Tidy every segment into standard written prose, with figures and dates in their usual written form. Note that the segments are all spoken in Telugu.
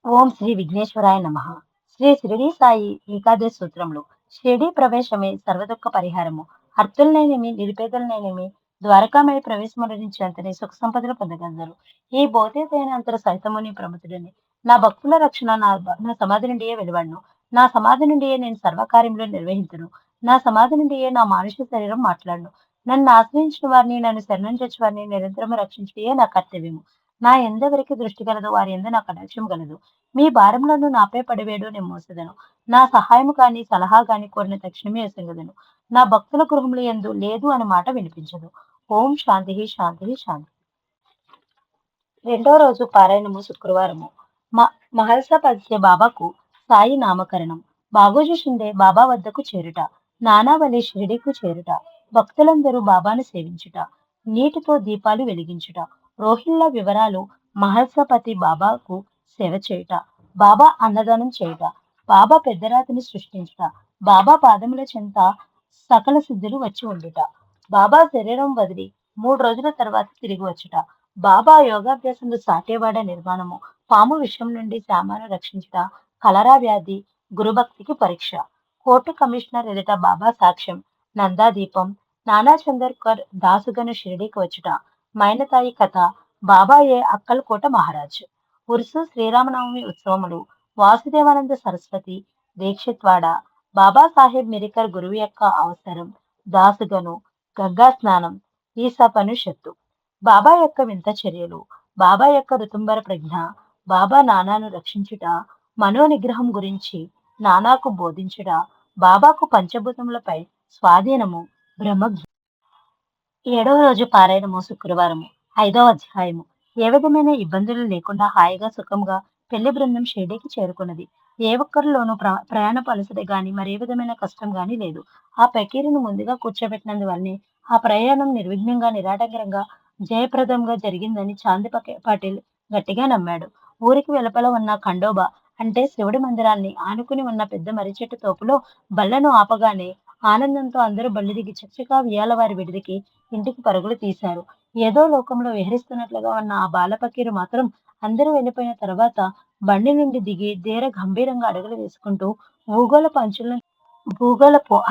ఓం శ్రీ విఘ్నేశ్వరాయ నమః. శ్రీ షిరిడి సాయి ఏకాదశి సూత్రములు. షిరిడి ప్రవేశమే సర్వదుఃఖ పరిహారము. అర్తులనేమి నిరుపేదలనేమి ద్వారకామయ ప్రవేశమునరించినంతనే సుఖ సంపదలు పొందగలరు. ఈ భౌతికైనంతర సహితముని ప్రముతుడని. నా భక్తుల రక్షణ నా సమాధి నుండియే వెలువడును. నా సమాధి నుండియే నేను సర్వకార్యములు నిర్వహింతును. నా సమాధి నుండియే నా మానుష శరీరం మాట్లాడును. నన్ను ఆశ్రయించిన వారిని, నన్ను శరణం చేర్చు వారిని నిరంతరము రక్షించుటయే నా కర్తవ్యము. నా ఎందెవరికి దృష్టి కలదో వారి యందు నా కటాక్షం గలదు. మీ భారములను నాపై పడివేడు నేను మోసెదను. నా సహాయము కాని, సలహా గాని కోరిన తక్షణమే ఎసగదను. నా భక్తుల గృహముల యందు లేదు అనే మాట వినిపించదు. ఓం శాంతి శాంతి శాంతి. రెండో రోజు పారాయణము శుక్రవారము. మహల్సా పరిచే బాబాకు సాయి నామకరణం. బాగోజీ షిండే బాబా వద్దకు చేరుట. నానావళి షిరిడీకు చేరుట. భక్తులందరూ బాబాను సేవించుట. నీటితో దీపాలు వెలిగించుట. రోహిల్ల వివరాలు. మహల్సాపతి బాబాకు సేవ చేయుట. బాబా అన్నదానం చేయుట. బాబా పెద్దరాతిని సృష్టించుట. బాబా పాదముల చెంత సకల సిద్ధులు వచ్చి ఉండుట. బాబా శరీరం వదిలి 3 రోజుల తర్వాత తిరిగి వచ్చుట. బాబా యోగాభ్యాసంలో సాటేవాడ నిర్మాణము. పాము విషయం నుండి శ్యామను రక్షించుట. కలరా వ్యాధి గురుభక్తికి పరీక్ష. కోర్టు కమిషనర్ ఎదుట బాబా సాక్ష్యం. నందాదీపం. నానా చందర్కర్ దాసుగను షిరిడీకి వచ్చుట. మైనతాయి కథ. బాబాయే అక్కల్కోట మహారాజ్. ఉర్సు శ్రీరామనవమి ఉత్సవములు. వాసుదేవానంద సరస్వతి దీక్షిత్వాడ. బాబాసాహెబ్ మిరికర్ గురువు యొక్క అవసరం. దాసుగను. గంగా స్నానం. ఈశాపనుషత్తు. బాబా యొక్క వింత చర్యలు. బాబా యొక్క ఋతుంబర ప్రజ్ఞ. బాబా నానాను రక్షించుట. మనోనిగ్రహం గురించి నానాకు బోధించుట. బాబాకు పంచభూతములపై స్వాధీనము. బ్రహ్మ. ఏడవ రోజు పారాయణము శుక్రవారము. 5వ అధ్యాయము. ఏ విధమైన ఇబ్బందులు లేకుండా హాయిగా సుఖంగా పెళ్లి బృందం షిరిడీకి చేరుకున్నది. ఏ ఒక్కరిలోనూ ప్రయాణపు అలసట గాని మరే విధమైన కష్టం గాని లేదు. ఆ పకీరును ముందుగా కూర్చోబెట్టినందువల్లనే ఆ ప్రయాణం నిర్విఘ్నంగా నిరాటంకంగా జయప్రదంగా జరిగిందని చాంది పాటిల్ గట్టిగా నమ్మాడు. ఊరికి వెలుపల ఉన్న ఖండోబా అంటే శివుడి మందిరాన్ని ఆనుకుని ఉన్న పెద్ద మర్రిచెట్టు తోపులో బళ్లను ఆపగానే ఆనందంతో అందరూ బళ్ళు దిగి చకచకా ఉయ్యాలవారి విడిదికి ఇంటికి పరుగులు తీశారు. ఏదో లోకంలో విహరిస్తున్నట్లుగా ఉన్న ఆ బాలపకీరు మాత్రం అందరూ వెళ్ళిపోయిన తర్వాత బండి నుండి దిగి ధీర గంభీరంగా అడుగులు వేసుకుంటూ భూగోళపు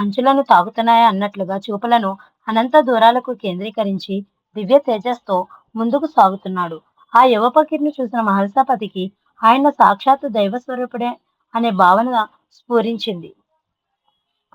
అంచులను తాకుతున్నాయా అన్నట్లుగా చూపులను అనంత దూరాలకు కేంద్రీకరించి దివ్య తేజస్తో ముందుకు సాగుతున్నాడు. ఆ యువ ఫకీర్ను చూసిన మహల్సాపతికి ఆయన సాక్షాత్తు దైవ స్వరూపుడే అనే భావన స్ఫురించింది.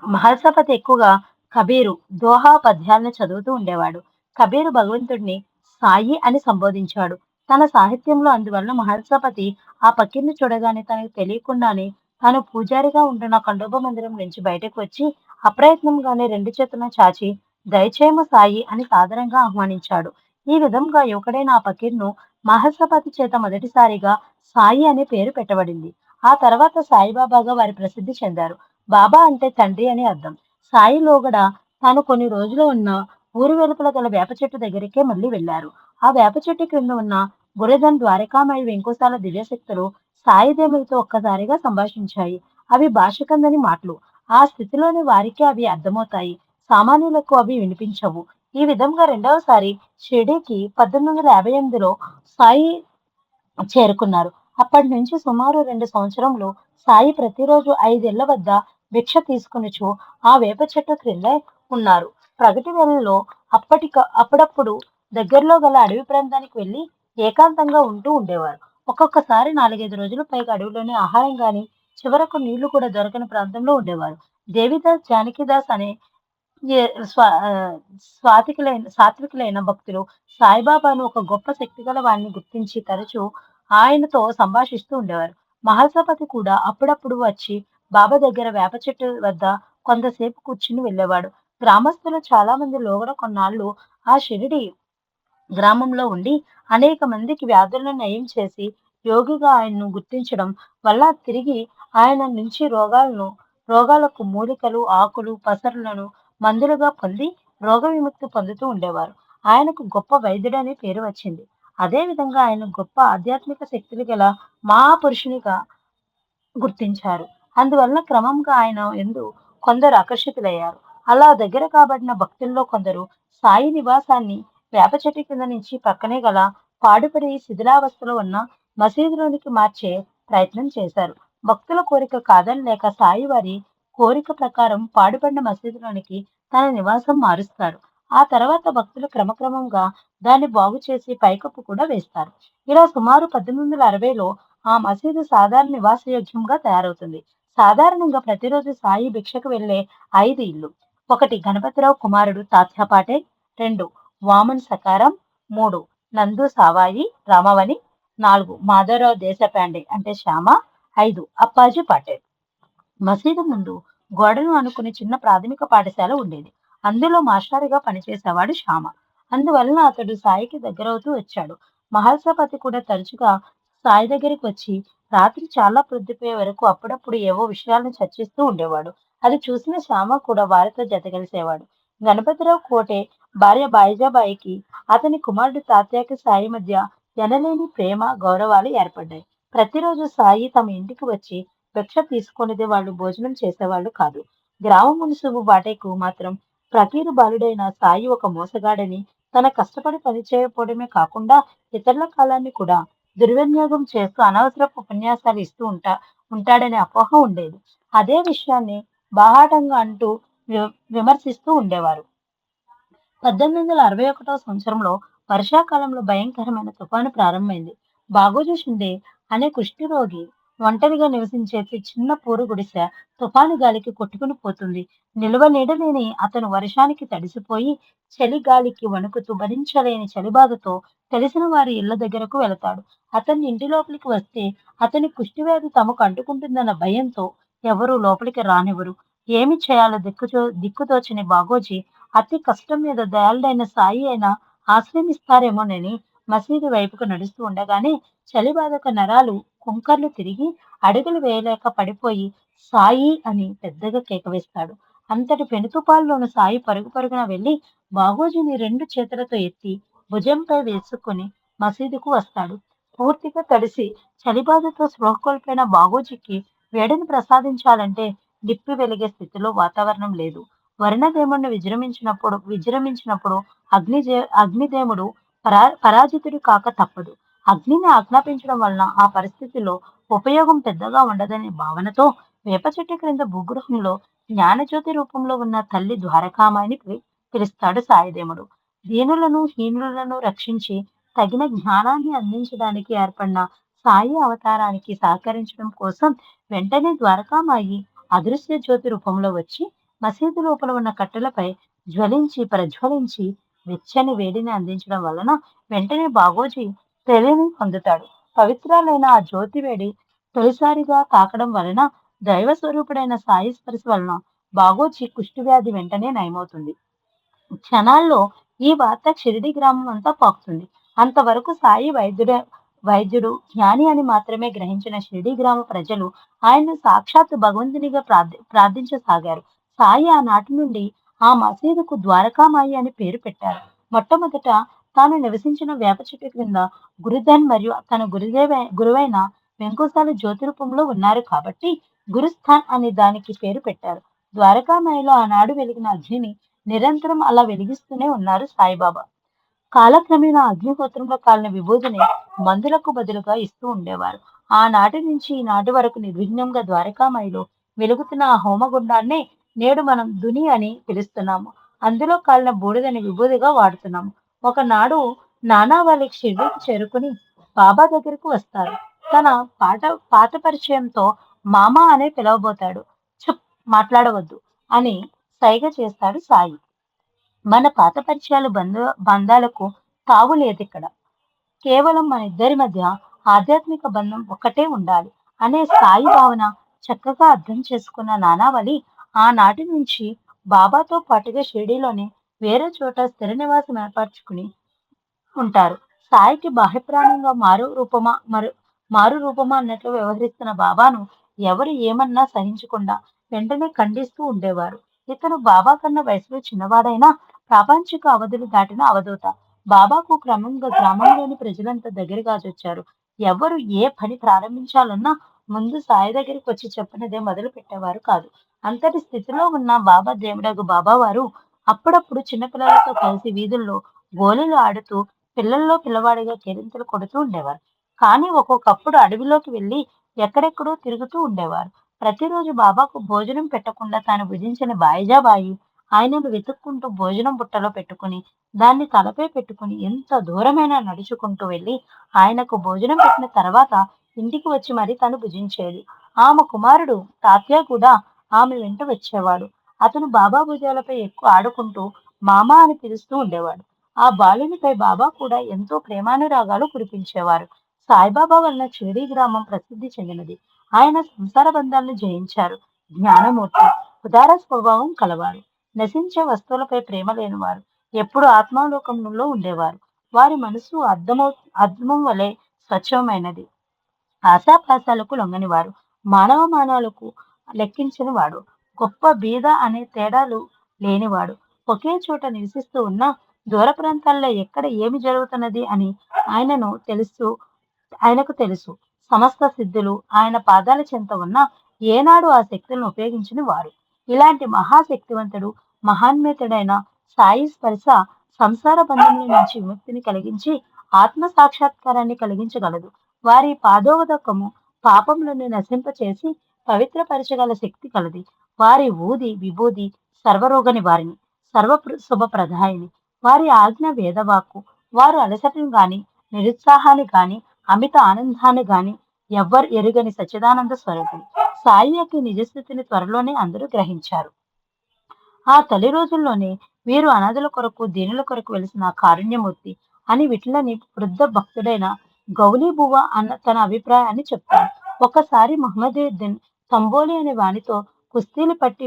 మహల్సాపతి ఎక్కువగా కబీరు, దోహా పద్యాలను చదువుతూ ఉండేవాడు. కబీరు భగవంతుడిని సాయి అని సంబోధించాడు తన సాహిత్యంలో. అందువల్ల మహల్సాపతి ఆ ఫకీర్ని చూడగానే తనకు తెలియకుండానే తాను పూజారిగా ఉంటున్న ఖండోబా మందిరం నుంచి బయటకు వచ్చి అప్రయత్నంగానే 2 చేతులను చాచి దయచేయము సాయి అని సాదరంగా ఆహ్వానించాడు. ఈ విధంగా యువకుడైన ఆ ఫకీర్ను మహల్సాపతి చేత మొదటిసారిగా సాయి అనే పేరు పెట్టబడింది. ఆ తర్వాత సాయిబాబాగా వారి ప్రసిద్ధి చెందారు. బాబా అంటే తండ్రి అని అర్థం. సాయి లోగడ తాను కొన్ని రోజులు ఉన్న ఊరి వెలుపల గల వేప చెట్టు దగ్గరికే మళ్ళీ వెళ్లారు. ఆ వేప చెట్టు క్రింద ఉన్న గురజన్ ద్వారకామయి వెంకోసాల దివ్యశక్తులు సాయిదేవులతో ఒక్కసారిగా సంభాషించాయి. అవి భాషకందని మాటలు. ఆ స్థితిలోని వారికి అవి అర్థమవుతాయి. సామాన్యులకు అవి వినిపించవు. ఈ విధంగా రెండవసారి షిర్డీకి 1858లో సాయి చేరుకున్నారు. అప్పటి నుంచి సుమారు 2 సంవత్సరములు సాయి ప్రతిరోజు 5 ఇళ్ల వద్ద భిక్ష తీసుకొనుచు ఆ వేప చెట్టు క్రింద ఉన్నారు. ప్రగతి వేళల్లో అప్పుడప్పుడు దగ్గరలో గల అడవి ప్రాంతానికి వెళ్లి ఏకాంతంగా ఉంటూ ఉండేవారు. ఒక్కొక్కసారి 4, 5 రోజుల పైగా అడవిలోనే ఆహారం గాని, చివరకు నీళ్లు కూడా దొరకని ప్రాంతంలో ఉండేవారు. దేవిదాస్, జానకిదాస్ అనే ఏ స్వా సాత్వికులైన భక్తులు సాయిబాబాను ఒక గొప్ప శక్తిగల వాడిని గుర్తించి తరచూ ఆయనతో సంభాషిస్తూ ఉండేవారు. మహల్సాపతి కూడా అప్పుడప్పుడు వచ్చి బాబా దగ్గర వేప చెట్టు వద్ద కొంతసేపు కూర్చుని వెళ్ళేవాడు. గ్రామస్తులు చాలా మంది లోగడ కొన్నాళ్లు ఆ షిరిడి గ్రామంలో ఉండి అనేక మందికి వ్యాధులను నయం చేసి యోగిగా ఆయన్ను గుర్తించడం వల్ల తిరిగి ఆయన నుంచి రోగాలకు మూలికలు, ఆకులు, పసరులను మందులుగా పొంది రోగ విముక్తి పొందుతూ ఉండేవారు. ఆయనకు గొప్ప వైద్యుడనే పేరు వచ్చింది. అదే విధంగా ఆయన గొప్ప ఆధ్యాత్మిక శక్తులు గల మహాపురుషునిగా గుర్తించారు. అందువలన క్రమంగా ఆయన యందు కొందరు ఆకర్షితులయ్యారు. అలా దగ్గర కాబడిన భక్తుల్లో కొందరు సాయి నివాసాన్ని వేప చెట్టు కింద నుంచి పక్కనే గల పాడుపడి శిథిలావస్థలో ఉన్న మసీదులోనికి మార్చే ప్రయత్నం చేశారు. భక్తుల కోరిక కాదనలేక సాయి వారి కోరిక ప్రకారం పాడుపడిన మసీదులోనికి తన నివాసం మారుస్తారు. ఆ తర్వాత భక్తులు క్రమక్రమంగా దాన్ని బాగు చేసి పైకప్పు కూడా వేస్తారు. ఇలా సుమారు 1860లో ఆ మసీదు సాధారణ నివాసయోగ్యంగా తయారవుతుంది. సాధారణంగా ప్రతిరోజు సాయి భిక్షకు వెళ్లే 5 ఇళ్ళు: 1 గణపతిరావు కుమారుడు తాత్యా పాటే, 2 వామన్ సకారం, 3 నందు సావాయి రామవని, 4 మాధవరావు దేశపాండే అంటే శ్యామ, 5 అప్పాజీ పాటే. మసీదు ముందు గోడను ఆనుకుని చిన్న ప్రాథమిక పాఠశాల ఉండేది. అందులో మాస్టారుగా పనిచేసేవాడు శ్యామ. అందువలన అతడు సాయికి దగ్గరవుతూ వచ్చాడు. మహల్సాపతి కూడా తరచుగా సాయి దగ్గరికి వచ్చి రాత్రి చాలా ప్రొద్దుపోయే వరకు అప్పుడప్పుడు ఏవో విషయాలను చర్చిస్తూ ఉండేవాడు. అది చూసిన శ్యామ కూడా వారితో జతకలిసేవాడు. గణపతిరావు కోటే భార్య బాయిజాబాయికి అతని కుమారుడు తాత్యాకి సాయి మధ్య ఎనలేని ప్రేమ, గౌరవాలు ఏర్పడ్డాయి. ప్రతిరోజు సాయి తమ ఇంటికి వచ్చి భిక్ష తీసుకొనిదే వాళ్ళు భోజనం చేసేవాళ్ళు కాదు. గ్రామ మున్సిపు బాటేకు మాత్రం ఫకీరు బాలుడైన సాయి ఒక మోసగాడని, తన కష్టపడి పని చేయకపోవడమే కాకుండా ఇతరుల కాలాన్ని కూడా దుర్వినియోగం చేస్తూ అనవసరపు ఉపన్యాసాలు ఇస్తూ ఉంటాడనే అపోహ ఉండేది. అదే విషయాన్ని బాహాటంగా అంటూ విమర్శిస్తూ ఉండేవారు. 1861 సంవత్సరంలో వర్షాకాలంలో భయంకరమైన తుఫాను ప్రారంభమైంది. బాగోజీ షిండే అనే కుష్ఠరోగి ఒంటరిగా నివసించే చిన్న పూరు గుడిసె తుఫాను గాలికి కొట్టుకుని పోతుంది. నీడలేని అతను వర్షానికి తడిసిపోయి, చలి గాలికి వణుకుతూ భరించలేని చలిబాధతో తెలిసిన వారి ఇళ్ల దగ్గరకు వెళతాడు. అతన్ని ఇంటి లోపలికి వస్తే అతని కుష్ఠవ్యాధి తమకు అంటుకుంటుందన్న భయంతో ఎవరూ లోపలికి రానివ్వరు. ఏమి చేయాలో దిక్కుతోచని బాగోజీ అతి కష్టం మీద దయాళుడైన సాయి అయినా ఆశ్రమిస్తారేమోనని మసీదు వైపుకు నడుస్తూ ఉండగానే చలి బాధకు నరాలు కుంకర్లు తిరిగి అడుగులు వేయలేక పడిపోయి సాయి అని పెద్దగా కేక వేస్తాడు. అంతటి పెనుతుపాల్లోను సాయి పరుగు పరుగున వెళ్లి బాగోజీని 2 చేతులతో ఎత్తి భుజంపై వేసుకుని మసీదుకు వస్తాడు. పూర్తిగా తడిసి చలిబాధతో స్పృహ కోల్పోయిన బాగోజీకి వేడిని ప్రసాదించాలంటే నిప్పి వెలిగే స్థితిలో వాతావరణం లేదు. వరుణదేవుణ్ణి విజృంభించినప్పుడు అగ్నిదేవుడు పరాజితుడు కాక తప్పదు. అగ్నిని ఆజ్ఞాపించడం వలన ఆ పరిస్థితిలో ఉపయోగం పెద్దగా ఉండదనే భావనతో వేప చెట్టు క్రింద భూగృహంలో జ్ఞానజ్యోతి రూపంలో ఉన్న తల్లి ద్వారకామాయిని పిలుస్తాడు సాయిదేవుడు. దీనులను హీనులను రక్షించి తగిన జ్ఞానాన్ని అందించడానికి ఏర్పడిన సాయి అవతారానికి సహకరించడం కోసం వెంటనే ద్వారకామాయి అదృశ్య జ్యోతి రూపంలో వచ్చి మసీదు లోపల ఉన్న కట్టెలపై ప్రజ్వలించి వెచ్చని వేడిని అందించడం వలన వెంటనే బాగోజీ తెలివిని పొందుతాడు. పవిత్రాలైన ఆ జ్యోతి వేడి తొలిసారిగా తాకడం వలన దైవ స్వరూపుడైన సాయి స్పర్శ వలన బాగోజీ కుష్ఠవ్యాధి వెంటనే నయమవుతుంది. క్షణాల్లో ఈ వార్త షిరిడి గ్రామం అంతా పాకుతుంది. అంతవరకు సాయి వైద్యుడు, జ్ఞాని అని మాత్రమే గ్రహించిన షిరిడి గ్రామ ప్రజలు ఆయన్ను సాక్షాత్తు భగవంతునిగా ప్రార్థించసాగారు. సాయి ఆనాటి నుండి ఆ మసీదుకు ద్వారకామాయి అని పేరు పెట్టారు. మొట్టమొదట తాను నివసించిన వేప చెట్టు క్రింద గురుధన్ మరియు తన గురువైన వెంకోసాల జ్యోతి రూపంలో ఉన్నారు కాబట్టి గురుస్థాన్ అని దానికి పేరు పెట్టారు. ద్వారకామాయిలో ఆనాడు వెలిగిన అగ్నిని నిరంతరం అలా వెలిగిస్తూనే ఉన్నారు సాయిబాబా. కాలక్రమేణా అగ్నిహోత్రంలో కాలిన విభూదిని మందులకు బదులుగా ఇస్తూ ఉండేవారు. ఆనాటి నుంచి ఈనాటి వరకు నిర్విఘ్నంగా ద్వారకామాయిలో వెలుగుతున్న ఆ హోమగుండాన్నే నేడు మనం దుని అని పిలుస్తున్నాము. అందులో కాలిన బూడిదని విభూదిగా వాడుతున్నాము. ఒకనాడు నానావళి షిర్డీకి చేరుకుని బాబా దగ్గరకు వస్తారు. తన పాత పరిచయంతో మామ అనే పిలవబోతాడు. చుప్, మాట్లాడవద్దు అని సైగ చేస్తాడు సాయి. మన పాత పరిచయాలు బంధాలకు తావు లేదిక్కడ. కేవలం మన ఇద్దరి మధ్య ఆధ్యాత్మిక బంధం ఒక్కటే ఉండాలి అనే సాయి భావన చక్కగా అర్థం చేసుకున్న నానావళి ఆనాటి నుంచి బాబాతో పాటుగా షిరిడీలోని వేరే చోట స్థిర నివాసం ఏర్పరచుకుని ఉంటారు. సాయికి బాహ్యప్రాణంగా మారు రూపమా అన్నట్లు వ్యవహరిస్తున్న బాబాను ఎవరు ఏమన్నా సహించకుండా వెంటనే ఖండిస్తూ ఉండేవారు. ఇతను బాబా కన్నా వయసులో చిన్నవాడైనా ప్రాపంచిక అవధులు దాటిన అవధూత. బాబాకు క్రమంగా గ్రామంలోని ప్రజలంతా దగ్గరగా వచ్చారు. ఎవరు ఏ పని ప్రారంభించాలన్నా ముందు సాయి దగ్గరికి వచ్చి చెప్పినదే మొదలు పెట్టేవారు కాదు. అంతటి స్థితిలో ఉన్న బాబా దేవుడగు బాబావారు అప్పుడప్పుడు చిన్నపిల్లలతో కలిసి వీధుల్లో గోళీలు ఆడుతూ పిల్లల్లో పిల్లవాడిగా కేరింతలు కొడుతూ ఉండేవారు. కానీ ఒక్కొక్కప్పుడు అడవిలోకి వెళ్లి ఎక్కడెక్కడో తిరుగుతూ ఉండేవారు. ప్రతిరోజు బాబాకు భోజనం పెట్టకుండా తాను భుజించని బాయిజాబాయి ఆయనను వెతుక్కుంటూ భోజనం బుట్టలో పెట్టుకుని, దాన్ని తలపై పెట్టుకుని ఎంత దూరమైనా నడుచుకుంటూ వెళ్లి, ఆయనకు భోజనం పెట్టిన తర్వాత ఇంటికి వచ్చి మరీ తను భుజించేది. ఆమె కుమారుడు తాత్యా కూడా ఆమె వెంట వచ్చేవాడు. అతను బాబా భుజాలపై ఎక్కువ ఆడుకుంటూ మామ అని పిలుస్తూ ఉండేవాడు. ఆ బాలునిపై బాబా కూడా ఎంతో ప్రేమానురాగాలు కురిపించేవారు. సాయిబాబా వలన షిరిడీ గ్రామం ప్రసిద్ధి చెందినది. ఆయన సంసార బంధాలను జయించారు. జ్ఞానమూర్తి, ఉదార స్వభావం కలవారు. నశించే వస్తువులపై ప్రేమ లేనివారు. ఎప్పుడు ఆత్మాలోకంలో ఉండేవారు. వారి మనసు అద్దమం వలె స్వచ్ఛమైనది. ఆశాపాశాలకు లొంగనివారు. మానవమానాలకు లెక్కించని వాడు. గొప్ప బీద అనే తేడాలు లేనివాడు. ఒకే చోట నివసిస్తూ ఉన్న దూర ప్రాంతాల్లో ఎక్కడ ఏమి జరుగుతున్నది అని ఆయనను తెలుసు ఆయనకు తెలుసు. సమస్త సిద్ధులు ఆయన పాదాల చెంత ఉన్న ఏనాడు ఆ శక్తులను ఉపయోగించని వారు. ఇలాంటి మహాశక్తివంతుడు, మహాన్వితుడైన సాయి స్పర్శ సంసార బంధంలో నుంచి విముక్తిని కలిగించి ఆత్మ సాక్షాత్కారాన్ని కలిగించగలదు. వారి పాదోదకము పాపములను నశింపచేసి పవిత్రపరచగల శక్తి కలది. వారి ఊది విభూది సర్వరోగ నివారిణి, శుభప్రదాయిని. వారి ఆజ్ఞ వేదవాక్కు. వారు అలసటను గాని, నిరుత్సాహాన్ని గాని, అమిత ఆనందాన్ని గాని ఎవ్వరు ఎరుగని సచ్చిదానంద స్వరూపుడు. సాయి యొక్క నిజస్థితిని త్వరలోనే అందరూ గ్రహించారు. ఆ తొలి రోజుల్లోనే వీరు అనాథల కొరకు, దీనుల కొరకు వెలిసిన కారుణ్యమూర్తి అని విట్లని వృద్ధ భక్తుడైన గౌనీ బువ్వ అన్న తన అభిప్రాయాన్ని చెప్తాడు. ఒకసారి మహమ్మదీయుద్దీన్ తంబోలి అనే వానితో కుస్తీలు పట్టి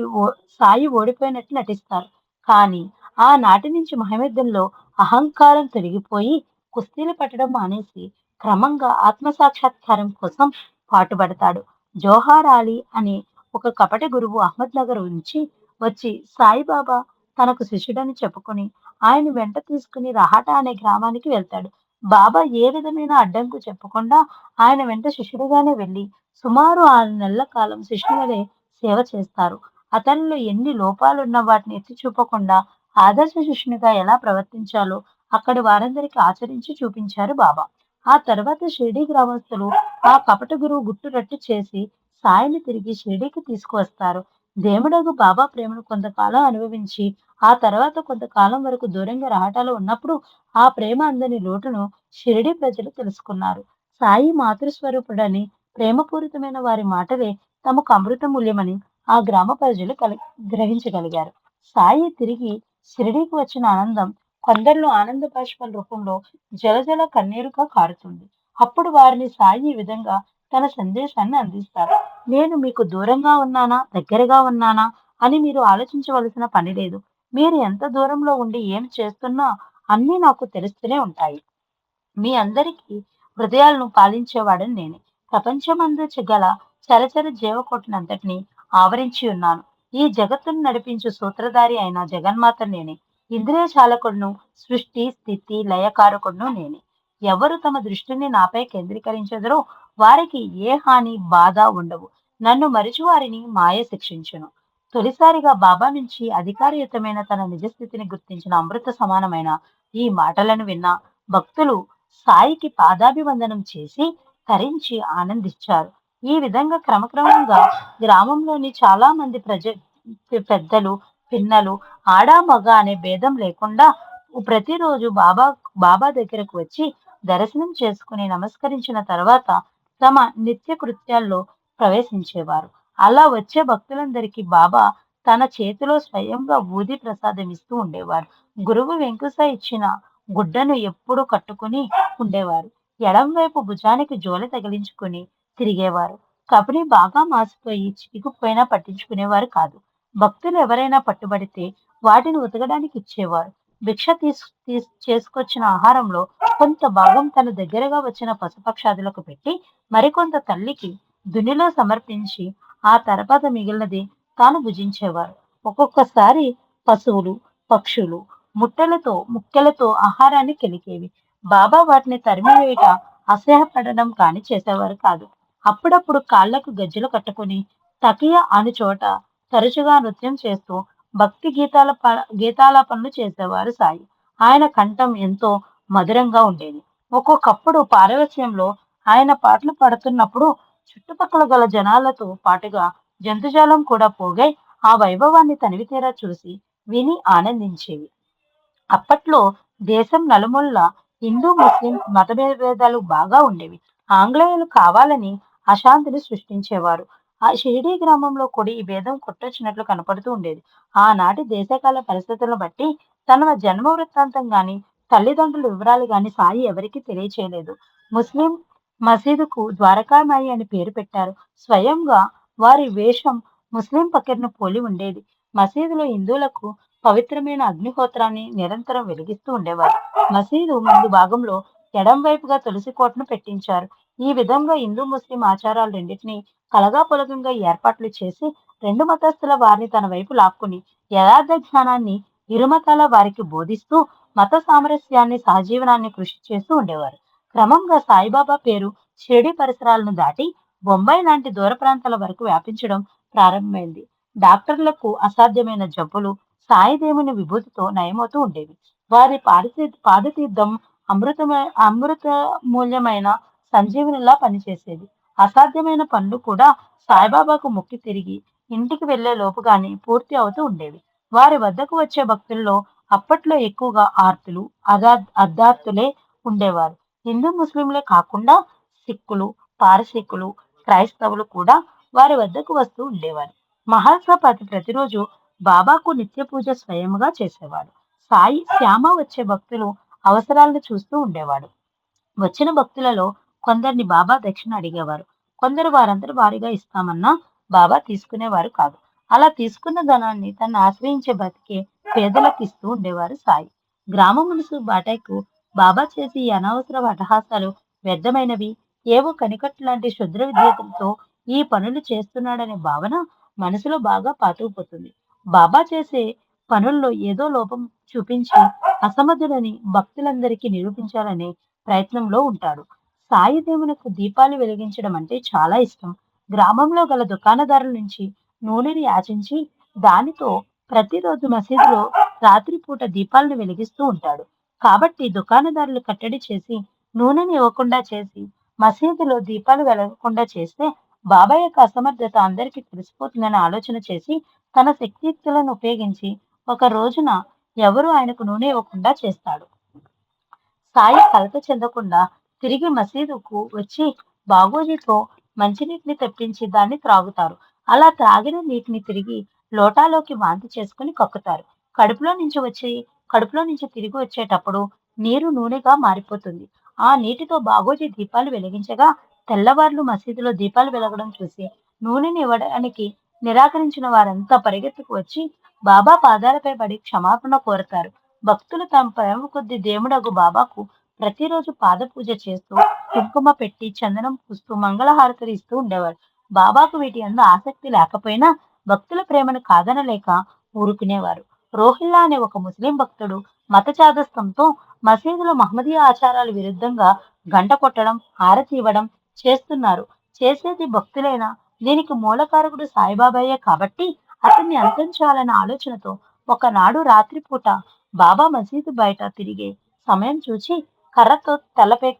సాయి ఓడిపోయినట్లు నటిస్తారు. కానీ ఆనాటి నుంచి మహమ్మదీన్లో అహంకారం తొలగిపోయి కుస్తీలు పట్టడం మానేసి క్రమంగా ఆత్మ సాక్షాత్కారం కోసం పాటుపడతాడు. జోహార్ అలీ అనే ఒక కపట గురువు అహ్మద్ నగర్ నుంచి వచ్చి సాయిబాబా తనకు శిష్యుడని చెప్పుకొని ఆయన వెంట తీసుకుని రహాటా అనే గ్రామానికి వెళ్తాడు. బాబా ఏ విధమైన అడ్డంకు చెప్పకుండా ఆయన వెంట శిష్యుడిగానే వెళ్లి సుమారు 6 నెలల కాలం శిష్యులనే సేవ చేస్తారు. అతనిలో ఎన్ని లోపాలున్న వాటిని ఎత్తి చూపకుండా ఆదర్శ శిష్యునిగా ఎలా ప్రవర్తించాలో అక్కడి వారందరికీ ఆచరించి చూపించారు బాబా. ఆ తర్వాత షిరిడీ గ్రామస్తులు ఆ కపట గురువు గుట్టు రట్టు చేసి సాయిని తిరిగి షిరిడీకి తీసుకువస్తారు. దేవుడగు బాబా ప్రేమను కొంతకాలం అనుభవించి ఆ తర్వాత కొంతకాలం వరకు దూరంగా రావటాలు ఉన్నప్పుడు ఆ ప్రేమ అందని లోటును షిరిడీ ప్రజలు తెలుసుకున్నారు. సాయి మాతృస్వరూపుడని, ప్రేమపూరితమైన వారి మాటలే తమకు అమృత మూల్యమని ఆ గ్రామ ప్రజలు గ్రహించగలిగారు. సాయి తిరిగి షిరిడీకి వచ్చిన ఆనందం కొందరిలో ఆనంద బాష్పాల రూపంలో జలజల కన్నీరుగా కారుతుంది. అప్పుడు వారిని సాయి ఈ విధంగా తన సందేశాన్ని అందిస్తారు. నేను మీకు దూరంగా ఉన్నానా, దగ్గరగా ఉన్నానా అని మీరు ఆలోచించవలసిన పని లేదు. మీరు ఎంత దూరంలో ఉండి ఏం చేస్తున్నా అన్నీ నాకు తెలుస్తూనే ఉంటాయి. మీ అందరికీ హృదయాలను పాలించేవాడని నేనే. ప్రపంచమందు గల చరచర జీవకోటినంతటినీ ఆవరించి ఉన్నాను. ఈ జగత్తును నడిపించు సూత్రధారి అయిన జగన్మాత నేనే. ఇంద్రియ చాలకుడును, సృష్టి స్థితి లయకారకుడును నేనే. ఎవరు తమ దృష్టిని నాపై కేంద్రీకరించెదరో వారికి ఏ హాని, బాధ ఉండవు. నన్ను మరిచి వారిని మాయ శిక్షించును. తొలిసారిగా బాబా నుంచి అధికారయుతమైన తన నిజస్థితిని గుర్తించిన అమృత సమానమైన ఈ మాటలను విన్న భక్తులు సాయికి పాదాభివందనం చేసి తరించి ఆనందించారు. ఈ విధంగా క్రమక్రమంగా గ్రామంలోని చాలా మంది పెద్దలు, పిన్నలు, ఆడ మగ అనే భేదం లేకుండా ప్రతిరోజు బాబా దగ్గరకు వచ్చి దర్శనం చేసుకుని నమస్కరించిన తర్వాత తమ నిత్య కృత్యాల్లో ప్రవేశించేవారు. అలా వచ్చే భక్తులందరికీ బాబా తన చేతిలో స్వయంగా ఊది ప్రసాదం ఇస్తూ ఉండేవారు. గురువు వెంకుస ఇచ్చిన గుడ్డను ఎప్పుడూ కట్టుకుని ఉండేవారు. ఎడం వైపు భుజానికి జోలె తగిలించుకుని తిరిగేవారు. కబడి బాగా మాసిపోయి చితికిపోయినా పట్టించుకునేవారు కాదు. భక్తులు ఎవరైనా పట్టుబడితే వాటిని ఉతకడానికి ఇచ్చేవారు. భిక్ష చేసుకొచ్చిన ఆహారంలో కొంత భాగం తన దగ్గరగా వచ్చిన పశుపక్షాదులకు పెట్టి మరికొంత తల్లికి దునిలో సమర్పించి ఆ తర్వాత మిగిలినది తాను భుజించేవారు. ఒక్కొక్కసారి పశువులు, పక్షులు ముక్కెలతో ఆహారాన్ని కెలికేవి. బాబా వాటిని తరిమివేయట అసహ్యపడడం కాని చేసేవారు కాదు. అప్పుడప్పుడు కాళ్లకు గజ్జెలు కట్టుకుని తకియ అను చోట తరచుగా నృత్యం చేస్తూ భక్తి గీతాలాపనలు చేసేవారు సాయి. ఆయన కంఠం ఎంతో మధురంగా ఉండేది. ఒక్కొక్కప్పుడు పారవస్యంలో ఆయన పాటలు పాడుతున్నప్పుడు చుట్టుపక్కల గల జనాలతో పాటుగా జంతుజాలం కూడా పోగై ఆ వైభవాన్ని తనివితీరా చూసి విని ఆనందించేవి. అప్పట్లో దేశం నలుమూలలా హిందూ, ముస్లిం మతభేదాలు బాగా ఉండేవి. ఆంగ్లేయులు కావాలని అశాంతిని సృష్టించేవారు. ఆ షిరిడీ గ్రామంలో కూడా ఈ భేదం కొట్టొచ్చినట్లు కనపడుతూ ఉండేది. ఆనాటి దేశకాల పరిస్థితులను బట్టి తన జన్మ వృత్తాంతం గాని, తల్లిదండ్రుల వివరాలు గాని సాయి ఎవరికీ తెలియచేయలేదు. ముస్లిం మసీదుకు ద్వారకామాయి అని పేరు పెట్టారు. స్వయంగా వారి వేషం ముస్లిం ఫకీర్ను పోలి ఉండేది. మసీదులో హిందువులకు పవిత్రమైన అగ్నిహోత్రాన్ని నిరంతరం వెలిగిస్తూ ఉండేవారు. మసీదు ముందు భాగంలో ఎడం వైపుగా తులసి కోటను పెట్టించారు. ఈ విధంగా హిందూ ముస్లిం ఆచారాలు రెండింటినీ కలగాపులగంగా ఏర్పాట్లు చేసి రెండు మతస్థుల వారిని తన వైపు లాక్కుని యథార్థ జ్ఞానాన్ని ఇరు మతాల వారికి బోధిస్తూ మత సామరస్యాన్ని సహజీవనాన్ని కృషి చేస్తూ ఉండేవారు. క్రమంగా సాయిబాబా పేరు షిరిడి పరిసరాలను దాటి బొంబాయి లాంటి దూర ప్రాంతాల వరకు వ్యాపించడం ప్రారంభమైంది. డాక్టర్లకు అసాధ్యమైన జబ్బులు సాయిదేవుని విభూతితో నయమవుతూ ఉండేవి. వారి పాదతీర్థం అమృత మూల్యమైన సంజీవనిలా పనిచేసేది. అసాధ్యమైన పనులు కూడా సాయిబాబాకు మొక్కి తిరిగి ఇంటికి వెళ్లే లోపుగానే పూర్తి అవుతూ ఉండేవి. వారి వద్దకు వచ్చే భక్తుల్లో అప్పట్లో ఎక్కువగా ఆర్తులు, అర్ధార్థులే ఉండేవారు. హిందూ ముస్లింలే కాకుండా సిక్కులు, పారసీకులు, క్రైస్తవులు కూడా వారి వద్దకు వస్తూ ఉండేవారు. మహాత్మాపతి ప్రతిరోజు బాబాకు నిత్య పూజ స్వయముగా చేసేవాడు. సాయి శ్యామ వచ్చే భక్తులు అవసరాలను చూస్తూ ఉండేవాడు. వచ్చిన భక్తులలో కొందరిని బాబా దక్షిణ అడిగేవారు. కొందరు వారందరూ వారిగా ఇస్తామన్నా బాబా తీసుకునేవారు కాదు. అలా తీసుకున్న ధనాన్ని తను ఆశ్రయించే బతికే పేదలకు ఇస్తూ ఉండేవారు సాయి. గ్రామ మునుసు బాటాకు బాబా చేసి ఈ అనవసర అట్టహాసాలు వ్యర్థమైనవి, ఏవో కనికట్టు లాంటి క్షుద్ర విద్యలతో ఈ పనులు చేస్తున్నాడనే భావన మనసులో బాగా పాతుకుపోతుంది. బాబా చేసే పనుల్లో ఏదో లోపం చూపించి అసమర్థుడని భక్తులందరికీ నిరూపించాలనే ప్రయత్నంలో ఉంటాడు. సాయి దేవునికి దీపాలు వెలిగించడం అంటే చాలా ఇష్టం. గ్రామంలో గల దుకాణదారుల నుంచి నూనెని యాచించి దానితో ప్రతిరోజు మసీదులో రాత్రిపూట దీపాలను వెలిగిస్తూ ఉంటాడు. కాబట్టి దుకాణదారులు కట్టడి చేసి నూనెని ఇవ్వకుండా చేసి మసీదులో దీపాలు వెలగకుండా చేస్తే బాబా యొక్క అసమర్థత అందరికీ తెలిసిపోతుందని ఆలోచన చేసి తన శక్తియుక్తులను ఉపయోగించి ఒక రోజున ఎవరు ఆయనకు నూనె ఇవ్వకుండా చేస్తాడు. సాయి కలత చెందకుండా తిరిగి మసీదుకు వచ్చి బాగోజీతో మంచినీటిని తెప్పించి దాన్ని త్రాగుతారు. అలా త్రాగిన నీటిని తిరిగి లోటాలోకి వాంతి చేసుకుని కక్కుతారు. కడుపులో నుంచి వచ్చి కడుపులో నుంచి తిరిగి వచ్చేటప్పుడు నీరు నూనెగా మారిపోతుంది. ఆ నీటితో బాగోజీ దీపాలు వెలిగించగా తెల్లవార్లు మసీదులో దీపాలు వెలగడం చూసి నూనెని ఇవ్వడానికి నిరాకరించిన వారంతా పరిగెత్తుకు వచ్చి బాబా పాదాలపై పడి క్షమాపణ కోరతారు. భక్తులు తమ ప్రేమ కొద్ది దేవుడగు బాబాకు ప్రతిరోజు పాద పూజ చేస్తూ కుంకుమ పెట్టి చందనం పూస్తూ మంగళహారతులు ఇస్తూ ఉండేవారు. బాబాకు వీటి అందు ఆసక్తి లేకపోయినా భక్తుల ప్రేమను కాదనలేక ఊరుకునేవారు. రోహిల్లా అనే ఒక ముస్లిం భక్తుడు మత చాదస్తంతో మసీదులో మహమ్మదీయ ఆచారాల విరుద్ధంగా గంట కొట్టడం, హారతి ఇవ్వడం చేస్తున్నారు. చేసేది భక్తులైనా దీనికి మూలకారకుడు సాయిబాబాయే కాబట్టి అతన్ని అంతం చేయాలన్న ఆలోచనతో ఒకనాడు రాత్రిపూట బాబా మసీదు బయట తిరిగే సమయం చూచి కర్రతో తలపై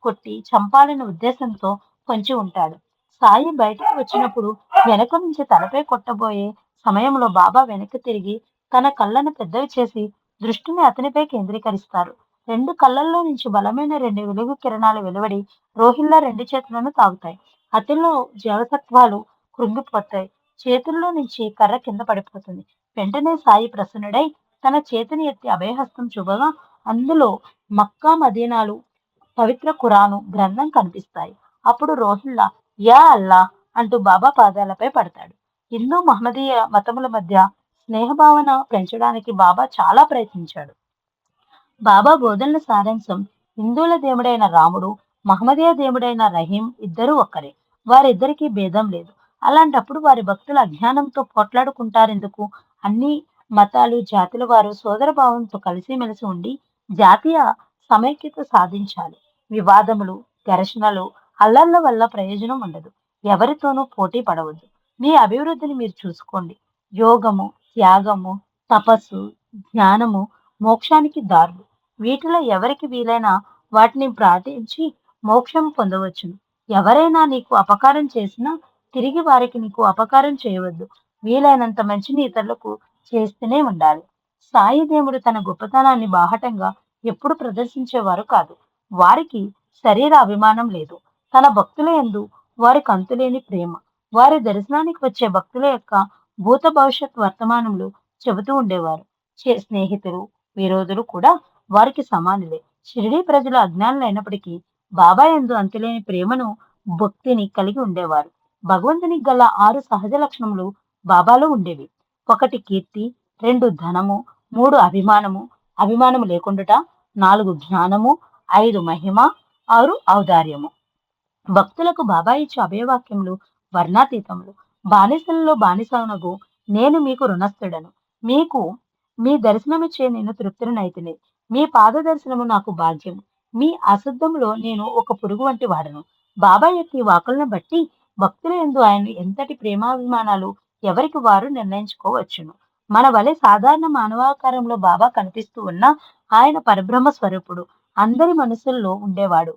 కొట్టి చంపాలనే ఉద్దేశంతో పొంచి ఉంటాడు. సాయి బయటకు వచ్చినప్పుడు వెనక నుంచి తలపై కొట్టబోయే సమయంలో బాబా వెనక్కి తిరిగి తన కళ్ళను పెద్దవి చేసి దృష్టిని అతనిపై కేంద్రీకరిస్తారు. రెండు కళ్ళల్లో నుంచి బలమైన రెండు వెలుగు కిరణాలు వెలువడి రోహిల్లా రెండు చేతులను తాగుతాయి. అతనిలో జీవసత్వాలు కృంగిపోతాయి. చేతుల్లో నుంచి కర్ర కింద పడిపోతుంది. వెంటనే సాయి ప్రసన్నుడై తన చేతిని ఎత్తి అభయహస్తం చూపగా అందులో మక్కా మదీనాలు పవిత్ర ఖురాను గ్రంథం కనిపిస్తాయి. అప్పుడు రోహిల్లా యా అల్లా అంటూ బాబా పాదాలపై పడతాడు. హిందూ మహమ్మదీయ మతముల మధ్య స్నేహభావన పెంచడానికి బాబా చాలా ప్రయత్నించాడు. బాబా బోధనల సారాంశం హిందువుల దేవుడైన రాముడు, మహమ్మదీయ దేవుడైన రహీం ఇద్దరూ ఒక్కరే. వారిద్దరికీ భేదం లేదు. అలాంటప్పుడు వారి భక్తుల అజ్ఞానంతో పోట్లాడుకుంటారెందుకు? అన్ని మతాలు, జాతుల వారు సోదర భావంతో కలిసిమెలిసి ఉండి జాతీయ సమైక్యత సాధించాలి. వివాదములు, ఘర్షణలు, అల్లర్ల వల్ల ప్రయోజనం ఉండదు. ఎవరితోనూ పోటీ పడవద్దు. మీ అభివృద్ధిని మీరు చూసుకోండి. యోగము, త్యాగము, తపస్సు, జ్ఞానము మోక్షానికి దారులు. వీటిలో ఎవరికి వీలైనా వాటిని పాటించి మోక్షం పొందవచ్చును. ఎవరైనా నీకు అపకారం చేసినా తిరిగి వారికి నీకు అపకారం చేయవద్దు. వీలైనంత మంచిని ఇతరులకు చేస్తూనే ఉండాలి. సాయి దేవుడు తన గొప్పతనాన్ని బాహటంగా ఎప్పుడు ప్రదర్శించేవారు కాదు. వారికి శరీర అభిమానం లేదు. తన భక్తుల యందు వారికి అంతులేని ప్రేమ. వారి దర్శనానికి వచ్చే భక్తుల యొక్క భూత భవిష్యత్ వర్తమానములు చెబుతూ ఉండేవారు. స్నేహితులు, విరోధులు కూడా వారికి సమానులే. షిరిడీ ప్రజలు అజ్ఞానులైనప్పటికీ బాబా యందు అంతులేని ప్రేమను, భక్తిని కలిగి ఉండేవారు. భగవంతునికి గల 6 సహజ లక్షణములు బాబాలో ఉండేవి. 1 కీర్తి, 2 ధనము, 3 అభిమానము, అభిమానము లేకుండుట, 4 జ్ఞానము, 5 మహిమ, 6 ఔదార్యము. భక్తులకు బాబా ఇచ్చే అభయవాక్యములు వర్ణాతీతములు. బానిసలలో బానిసనగు నేను మీకు రుణస్థుడను. మీకు మీ దర్శనమిచ్చే నేను తృప్తులనైతిని. మీ పాద దర్శనము నాకు భాగ్యము. మీ అశుద్ధములో నేను ఒక పురుగు వంటి వాడను. బాబా యొక్క ఈ వాక్కులను బట్టి భక్తుల యందు ఆయన ఎంతటి ప్రేమాభిమానాలు ఎవరికి వారు నిర్ణయించుకోవచ్చును. మన వలె సాధారణ మానవాకారంలో బాబా కనిపిస్తూ ఉన్న ఆయన పరబ్రహ్మ స్వరూపుడు అందరి మనసుల్లో ఉండేవాడు.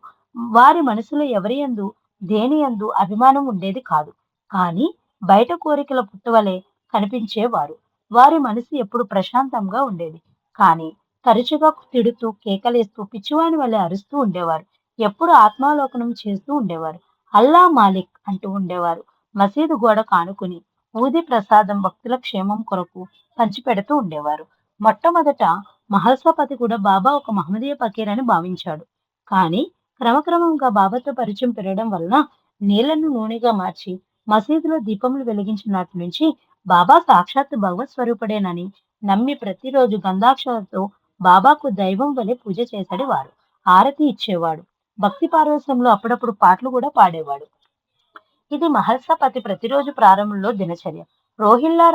వారి మనసులో ఎవరి యందు దేని యందు అభిమానం ఉండేది కాదు. కానీ బయట కోరికల పుట్టువలే కనిపించేవారు. వారి మనసు ఎప్పుడు ప్రశాంతంగా ఉండేది. కానీ తరచుగా తిడుతూ, కేకలేస్తూ, పిచ్చివాని వలె అరుస్తూ ఉండేవారు. ఎప్పుడు ఆత్మాలోకనం చేస్తూ ఉండేవారు. అల్లా మాలిక్ అంటూ ఉండేవారు. మసీదు గోడకు ఆనుకుని ఊది ప్రసాదం భక్తుల క్షేమం కొరకు పంచిపెడుతూ ఉండేవారు. మొట్టమొదట మహల్సాపతి కూడా బాబా ఒక మహమ్మదీయ ఫకీర్ అని భావించాడు. కానీ క్రమక్రమంగా బాబాతో పరిచయం పెరగడం వలన నీళ్లను నూనెగా మార్చి మసీదులో దీపములు వెలిగించిన నాటి నుంచి బాబా సాక్షాత్తు భగవత్ స్వరూపుడేనని నమ్మి ప్రతిరోజు గంధాక్షరతో బాబాకు దైవం వలె పూజ చేసేవాడు. ఆరతి ఇచ్చేవాడు. భక్తి పారవశ్యంలో అప్పుడప్పుడు పాటలు కూడా పాడేవాడు. ఇది మహల్సాపతి ప్రతిరోజు ప్రారంభంలో దినచర్య. రోహిల్లా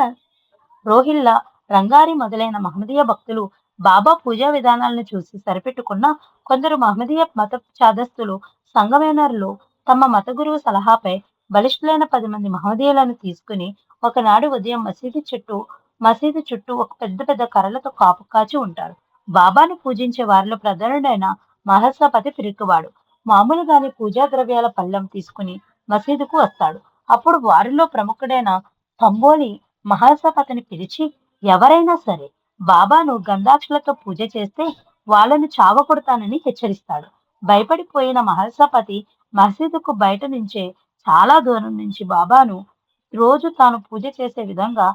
రోహిల్లా, రంగారి మొదలైన మహమ్మదీయ భక్తులు బాబా పూజా విధానాలను చూసి సరిపెట్టుకున్న కొందరు మహమ్మదీయ మత చాదస్తులు సంగమేనర్లు తమ మత గురువు సలహాపై బలిష్ఠులైన 10 మంది మహమ్మదీయులను తీసుకుని ఒకనాడు ఉదయం మసీదు చుట్టూ ఒక పెద్ద పెద్ద కర్రలతో కాపు కాచి ఉంటారు. బాబాను పూజించే వారిలో ప్రధానుడైన మహల్సాపతి పిరికివాడు. మామూలుగానే పూజా ద్రవ్యాల పళ్ళెం తీసుకుని మసీదుకు వస్తాడు. అప్పుడు వారిలో ప్రముఖుడైన తంబోలి మహల్సాపతిని పిలిచి, ఎవరైనా సరే బాబాను గంధాక్షలతో పూజ చేస్తే వాళ్ళను చావకొడతానని హెచ్చరిస్తాడు. భయపడిపోయిన మహల్సాపతి మసీదుకు బయట నుంచే చాలా దూరం నుంచి బాబాను రోజు తాను పూజ చేసే విధంగా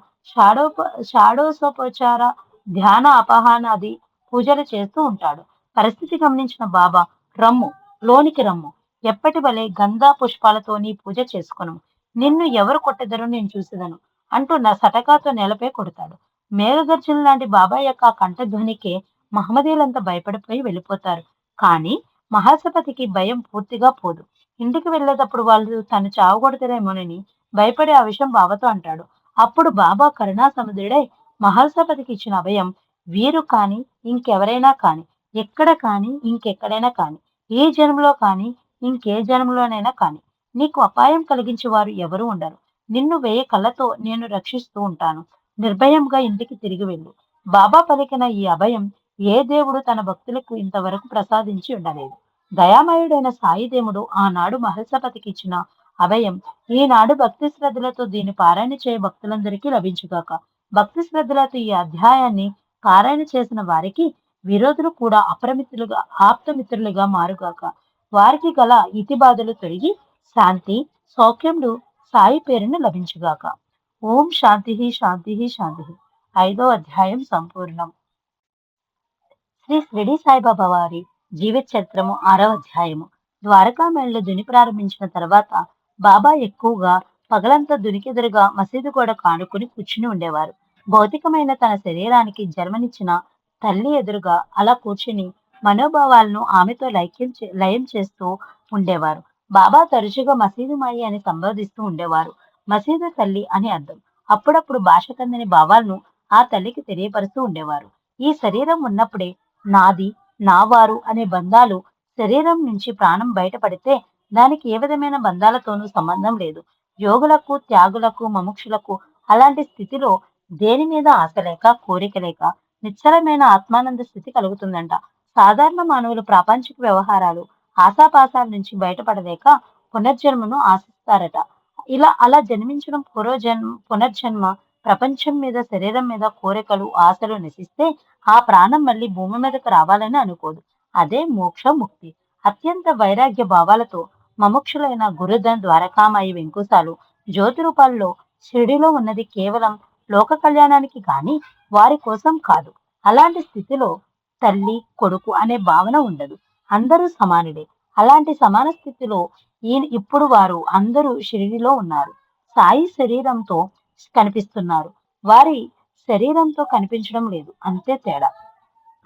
షాడోసోపచార ధ్యాన అపహానాది పూజలు చేస్తూ ఉంటాడు. పరిస్థితి గమనించిన బాబా, రమ్ము, లోనికి రమ్ము, ఎప్పటి వలె గంధ పుష్పాలతో నీ పూజ చేసుకొను. నిన్ను ఎవరు కొట్టెదరో నేను చూసేదను అంటూ నా సటకాతో నేలపై కొడతాడు. మేఘగర్జన లాంటి బాబా యొక్క ఆ కంఠధ్వనికే మహమ్మదీయులంతా భయపడిపోయి వెళ్ళిపోతారు. కానీ మహాసపతికి భయం పూర్తిగా పోదు. ఇంటికి వెళ్ళేటప్పుడు వాళ్ళు తను చావగొడతారేమోనని భయపడే ఆ విషయం బాబాతో అంటాడు. అప్పుడు బాబా కరుణా సముద్రుడై మహల్సాపతికి ఇచ్చిన అభయం, వీరు కాని ఇంకెవరైనా కాని, ఎక్కడ కాని ఇంకెక్కడైనా కాని, ఏ జన్మలో కాని ఇంకే జన్మలోనైనా కాని నీకు అపాయం కలిగించే వారు ఎవరు ఉండరు. నిన్ను 1000 కళ్ళతో నేను రక్షిస్తూ ఉంటాను. నిర్భయంగా ఇంటికి తిరిగి వెళ్ళు. బాబా పలికిన ఈ అభయం ఏ దేవుడు తన భక్తులకు ఇంతవరకు ప్రసాదించి ఉండలేదు. దయామయుడైన సాయి దేవుడు ఆనాడు మహల్సపతికి ఇచ్చిన అభయం ఈనాడు భక్తి శ్రద్ధలతో దీన్ని పారాయణ చేయ భక్తులందరికీ లభించుగాక. భక్తి శ్రద్ధలతో ఈ అధ్యాయాన్ని పారాయణ చేసిన వారికి విరోధులు కూడా ఆప్తమిత్రులుగా మారుగాక. వారికి గల ఇతి బాధలు తొలగి శాంతి, సౌఖ్యములు సాయి పేరును లభించుగాక. ఓం శాంతి శాంతి శాంతి. 5వ అధ్యాయం సంపూర్ణం. శ్రీ షిరిడి సాయిబాబా వారి జీవిత చరిత్రము 6వ అధ్యాయము. ద్వారకామేళలో దుని ప్రారంభించిన తర్వాత బాబా ఎక్కువగా పగలంతా దునికెదురుగా మసీదు గోడ కానుకుని కూర్చుని ఉండేవారు. భౌతికమైన తన శరీరానికి జన్మనిచ్చిన తల్లి ఎదురుగా అలా కూర్చుని మనోభావాలను ఆమెతో లయం చేస్తూ ఉండేవారు. బాబా తరచుగా మసీదు మాయి అని సంబోధిస్తూ ఉండేవారు. మసీదు తల్లి అని అర్థం. అప్పుడప్పుడు భాష కందని భావాలను ఆ తల్లికి తెలియపరుస్తూ ఉండేవారు. ఈ శరీరం ఉన్నప్పుడే నాది, నావారు అనే బంధాలు, శరీరం నుంచి ప్రాణం బయటపడితే దానికి ఏ విధమైన బంధాలతోనూ సంబంధం లేదు. యోగులకు, త్యాగులకు, మముక్షులకు అలాంటి స్థితిలో దేని మీద ఆశ లేక, కోరిక లేక నిశ్చలమైన ఆత్మానంద స్థితి కలుగుతుందంట. సాధారణ మానవులు ప్రాపంచిక వ్యవహారాలు, ఆశాపాశాల నుంచి బయటపడలేక పునర్జన్మను ఆశిస్తారట. అలా జన్మించడం పునర్జన్మ ప్రపంచం మీద, శరీరం మీద కోరికలు, ఆశలు నశిస్తే ఆ ప్రాణం మళ్ళీ భూమి మీదకు రావాలని అనుకోదు. అదే మోక్ష ముక్తి. అత్యంత వైరాగ్య భావాలతో మముక్షులైన గురుధన్, ద్వారకామాయి, వెంకుసాలు జ్యోతి రూపాల్లో షిరిడీలో ఉన్నది కేవలం లోక కళ్యాణానికి గాని వారి కోసం కాదు. అలాంటి స్థితిలో తల్లి, కొడుకు అనే భావన ఉండదు. అందరూ సమానులే. అలాంటి సమాన స్థితిలో ఇప్పుడు వారు అందరూ షిరిడీలో ఉన్నారు. సాయి శరీరంతో కనిపిస్తున్నారు. వారి శరీరంతో కనిపించడం లేదు. అంతే తేడా.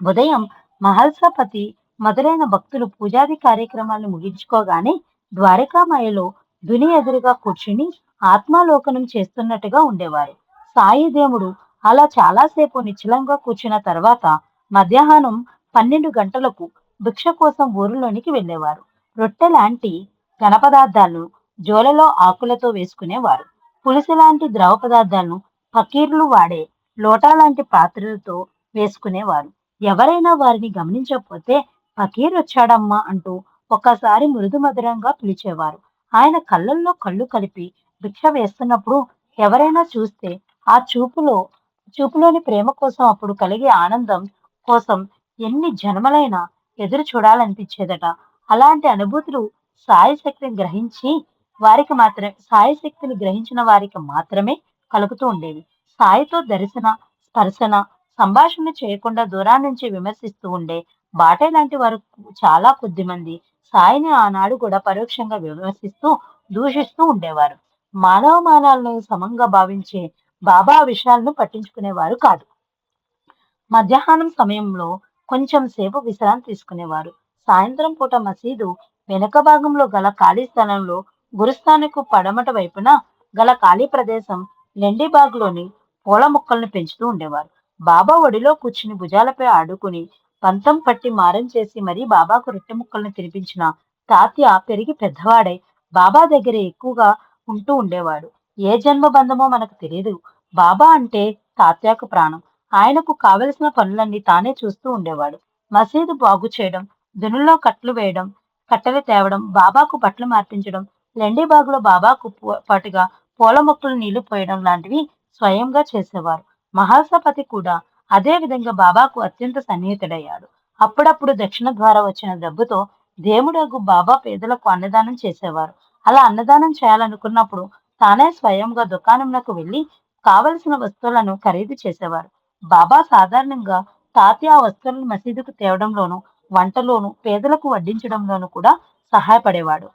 ఉదయం మహల్సాపతి మొదలైన భక్తులు పూజాది కార్యక్రమాలను ముగించుకోగానే ద్వారకామాయలో దుని ఎదురుగా కూర్చుని ఆత్మాలోకనం చేస్తున్నట్టుగా ఉండేవారు. సాయి దేవుడు అలా చాలాసేపు నిశ్చలంగా కూర్చున్న తర్వాత మధ్యాహ్నం 12 గంటలకు భిక్ష కోసం ఊరిలోనికి వెళ్ళేవారు. రొట్టె లాంటి ఘన పదార్థాలను జోలలో ఆకులతో వేసుకునేవారు. పులుసు లాంటి ద్రవ పదార్థాలను ఫకీర్లు వాడే లోటా లాంటి పాత్రలతో వేసుకునేవారు. ఎవరైనా వారిని గమనించకపోతే ఫకీర్ వచ్చాడమ్మా అంటూ ఒక్కసారి మృదు మధురంగా పిలిచేవారు. ఆయన కళ్ళల్లో కళ్ళు కలిపి భిక్ష వేస్తున్నప్పుడు ఎవరైనా చూస్తే ఆ చూపులోని ప్రేమ కోసం, అప్పుడు కలిగే ఆనందం కోసం ఎన్ని జన్మలైనా ఎదురు చూడాలనిపించేదట. అలాంటి అనుభూతులు సాయి శక్తిని గ్రహించిన వారికి మాత్రమే కలుగుతూ ఉండేవి. సాయితో దర్శన, స్పర్శన, సంభాషణ చేయకుండా దూరం నుంచి విమర్శిస్తూ ఉండే బాటే లాంటి వారు చాలా కొద్ది మంది సాయిని ఆనాడు కూడా పరోక్షంగా విమర్శిస్తూ, దూషిస్తూ ఉండేవారు. మానవమానాలను సమంగా భావించే బాబా ఆ విషయాలను పట్టించుకునేవారు కాదు. మధ్యాహ్నం సమయంలో కొంచెం సేపు విశ్రాంతి తీసుకునేవారు. సాయంత్రం పూట మసీదు వెనుక భాగంలో గల ఖాళీ స్థలంలో గురుస్థానకు పడమట వైపున గల ఖాళీ ప్రదేశం లెండిబాగ్లోని పూల మొక్కలను పెంచుతూ ఉండేవారు. బాబా ఒడిలో కూర్చుని భుజాలపై ఆడుకుని పంతం పట్టి మారం చేసి మరీ బాబాకు రొట్టె ముక్కలను తినిపించిన తాత్య పెరిగి పెద్దవాడై బాబా దగ్గర ఎక్కువగా ఉంటూ ఉండేవాడు. ఏ జన్మ బంధమో మనకు తెలియదు. బాబా అంటే తాత్యాకు ప్రాణం. ఆయనకు కావలసిన పనులన్నీ తానే చూస్తూ ఉండేవాడు. మసీదు బాగు చేయడం, దునుల్లో కట్టెలు తేవడం, బాబాకు బట్టలు మార్పించడం, లెండిబాగులో బాబాకు పాటుగా పూల మొక్కలు నీళ్లు పోయడం లాంటివి స్వయంగా చేసేవారు. మహల్సాపతి కూడా అదే విధంగా బాబాకు అత్యంత సన్నిహితుడయ్యాడు. అప్పుడప్పుడు దక్షిణ ద్వారా వచ్చిన డబ్బుతో దేవుడగు బాబా పేదలకు అన్నదానం చేసేవారు. అలా అన్నదానం చేయాలనుకున్నప్పుడు తానే స్వయంగా దుకాణంలోకి వెళ్లి కావలసిన వస్తువులను ఖరీదు చేసేవారు. బాబా సాధారణంగా తాత్య ఆ వస్తువులను మసీదుకు తేవడంలోనూ, వంటలోనూ, పేదలకు వడ్డించడంలోనూ కూడా సహాయపడేవాడు.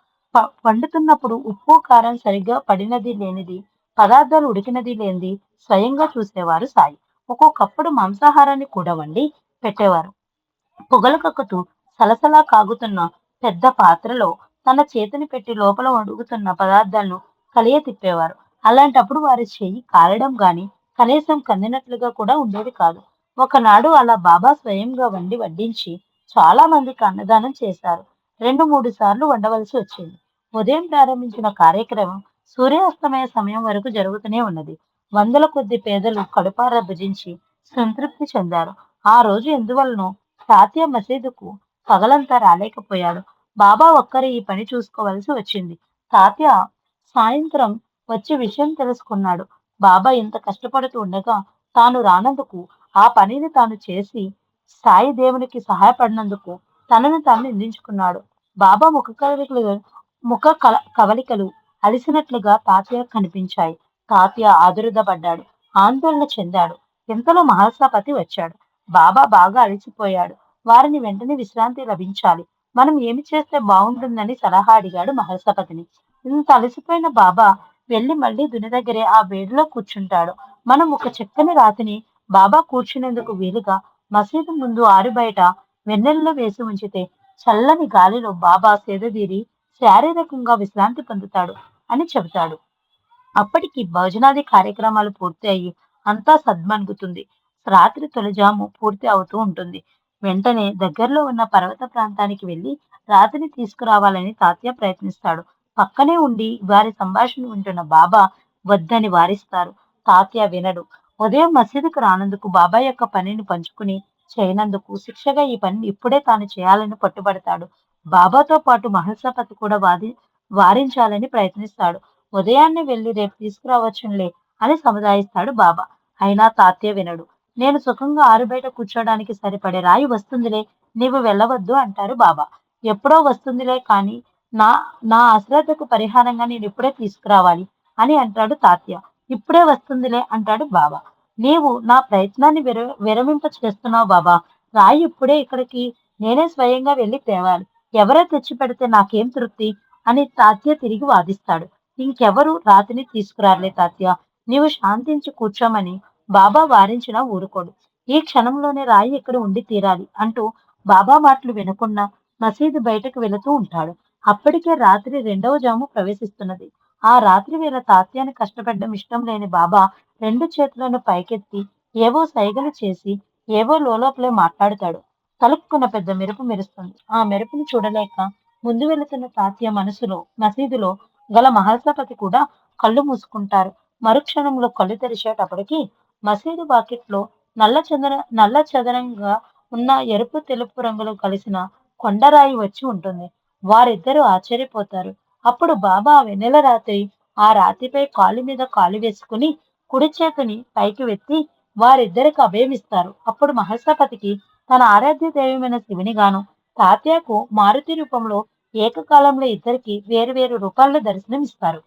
వండుతున్నప్పుడు ఉప్పు, కారం సరిగ్గా పడినది లేనిది, పదార్థాలు ఉడికినది లేనిది స్వయంగా చూసేవారు సాయి. ఒక్కొక్కప్పుడు మాంసాహారాన్ని కూడా వండి పెట్టేవారు. పొగలు కక్కుతూ సలసలా కాగుతున్న పెద్ద పాత్రలో తన చేతిని పెట్టి లోపల ఉడుకుతున్న పదార్థాలను కలియ తిప్పేవారు. అలాంటప్పుడు వారి చెయ్యి కాలడం గాని, కనీసం కందినట్లుగా కూడా ఉండేది కాదు. ఒకనాడు అలా బాబా స్వయంగా వడ్డించి చాలా మందికి అన్నదానం చేశారు. 2-3 సార్లు వండవలసి వచ్చింది. ఉదయం ప్రారంభించిన కార్యక్రమం సూర్యాస్తమయ సమయం వరకు జరుగుతూనే ఉన్నది. వందల కొద్ది పేదలు కడుపారా భుజించి సంతృప్తి చెందారు. ఆ రోజు ఎందువలనో తాత్య మసీదుకు పగలంతా రాలేకపోయాడు. బాబా ఒక్కరే ఈ పని చూసుకోవలసి వచ్చింది. తాత్య సాయంత్రం వచ్చి విషయం తెలుసుకున్నాడు. బాబా ఇంత కష్టపడుతూ ఉండగా తాను రానందుకు, ఆ పనిని తాను చేసి సాయి దేవునికి సహాయపడినందుకు తనను తాను నిందించుకున్నాడు. బాబా కవలికలు అలిసినట్లుగా తాత్య కనిపించాయి. తాత్య ఆదుర్దాపడ్డాడు, ఆందోళన చెందాడు. ఇంతలో మహల్సాపతి వచ్చాడు. బాబా బాగా అలసిపోయాడు. వారిని వెంటనే విశ్రాంతి లభించాలి. మనం ఏమి చేస్తే బాగుంటుందని సలహా అడిగాడు మహల్సాపతిని. ఇంత అలసిపోయిన బాబా వెళ్లి మళ్ళీ దుని దగ్గరే ఆ వేడిలో కూర్చుంటాడు. మనం ఒక చక్కని రాతిని బాబా కూర్చునేందుకు వీలుగా మసీదు ముందు ఆరుబయట వెన్నెలలో వేసి ఉంచితే చల్లని గాలిలో బాబా సేదదీరి శారీరకంగా విశ్రాంతి పొందుతాడు అని చెబుతాడు. అప్పటికి భోజనాది కార్యక్రమాలు పూర్తి అయ్యి అంతా సద్మణుగుతుంది. రాత్రి తొలిజాము పూర్తి అవుతూ ఉంటుంది. వెంటనే దగ్గరలో ఉన్న పర్వత ప్రాంతానికి వెళ్లి రాతిని తీసుకురావాలని తాత్య ప్రయత్నిస్తాడు. పక్కనే ఉండి వారి సంభాషణ వింటున్న బాబా వద్దని వారిస్తారు. తాత్య వినడు. ఉదయం మసీదుకు రానందుకు, బాబా యొక్క పనిని పంచుకుని చేయనందుకు శిక్షగా ఈ పనిని ఇప్పుడే తాను చేయాలని పట్టుబడతాడు. బాబాతో పాటు మహల్సాపతి కూడా వారించాలని ప్రయత్నిస్తాడు. ఉదయాన్నే వెళ్లి రేపు తీసుకురావచ్చునులే అని సముదాయిస్తాడు బాబా. అయినా తాత్య వినడు. నేను సుఖంగా ఆరుబయట కూర్చోడానికి సరిపడే రాయి వస్తుందిలే, నీవు వెళ్ళవద్దు అంటారు బాబా. ఎప్పుడో వస్తుందిలే కాని నా నా అశ్రద్ధకు పరిహారంగా నేను ఇప్పుడే తీసుకురావాలి అని అంటాడు తాత్య. ఇప్పుడే వస్తుందిలే అంటాడు బాబా. నీవు నా ప్రయత్నాన్ని విరమింప చేస్తున్నావు బాబా. రాయి ఇప్పుడే ఇక్కడికి నేనే స్వయంగా వెళ్లి తేవాలి. ఎవరో తెచ్చి పెడితే నాకేం తృప్తి అని తాత్య తిరిగి వాదిస్తాడు. ఇంకెవరు రాతిని తీసుకురారులే తాత్య, నీవు శాంతించి కూర్చోమని బాబా వారించినా ఊరుకోడు. ఈ క్షణంలోనే రాయి ఇక్కడ ఉండి తీరాలి అంటూ బాబా మాటలు వినకుండా మసీదు బయటకు వెళుతూ ఉంటాడు. అప్పటికే రాత్రి రెండవ జాము ప్రవేశిస్తున్నది. ఆ రాత్రి వేళ తాత్యాన్ని కష్టపడడం ఇష్టం లేని బాబా రెండు చేతులను పైకెత్తి ఏవో సైగలు చేసి ఏవో లోలోపలే మాట్లాడుతాడు. తలుక్కున్న పెద్ద మెరుపు మెరుస్తుంది. ఆ మెరుపును చూడలేక ముందు వెళుతున్న తాత్య మనసులో మసీదులో గల మహల్సాపతి కూడా కళ్ళు మూసుకుంటారు. మరుక్షణంలో కళ్ళు తెరిచేటప్పటికి మసీదు వాకిట్లో నల్ల చదరంగా ఉన్న ఎరుపు తెలుపు రంగులు కలిసిన కొండరాయి వచ్చి ఉంటుంది. వారిద్దరూ ఆశ్చర్యపోతారు. అప్పుడు బాబా వెన్నెల రాత్రి ఆ రాతిపై కాలు మీద కాలు వేసుకుని కుడి చేతిని పైకి వెత్తి వారిద్దరికి అభయమిస్తారు. అప్పుడు మహల్సాపతికి తన ఆరాధ్య దైవమైన శివుని గాను, తాత్యాకు మారుతి రూపంలో ఏకకాలంలో ఇద్దరికి వేరు రూపాల్లో దర్శనమిస్తారు.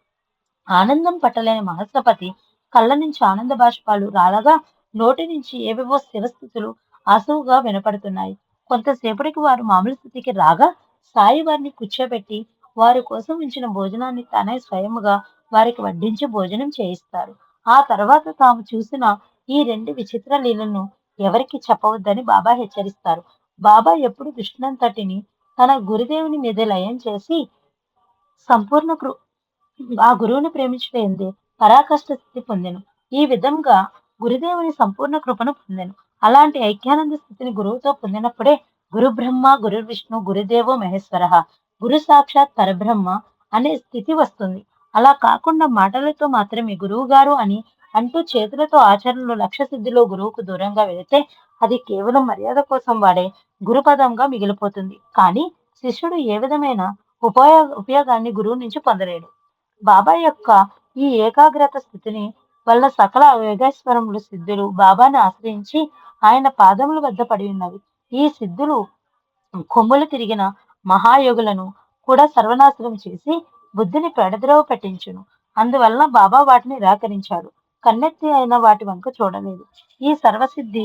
ఆనందం పట్టలేని మహల్సపతి కళ్ళ నుంచి ఆనంద బాష్పాలు రాలగా నోటి నుంచి ఏవేవో శివస్థుతులు ఆసువుగా వినపడుతున్నాయి. కొంతసేపటికి వారు మామూలు స్థితికి రాగా సాయి వారిని కూర్చోబెట్టి వారి కోసం ఉంచిన భోజనాన్ని తానే స్వయముగా వారికి వడ్డించి భోజనం చేయిస్తారు. ఆ తర్వాత తాము చూసిన ఈ రెండు విచిత్ర లీలలను ఎవరికి చెప్పవద్దని బాబా హెచ్చరిస్తారు. బాబా ఎప్పుడు కృష్ణంతటిని తన గురుదేవుని మీద లయం చేసి సంపూర్ణ ఆ గురువుని ప్రేమించలేందే పరాకష్ట స్థితి పొందెను. ఈ విధంగా గురుదేవుని సంపూర్ణ కృపను పొందెను. అలాంటి ఐక్యానంద స్థితిని గురువుతో పొందినప్పుడే గురు బ్రహ్మ గురు విష్ణు గురుదేవో మహేశ్వర, గురు సాక్షాత్ పరబ్రహ్మ అనే స్థితి వస్తుంది. అలా కాకుండా మాటలతో మాత్రమే గురువు గారు అని అంటూ చేతులతో ఆచరణలో లక్ష్య సిద్ధిలో గురువుకు దూరంగా వెళితే అది కేవలం మర్యాద కోసం వాడే గురుపదంగా మిగిలిపోతుంది. కానీ శిష్యుడు ఏ విధమైన ఉపయోగాన్ని గురువు నుంచి పొందలేడు. బాబా యొక్క ఈ ఏకాగ్రత స్థితిని వల్ల సకల యోగేశ్వరములు సిద్ధులు బాబాను ఆశ్రయించి ఆయన పాదముల వద్ద పడి ఉన్నవి. ఈ సిద్ధులు కొమ్ములు తిరిగిన మహాయోగులను కూడా సర్వనాశనం చేసి బుద్ధిని పెడద్రవ పట్టించును. అందువలన బాబా వాటిని నిరాకరించాడు. కన్నెత్తి అయిన వాటి వంక చూడలేదు. ఈ సర్వసిద్ధి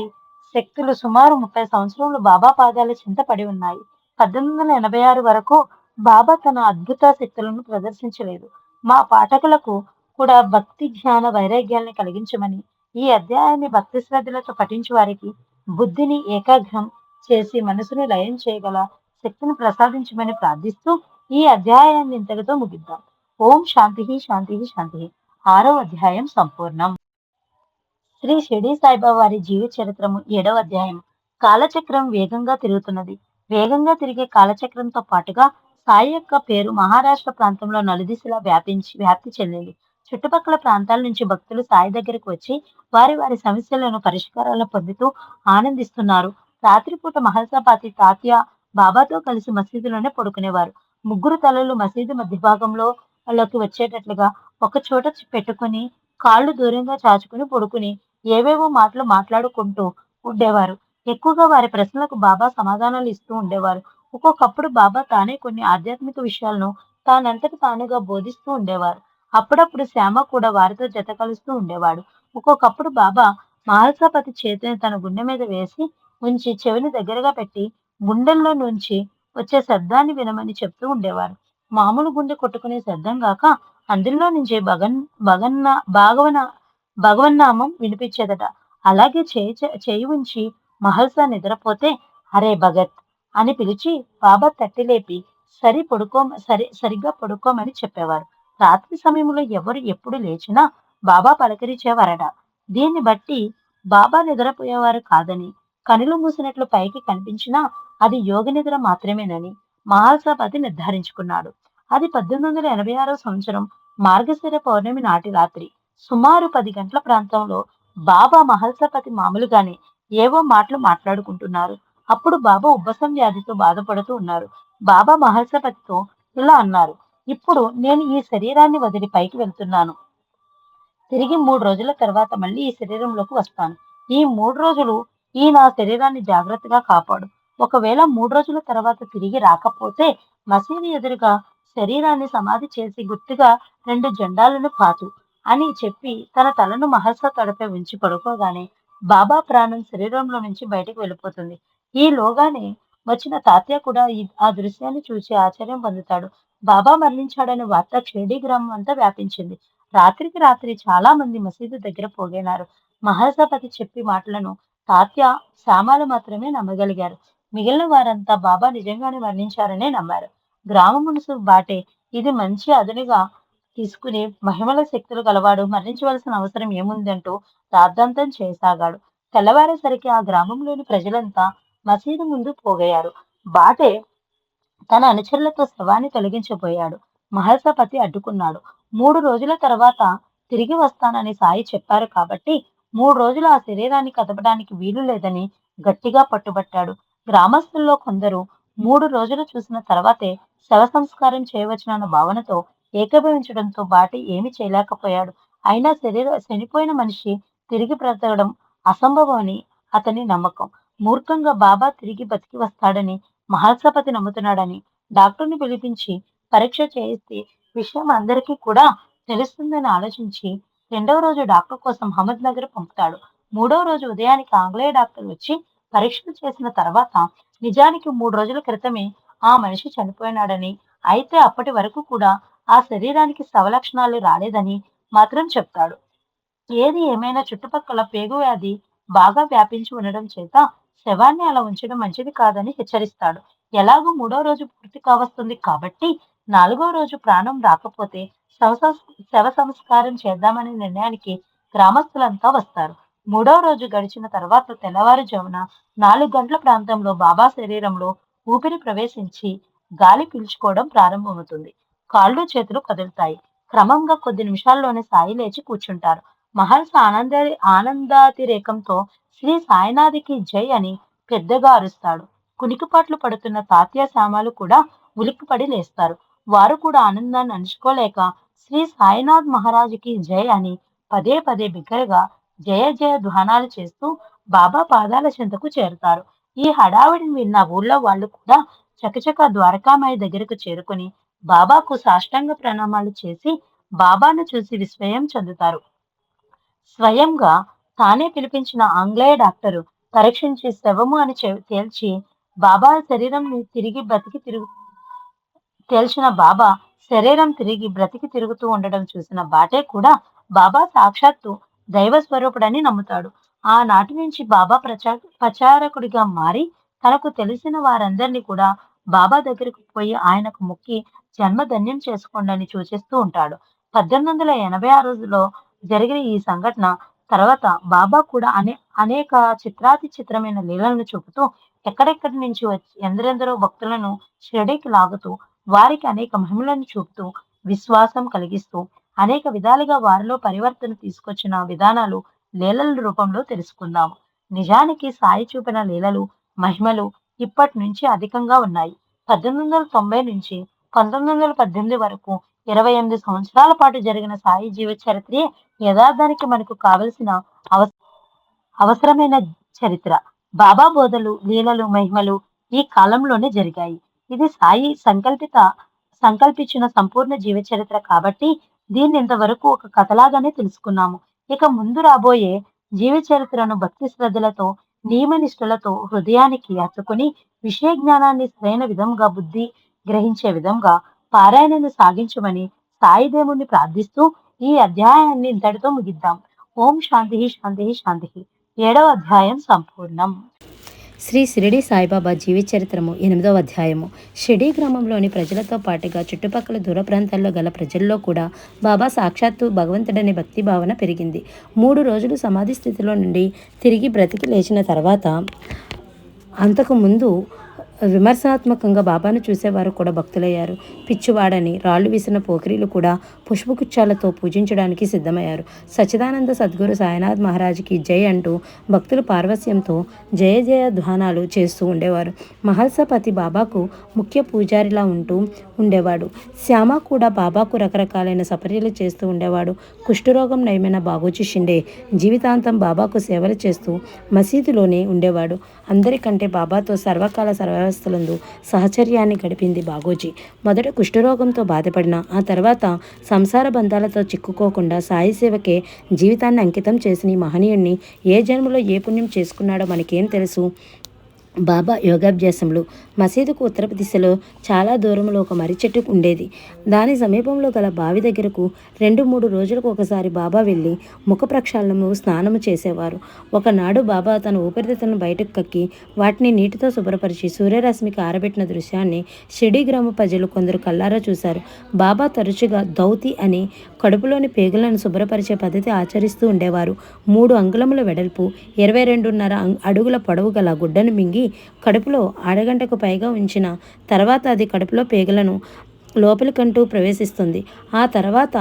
శక్తులు సుమారు 30 సంవత్సరములు బాబా పాదాల చింత పడి ఉన్నాయి. 1886 వరకు బాబా తన అద్భుత శక్తులను ప్రదర్శించలేదు. మా పాఠకులకు కూడా భక్తి జ్ఞాన వైరాగ్యాల్ని కలిగించమని ఈ అధ్యాయాన్ని భక్తి శ్రద్ధలతో పఠించు వారికి బుద్ధిని ఏకాగ్రం చేసి మనసును లయం చేయగల శక్తిని ప్రసాదించమని ప్రార్థిస్తూ ఈ అధ్యాయాన్ని ఇంతటితో ముగిద్దాం. ఓం శాంతి శాంతి శాంతి. 6వ అధ్యాయం సంపూర్ణం. శ్రీ షిరిడి సాయిబాబా వారి జీవిత చరిత్రము 7వ అధ్యాయం. కాలచక్రం వేగంగా తిరుగుతున్నది. వేగంగా తిరిగే కాలచక్రంతో పాటుగా సాయి యొక్క పేరు మహారాష్ట్ర ప్రాంతంలో నలుదిశలా వ్యాప్తి చెందింది. చుట్టుపక్కల ప్రాంతాల నుంచి భక్తులు సాయి దగ్గరకు వచ్చి వారి సమస్యలను పరిష్కారాలను పొందుతూ ఆనందిస్తున్నారు. రాత్రిపూట మహల్సాపాతి తాత్య బాబాతో కలిసి మసీదులోనే పడుకునేవారు. ముగ్గురు తలలు మసీదు మధ్య భాగంలోకి వచ్చేటట్లుగా ఒక చోట పెట్టుకుని కాళ్ళు దూరంగా చాచుకుని పడుకుని ఏవేవో మాటలు మాట్లాడుకుంటూ ఉండేవారు. ఎక్కువగా వారి ప్రశ్నలకు బాబా సమాధానాలు ఇస్తూ ఉండేవారు. ఒక్కొక్కప్పుడు బాబా తానే కొన్ని ఆధ్యాత్మిక విషయాలను తానంతట తానుగా బోధిస్తూ ఉండేవారు. అప్పుడప్పుడు శ్యామ కూడా వారితో జత కలుస్తూ ఉండేవాడు. ఒక్కొక్కప్పుడు బాబా మహల్సాపతి చేతిని తన గుండె మీద వేసి ఉంచి చెవిని దగ్గరగా పెట్టి గుండెల్లో నుంచి వచ్చే శబ్దాన్ని వినమని చెప్తూ ఉండేవారు. మామూలు గుండె కొట్టుకునే శబ్దం గాక అందులో నుంచి భగవన్నామం వినిపించేదట. అలాగే చేయి ఉంచి మహల్సా నిద్రపోతే అరే భగత్ అని పిలిచి బాబా తట్టి లేపి సరిగ్గా పడుకోమని చెప్పేవారు. రాత్రి సమయంలో ఎవరు ఎప్పుడు లేచినా బాబా పలకరించేవారట. దీన్ని బట్టి బాబా నిద్రపోయేవారు కాదని, కనులు మూసినట్లు పైకి కనిపించినా అది యోగ నిద్ర మాత్రమేనని మహాల్సాపతి నిర్ధారించుకున్నాడు. అది 1886 సంవత్సరం మార్గశిర పౌర్ణమి నాటి రాత్రి. సుమారు 10 గంటల ప్రాంతంలో బాబా మహల్సాపతి మామూలుగానే ఏవో మాటలు మాట్లాడుకుంటున్నారు. అప్పుడు బాబా ఉబ్బసం వ్యాధితో బాధపడుతూ ఉన్నారు. బాబా మహల్సాపతితో ఇలా అన్నారు. ఇప్పుడు నేను ఈ శరీరాన్ని వదిలి పైకి వెళ్తున్నాను. తిరిగి 3 రోజుల తర్వాత మళ్ళీ ఈ శరీరంలోకి వస్తాను. ఈ 3 రోజులు నా శరీరాన్ని జాగ్రత్తగా కాపాడు. ఒకవేళ 3 రోజుల తర్వాత తిరిగి రాకపోతే మసీదు ఎదురుగా శరీరాన్ని సమాధి చేసి గుర్తుగా 2 జెండాలను పాతు అని చెప్పి తన తలను మహల్సా తొడపై ఉంచి పడుకోగానే బాబా ప్రాణం శరీరంలో నుంచి బయటకు వెళ్ళిపోతుంది. ఈలోగానే వచ్చిన తాత్య కూడా ఆ దృశ్యాన్ని చూసి ఆశ్చర్యం పొందుతాడు. బాబా మరణించాడనే వార్త షిర్డీ గ్రామం అంతా వ్యాపించింది. రాత్రికి రాత్రి చాలా మంది మసీదు దగ్గర పోగైనారు. మహల్సాపతి చెప్పి మాటలను తాత్య, శ్యామాలు మాత్రమే నమ్మగలిగారు. మిగిలిన వారంతా బాబా నిజంగానే మరణించారనే నమ్మారు. గ్రామ మునుసు బాటే ఇది మంచి అదునుగా తీసుకుని మహిమల శక్తులు గలవాడు మరణించవలసిన అవసరం ఏముందంటూ రాద్ధాంతం చేయసాగాడు. తెల్లవారేసరికి ఆ గ్రామంలోని ప్రజలంతా మసీదు ముందు పోగయ్యారు. బాటే తన అనుచరులతో శవాన్ని తొలగించబోయాడు. మహల్సాపతి అడ్డుకున్నాడు. 3 రోజుల తర్వాత తిరిగి వస్తానని సాయి చెప్పారు కాబట్టి 3 రోజులు ఆ శరీరాన్ని కదపడానికి వీలు లేదని గట్టిగా పట్టుబట్టాడు. గ్రామస్తుల్లో కొందరు 3 రోజులు చూసిన తర్వాతే శవ సంస్కారం చేయవచ్చునన్న భావనతో ఏకీభవించడంతో బాటి ఏమీ చేయలేకపోయాడు. అయినా చనిపోయిన మనిషి తిరిగి బ్రతకడం అసంభవం అని అతని నమ్మకం. మూర్ఖంగా బాబా తిరిగి బతికి వస్తాడని మహల్సాపతి నమ్ముతున్నాడని డాక్టర్ని పిలిపించి పరీక్ష చేయిస్తే విషయం అందరికీ కూడా తెలుస్తుందని ఆలోచించి 2వ రోజు డాక్టర్ కోసం అహ్మద్ నగర్ పంపుతాడు. 3వ రోజు ఉదయానికి ఆంగ్లేయ డాక్టర్ వచ్చి పరీక్షలు చేసిన తర్వాత నిజానికి 3 రోజుల క్రితమే ఆ మనిషి చనిపోయినాడని, అయితే అప్పటి వరకు కూడా ఆ శరీరానికి శవలక్షణాలు రాలేదని మాత్రం చెప్తాడు. ఏది ఏమైనా చుట్టుపక్కల పేగు వ్యాధి బాగా వ్యాపించి ఉండడం చేత శవాన్ని అలా ఉంచడం మంచిది కాదని హెచ్చరిస్తాడు. ఎలాగూ 3వ రోజు పూర్తి కావస్తుంది కాబట్టి 4వ రోజు ప్రాణం రాకపోతే శవ సంస్కారం చేద్దామనే నిర్ణయానికి గ్రామస్తులంతా వస్తారు. 3వ రోజు గడిచిన తర్వాత తెల్లవారుజామున 4 గంటల ప్రాంతంలో బాబా శరీరంలో ఊపిరి ప్రవేశించి గాలి పీల్చుకోవడం ప్రారంభమవుతుంది. కాళ్ళు చేతులు కదులుతాయి. క్రమంగా కొద్ది నిమిషాల్లోనే సాయి లేచి కూర్చుంటారు. మహర్షి ఆనందాతిరేకంతో శ్రీ సాయినాథికి జై అని పెద్దగా అరుస్తాడు. కునికిపాట్లు పడుతున్న తాత్య, శ్యామాలు కూడా ఉలిక్కిపడి లేస్తారు. వారు కూడా ఆనందాన్ని అణుచుకోలేక శ్రీ సాయినాథ్ మహారాజుకి జై అని పదే పదే బిగ్గరగా జయ జయ ధ్వానాలు చేస్తూ బాబా పాదాల చెంతకు చేరుతారు. ఈ హడావిడిని విన్న ఊళ్ళో వాళ్ళు కూడా చకచక ద్వారకామాయి దగ్గరకు చేరుకుని బాబాకు సాష్టాంగ ప్రణామాలు చేసి బాబాను చూసి విస్మయం చెందుతారు. స్వయంగా తానే పిలిపించిన ఆంగ్లేయ డాక్టరు పరీక్షించి శవము అని తేల్చి బాబా శరీరం తిరిగి తేల్చిన బాబా శరీరం తిరిగి బ్రతికి తిరుగుతూ ఉండడం చూసిన బాటే కూడా బాబా సాక్షాత్తు దైవ స్వరూపుడని నమ్ముతాడు. ఆనాటి నుంచి బాబా ప్రచారకుడిగా మారి తనకు తెలిసిన వారందరినీ కూడా బాబా దగ్గరకు పోయి ఆయనకు మొక్కి జన్మధన్యం చేసుకోండి అని సూచిస్తూ ఉంటాడు. 1886లో జరిగిన ఈ సంఘటన తర్వాత బాబా కూడా అనేక చిత్రాతి చిత్రమైన లీలలను చూపుతూ ఎక్కడెక్కడి నుంచి వచ్చి ఎందరెందరో భక్తులను షిరిడీకి లాగుతూ వారికి అనేక మహిమలను చూపుతూ విశ్వాసం కలిగిస్తూ అనేక విధాలుగా వారిలో పరివర్తన తీసుకొచ్చిన విధానాలు లీలల రూపంలో తెలుసుకుందాము. నిజానికి సాయి చూపిన లీలలు, మహిమలు ఇప్పటి నుంచి అధికంగా ఉన్నాయి. 1890 నుంచి 1918 వరకు 28 సంవత్సరాల పాటు జరిగిన సాయి జీవిత చరిత్రే యథార్థానికి మనకు కావలసిన అవసరమైన చరిత్ర. బాబా బోధలు, లీలలు, మహిమలు ఈ కాలంలోనే జరిగాయి. ఇది సాయి సంకల్పించిన సంపూర్ణ జీవిత చరిత్ర కాబట్టి దీన్ని ఇంతవరకు ఒక కథలాగానే తెలుసుకున్నాము. ఇక ముందు రాబోయే జీవిత చరిత్రను భక్తి శ్రద్ధలతో, నియమ నిష్ఠలతో హృదయానికి హత్తుకుని విషయ జ్ఞానాన్ని సరైన విధంగా బుద్ధి గ్రహించే విధంగా పారాయణను సాగించమని సాయిదేవుణ్ణి ప్రార్థిస్తూ ఈ అధ్యాయాన్ని ఇంతటితో ముగిద్దాం. ఓం శాంతి శాంతి శాంతి. 7వ అధ్యాయం సంపూర్ణం. శ్రీ షిరిడి సాయిబాబా జీవిత చరిత్రము 8వ అధ్యాయము. షిరిడి గ్రామంలోని ప్రజలతో పాటుగా చుట్టుపక్కల దూర ప్రాంతాల్లో గల ప్రజల్లో కూడా బాబా సాక్షాత్తు భగవంతుడనే భక్తి భావన పెరిగింది. 3 రోజులు సమాధి స్థితిలో నుండి తిరిగి బ్రతికి లేచిన తర్వాత అంతకుముందు విమర్శనాత్మకంగా బాబాను చూసేవారు కూడా భక్తులయ్యారు. పిచ్చివాడని రాళ్లు విసిన పోకిరీలు కూడా పుష్పగుచ్చాలతో పూజించడానికి సిద్ధమయ్యారు. సచ్చిదానంద సద్గురు సాయినాథ్ మహారాజ్కి జై అంటూ భక్తులు పార్వస్యంతో జయ జయ ధ్వానాలు చేస్తూ ఉండేవారు. మహల్సపతి బాబాకు ముఖ్య పూజారిలా ఉండేవాడు. శ్యామ కూడా బాబాకు రకరకాలైన సపర్యలు చేస్తూ ఉండేవాడు. కుష్ఠరోగం నయమైన బాబూజీ షిండే జీవితాంతం బాబాకు సేవలు చేస్తూ మసీదులోనే ఉండేవాడు. అందరికంటే బాబాతో సర్వకాల సర్వవ్యవస్థలందు సహచర్యాన్ని గడిపింది బాగోజీ. మొదట కుష్ఠరోగంతో బాధపడిన ఆ తర్వాత సంసార బంధాలతో చిక్కుకోకుండా సాయి సేవకే జీవితాన్ని అంకితం చేసిన ఈ మహనీయుణ్ణి ఏ జన్మలో ఏ పుణ్యం చేసుకున్నాడో మనకేం తెలుసు. బాబా యోగాభ్యాసములు. మసీదుకు ఉత్తర దిశలో చాలా దూరంలో ఒక మర్రి చెట్టు ఉండేది. దాని సమీపంలో గల బావి దగ్గరకు 2-3 రోజులకు ఒకసారి బాబా వెళ్ళి ముఖ ప్రక్షాళనము స్నానము చేసేవారు. ఒకనాడు బాబా తన ఊపిరితిత్తులను బయటకు కక్కి వాటిని నీటితో శుభ్రపరిచి సూర్యరశ్మికి ఆరబెట్టిన దృశ్యాన్ని షిరిడీ గ్రామ ప్రజలు కొందరు కల్లారా చూశారు. బాబా తరచుగా దౌతి అని కడుపులోని పేగులను శుభ్రపరిచే పద్ధతి ఆచరిస్తూ ఉండేవారు. 3 అంగుళముల వెడల్పు 22.5 అడుగుల పొడవు గల గుడ్డను మింగి కడుపులో అరగంటకు పైగా ఉంచిన తర్వాత అది కడుపులో పేగులను లోపలికంటూ ప్రవేశిస్తుంది. ఆ తర్వాత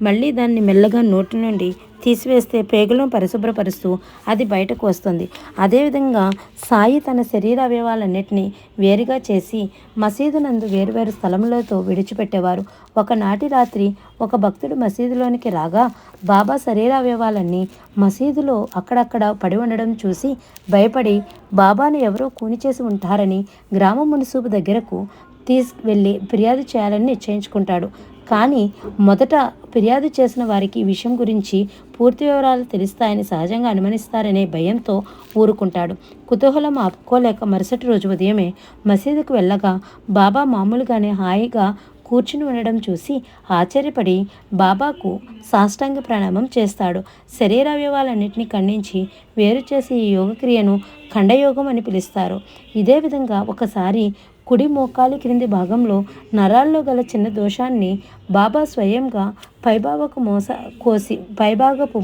మళ్ళీ దాన్ని మెల్లగా నోటి నుండి తీసివేస్తే పేగులను పరిశుభ్రపరుస్తూ అది బయటకు వస్తుంది. అదేవిధంగా సాయి తన శరీర అవయవాలన్నింటినీ వేరుగా చేసి మసీదు నందు వేరువేరు స్థలములతో విడిచిపెట్టేవారు. ఒకనాటి రాత్రి ఒక భక్తుడు మసీదులోనికి రాగా బాబా శరీర అవయవాలన్నీ మసీదులో అక్కడక్కడ పడి ఉండడం చూసి భయపడి బాబాను ఎవరో కూని చేసి ఉంటారని గ్రామ మున్సిపు దగ్గరకు తీసుకువెళ్ళి ఫిర్యాదు చేయాలని నిశ్చయించుకుంటాడు. కానీ మొదట ఫిర్యాదు చేసిన వారికి ఈ విషయం గురించి పూర్తి వివరాలు తెలుస్తాయని సహజంగా అనుమానిస్తారనే భయంతో ఊరుకుంటాడు. కుతూహలం ఆపుకోలేక మరుసటి రోజు ఉదయమే మసీదుకు వెళ్ళగా బాబా మామూలుగానే హాయిగా కూర్చుని ఉండడం చూసి ఆశ్చర్యపడి బాబాకు సాష్టాంగ ప్రణామం చేస్తాడు. శరీరావయవాలన్నింటినీ ఖండించి వేరు చేసి ఈ యోగక్రియను ఖండయోగం అని పిలుస్తారు. ఇదే విధంగా ఒకసారి కుడి మోకాలి క్రింది భాగంలో నరాల్లో గల చిన్న దోషాన్ని బాబా స్వయంగా పైభాగపు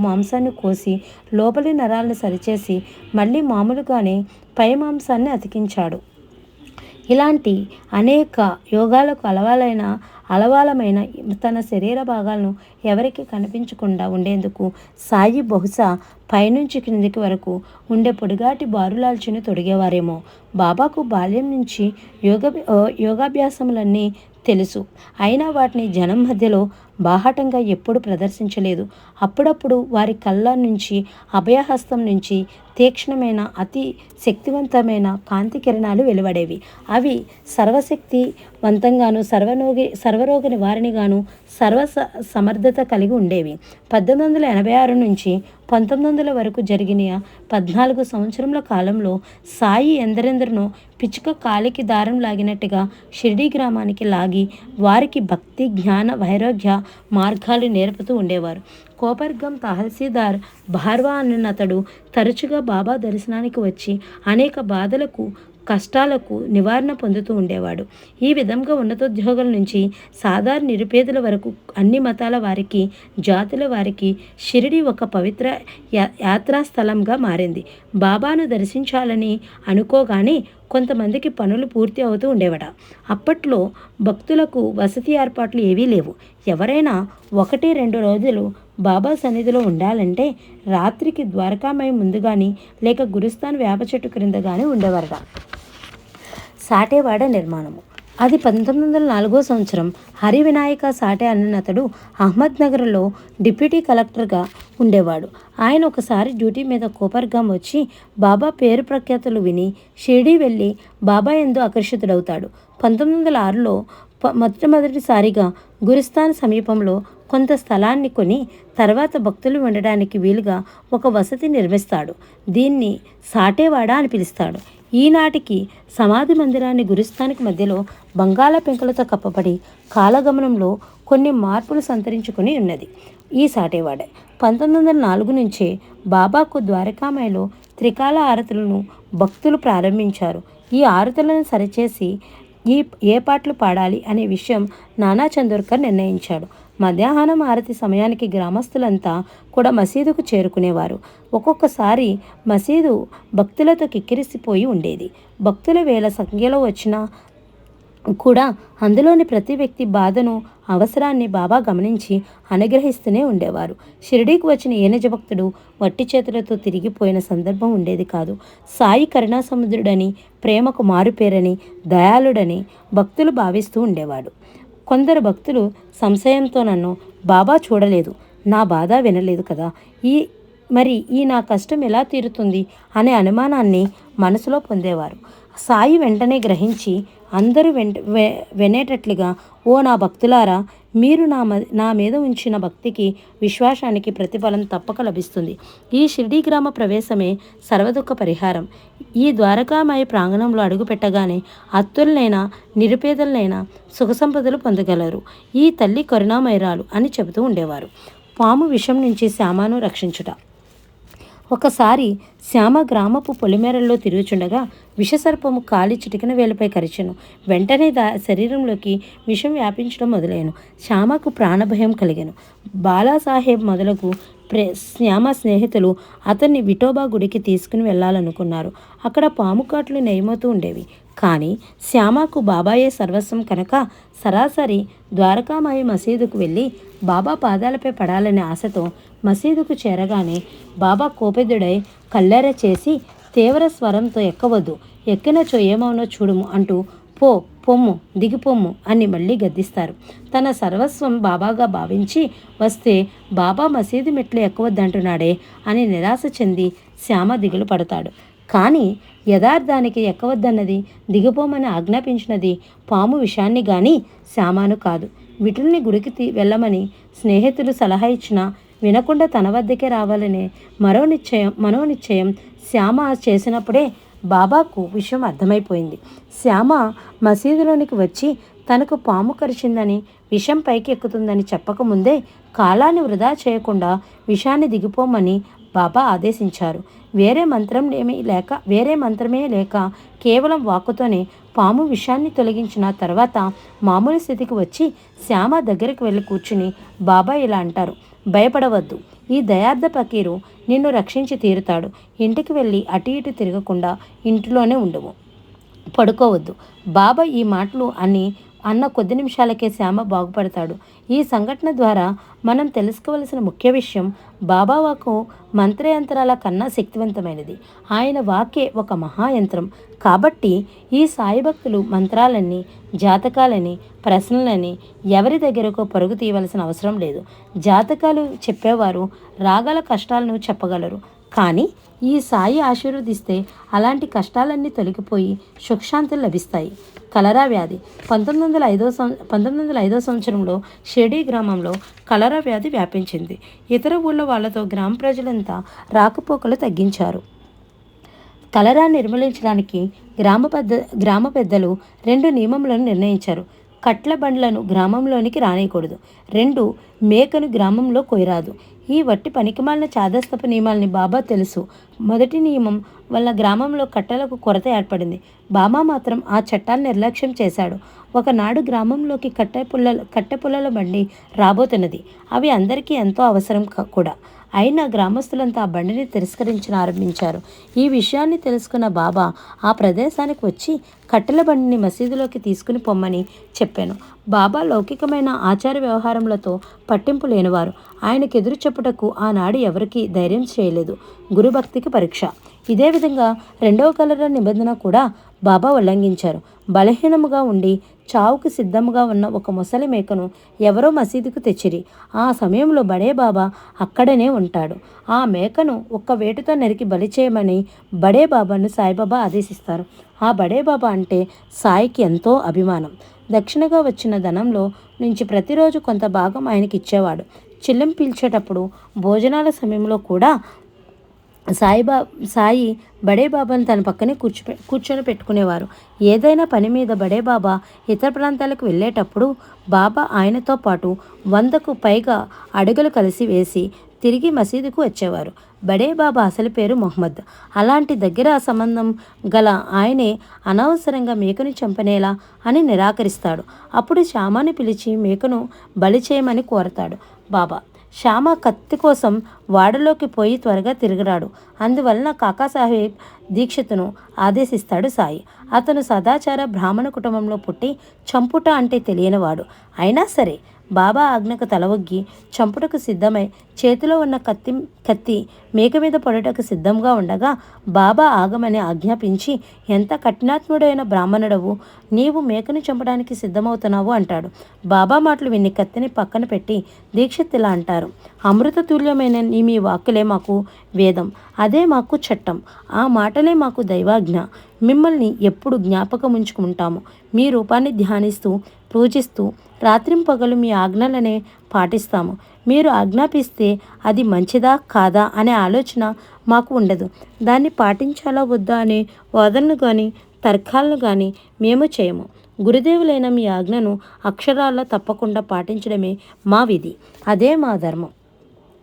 మాంసాన్ని కోసి లోపలి నరాలను సరిచేసి మళ్ళీ మామూలుగానే పై మాంసాన్ని అతికించాడు. ఇలాంటి అనేక యోగాలకు అలవాలమైన తన శరీర భాగాలను ఎవరికి కనిపించకుండా ఉండేందుకు సాయి బహుశా పైనుంచి క్రిందికి వరకు ఉండే పొడిగాటి బారులాల్చిని తొడిగేవారేమో. బాబాకు బాల్యం నుంచి యోగాభ్యాసములన్నీ తెలుసు. అయినా వాటిని జనం మధ్యలో బాహాటంగా ఎప్పుడు ప్రదర్శించలేదు. అప్పుడప్పుడు వారి కళ్ళ నుంచి అభయహస్తం నుంచి తీక్ష్ణమైన అతి శక్తివంతమైన కాంతి కిరణాలు వెలువడేవి. అవి సర్వశక్తివంతంగాను సర్వరోగ నివారణగాను సమర్థత కలిగి ఉండేవి. 1886 నుంచి 1900 వరకు జరిగిన 14 సంవత్సరముల కాలంలో సాయి ఎందరెందరినో పిచ్చుక కాలికి దారం లాగినట్టుగా షిరిడీ గ్రామానికి లాగి వారికి భక్తి జ్ఞాన వైరాగ్య మార్గాలు నేర్పుతూ ఉండేవారు. కోపర్గం తహసీల్దార్ భార్వా అన్నతడు తరచుగా బాబా దర్శనానికి వచ్చి అనేక బాధలకు కష్టాలకు నివారణ పొందుతూ ఉండేవాడు. ఈ విధంగా ఉన్నతోద్యోగుల నుంచి సాధారణ నిరుపేదల వరకు అన్ని మతాల వారికి జాతుల వారికి షిరిడి ఒక పవిత్ర యాత్రాస్థలంగా మారింది. బాబాను దర్శించాలని అనుకోగానే కొంతమందికి పనులు పూర్తి అవుతూ ఉండేవట. అప్పట్లో భక్తులకు వసతి ఏర్పాట్లు ఏవీ లేవు. ఎవరైనా 1-2 రోజులు బాబా సన్నిధిలో ఉండాలంటే రాత్రికి ద్వారకామయ్య ముందు కానీ లేక గురుస్థాన్ వేప చెట్టు క్రింద కానీ ఉండేవారట. సాటేవాడ నిర్మాణము. అది 1904 సంవత్సరం. హరివినాయక సాటే అన్నతడు అహ్మద్నగర్లో డిప్యూటీ కలెక్టర్గా ఉండేవాడు. ఆయన ఒకసారి డ్యూటీ మీద కోపర్గాం వచ్చి బాబా పేరు ప్రఖ్యాతులు విని షిరిడీ వెళ్ళి బాబా యందు ఆకర్షితుడవుతాడు. 1906లో మొట్టమొదటిసారిగా గురుస్థాన్ సమీపంలో కొంత స్థలాన్ని కొని తర్వాత భక్తులు ఉండడానికి వీలుగా ఒక వసతి నిర్మిస్తాడు. దీన్ని సాటేవాడ అని పిలుస్తాడు. ఈనాటికి సమాధి మందిరాన్ని గురుస్థానికి మధ్యలో బంగాళ పెంకులతో కప్పబడి కాలగమనంలో కొన్ని మార్పులు సంతరించుకుని ఉన్నది ఈ సాటేవాడ. 1904 నుంచే బాబాకు ద్వారకామాయిలో త్రికాల ఆరతులను భక్తులు ప్రారంభించారు. ఈ ఆరతులను సరిచేసి ఏ పాటలు పాడాలి అనే విషయం నానా చందోర్కర్ నిర్ణయించాడు. మధ్యాహ్నం ఆరతి సమయానికి గ్రామస్తులంతా కూడా మసీదుకు చేరుకునేవారు. ఒక్కొక్కసారి మసీదు భక్తులతో కిక్కిరిసిపోయి ఉండేది. భక్తుల వేల సంఖ్యలో వచ్చినా కూడా అందులోని ప్రతి వ్యక్తి బాధను, అవసరాన్ని బాబా గమనించి అనుగ్రహిస్తూనే ఉండేవారు. షిరిడీకి వచ్చిన ఏ నిజ భక్తుడు వట్టి చేతులతో తిరిగిపోయిన సందర్భం ఉండేది కాదు. సాయి కరుణాసముద్రుడని, ప్రేమకు మారుపేరని, దయాళుడని భక్తులు భావిస్తూ ఉండేవాడు. కొందరు భక్తులు సంశయంతో నన్ను బాబా చూడలేదు, నా బాధ వినలేదు కదా, ఈ నా కష్టం ఎలా తీరుతుంది అనే అనుమానాన్ని మనసులో పొందేవారు. సాయి వెంటనే గ్రహించి అందరూ వినేటట్లుగా, ఓ నా భక్తులారా, మీరు నా మీద ఉంచిన భక్తికి, విశ్వాసానికి ప్రతిఫలం తప్పక లభిస్తుంది. ఈ షిరిడీ గ్రామ ప్రవేశమే సర్వదుఃఖ పరిహారం. ఈ ద్వారకామాయి ప్రాంగణంలో అడుగుపెట్టగానే అత్తులనైనా నిరుపేదలనైనా సుఖ సంపదలు పొందగలరు. ఈ తల్లి కరుణామయురాలు అని చెబుతూ ఉండేవారు. పాము విషం నుంచి శ్యామను రక్షించుట. ఒకసారి శ్యామ గ్రామపు పొలిమేరల్లో తిరుగుచుండగా విషసర్పము కాలి చిటికిన వేలుపై కరిచెను. వెంటనే శరీరంలోకి విషం వ్యాపించడం మొదలయ్యను. శ్యామకు ప్రాణభయం కలిగెను. బాలాసాహెబ్ మొదలగు శ్యామ స్నేహితులు అతన్ని విఠోబా గుడికి తీసుకుని వెళ్ళాలనుకున్నారు. అక్కడ పాము కాట్లు నయమవుతూ ఉండేవి. కానీ శ్యామకు బాబాయే సర్వస్వం కనుక సరాసరి ద్వారకామాయి మసీదుకు వెళ్ళి బాబా పాదాలపై పడాలనే ఆశతో మసీదుకు చేరగానే బాబా కోపెదుడై కల్లెర చేసి తీవ్ర స్వరంతో, ఎక్కవద్దు, ఎక్కినచో ఏమవునో చూడుము అంటూ పొమ్ము దిగిపోమ్ము అని మళ్ళీ గద్దిస్తారు. తన సర్వస్వం బాబాగా భావించి వస్తే బాబా మసీదు మెట్లు ఎక్కవద్దంటున్నాడే అని నిరాశ చెంది శ్యామ దిగులు పడతాడు. కానీ యథార్థానికి ఎక్కవద్దన్నది, దిగిపోమని ఆజ్ఞాపించినది పాము విషాన్ని గాని శ్యామను కాదు. విఠుల్ని గుడికి వెళ్ళమని స్నేహితులు సలహా ఇచ్చినా వినకుండా తన వద్దకే రావాలనే మనోనిశ్చయం శ్యామ చేసినప్పుడే బాబాకు విషయం అర్థమైపోయింది. శ్యామ మసీదులోనికి వచ్చి తనకు పాము కరిచిందని, విషం పైకి ఎక్కుతుందని చెప్పకముందే కాలాన్ని వృధా చేయకుండా విషాన్ని దిగిపోమని బాబా ఆదేశించారు. వేరే మంత్రమే లేక కేవలం వాక్కుతోనే పాము విషాన్ని తొలగించిన తర్వాత మామూలు స్థితికి వచ్చి శ్యామ దగ్గరికి వెళ్ళి కూర్చుని బాబా ఇలా అంటారు, భయపడవద్దు, ఈ దయార్థ ఫకీరు నిన్ను రక్షించి తీరుతాడు. ఇంటికి వెళ్ళి అటు ఇటు తిరగకుండా ఇంటిలోనే ఉండవు, పడుకోవద్దు. బాబా ఈ మాటలు అన్న కొద్ది నిమిషాలకే శ్యామ బాగుపడతాడు. ఈ సంఘటన ద్వారా మనం తెలుసుకోవలసిన ముఖ్య విషయం, బాబా వాక్కు మంత్రయంత్రాల కన్నా శక్తివంతమైనది. ఆయన వాక్కే ఒక మహాయంత్రం. కాబట్టి ఈ సాయి భక్తులు మంత్రాలని, జాతకాలని, ప్రశ్నలని ఎవరి దగ్గరకు పరుగు తీయవలసిన అవసరం లేదు. జాతకాలు చెప్పేవారు రాగల కష్టాలను చెప్పగలరు. కానీ ఈ సాయి ఆశీర్వదిస్తే అలాంటి కష్టాలన్నీ తొలగిపోయి సుఖశాంతులు లభిస్తాయి. కలరా వ్యాధి 1905 సంవత్సరంలో షిరిడీ గ్రామంలో కలరా వ్యాధి వ్యాపించింది. ఇతర ఊళ్ళ వాళ్లతో గ్రామ ప్రజలంతా రాకపోకలు తగ్గించారు. కలరా నిర్మూలించడానికి గ్రామ పెద్దలు 2 నియమములను నిర్ణయించారు. కట్ల బండ్లను గ్రామంలోనికి రానియకూడదు. 2 మేకను గ్రామంలో కొయ్యరాదు. ఈ వట్టి పనికిమాలిన చాదస్తపు నియమాల్ని బాబా తెలుసు. మొదటి నియమం వల్ల గ్రామంలో కట్టెలకు కొరత ఏర్పడింది. బాబా మాత్రం ఆ చట్టాన్ని నిర్లక్ష్యం చేశాడు. ఒకనాడు గ్రామంలోకి కట్టె పుల్లల బండి రాబోతున్నది. అవి అందరికీ ఎంతో అవసరం కూడా. అయినా గ్రామస్తులంతా ఆ బండిని ఆరంభించారు. ఈ విషయాన్ని తెలుసుకున్న బాబా ఆ ప్రదేశానికి వచ్చి కట్టెల బండిని మసీదులోకి తీసుకుని పొమ్మని చెప్పాను. బాబా లౌకికమైన ఆచార వ్యవహారములతో పట్టింపు లేనివారు. ఆయనకు ఎదురు చెప్పుటకు ఆనాడు ఎవరికీ ధైర్యం చేయలేదు. గురుభక్తికి పరీక్ష. ఇదే విధంగా 2వ కలరా నిబంధన కూడా బాబా ఉల్లంఘించారు. బలహీనముగా ఉండి చావుకు సిద్ధముగా ఉన్న ఒక ముసలి మేకను ఎవరో మసీదుకు తెచ్చిరి. ఆ సమయంలో బడే బాబా అక్కడనే ఉంటాడు. ఆ మేకను ఒక్క వేటుతో నరికి బలి చేయమని బడే బాబాను సాయిబాబా ఆదేశిస్తారు. ఆ బడే బాబా అంటే సాయికి ఎంతో అభిమానం. దక్షిణగా వచ్చిన ధనంలో నుంచి ప్రతిరోజు కొంత భాగం ఆయనకి ఇచ్చేవాడు. చిల్లం పీల్చేటప్పుడు భోజనాల సమయంలో కూడా సాయి బడే బాబాను తన పక్కనే కూర్చొని పెట్టుకునేవారు. ఏదైనా పని మీద బడే బాబా ఇతర ప్రాంతాలకు వెళ్ళేటప్పుడు బాబా ఆయనతో పాటు 100కు పైగా అడుగులు కలిసి వేసి తిరిగి మసీదుకు వచ్చేవారు. బడే బాబా అసలు పేరు మొహమ్మద్. అలాంటి దగ్గర సంబంధం గల ఆయనే అనవసరంగా మేకను చంపనేలా అని నిరాకరిస్తాడు. అప్పుడు శ్యామాని పిలిచి మేకను బలి చేయమని కోరతాడు బాబా. శ్యామ కత్తి కోసం వాడలోకి పోయి త్వరగా తిరిగిరాడు. అందువలన కాకాసాహెబ్ దీక్షితును ఆదేశిస్తాడు సాయి. అతను సదాచార బ్రాహ్మణ కుటుంబంలో పుట్టి చంపుట అంటే తెలియనివాడు. అయినా సరే బాబా ఆజ్ఞకు తలవొగ్గి చంపుటకు సిద్ధమై చేతిలో ఉన్న కత్తి మేక మీద పడుటకు సిద్ధంగా ఉండగా బాబా ఆగమని ఆజ్ఞాపించి, ఎంత కఠినాత్ముడైన బ్రాహ్మణుడవు, నీవు మేకను చంపడానికి సిద్ధమవుతున్నావు అంటాడు. బాబా మాటలు విని కత్తిని పక్కన పెట్టి దీక్షిత్ ఇలా అంటారు: అమృత తుల్యమైన మీ వాక్కులే మాకు వేదం, అదే మాకు చట్టం, ఆ మాటలే మాకు దైవాజ్ఞ. మిమ్మల్ని ఎప్పుడు జ్ఞాపకం ఉంచుకుంటాము. మీ రూపాన్ని ధ్యానిస్తూ పూజిస్తూ రాత్రింపగలు మీ ఆజ్ఞలనే పాటిస్తాము. మీరు ఆజ్ఞాపిస్తే అది మంచిదా కాదా అనే ఆలోచన మాకు ఉండదు. దాన్ని పాటించాలా వద్దా అనే వాదనలు కానీ తర్కాలను కానీ మేము చేయము. గురుదేవులైన మీ ఆజ్ఞను అక్షరాల్లో తప్పకుండా పాటించడమే మా విధి, అదే మా ధర్మం.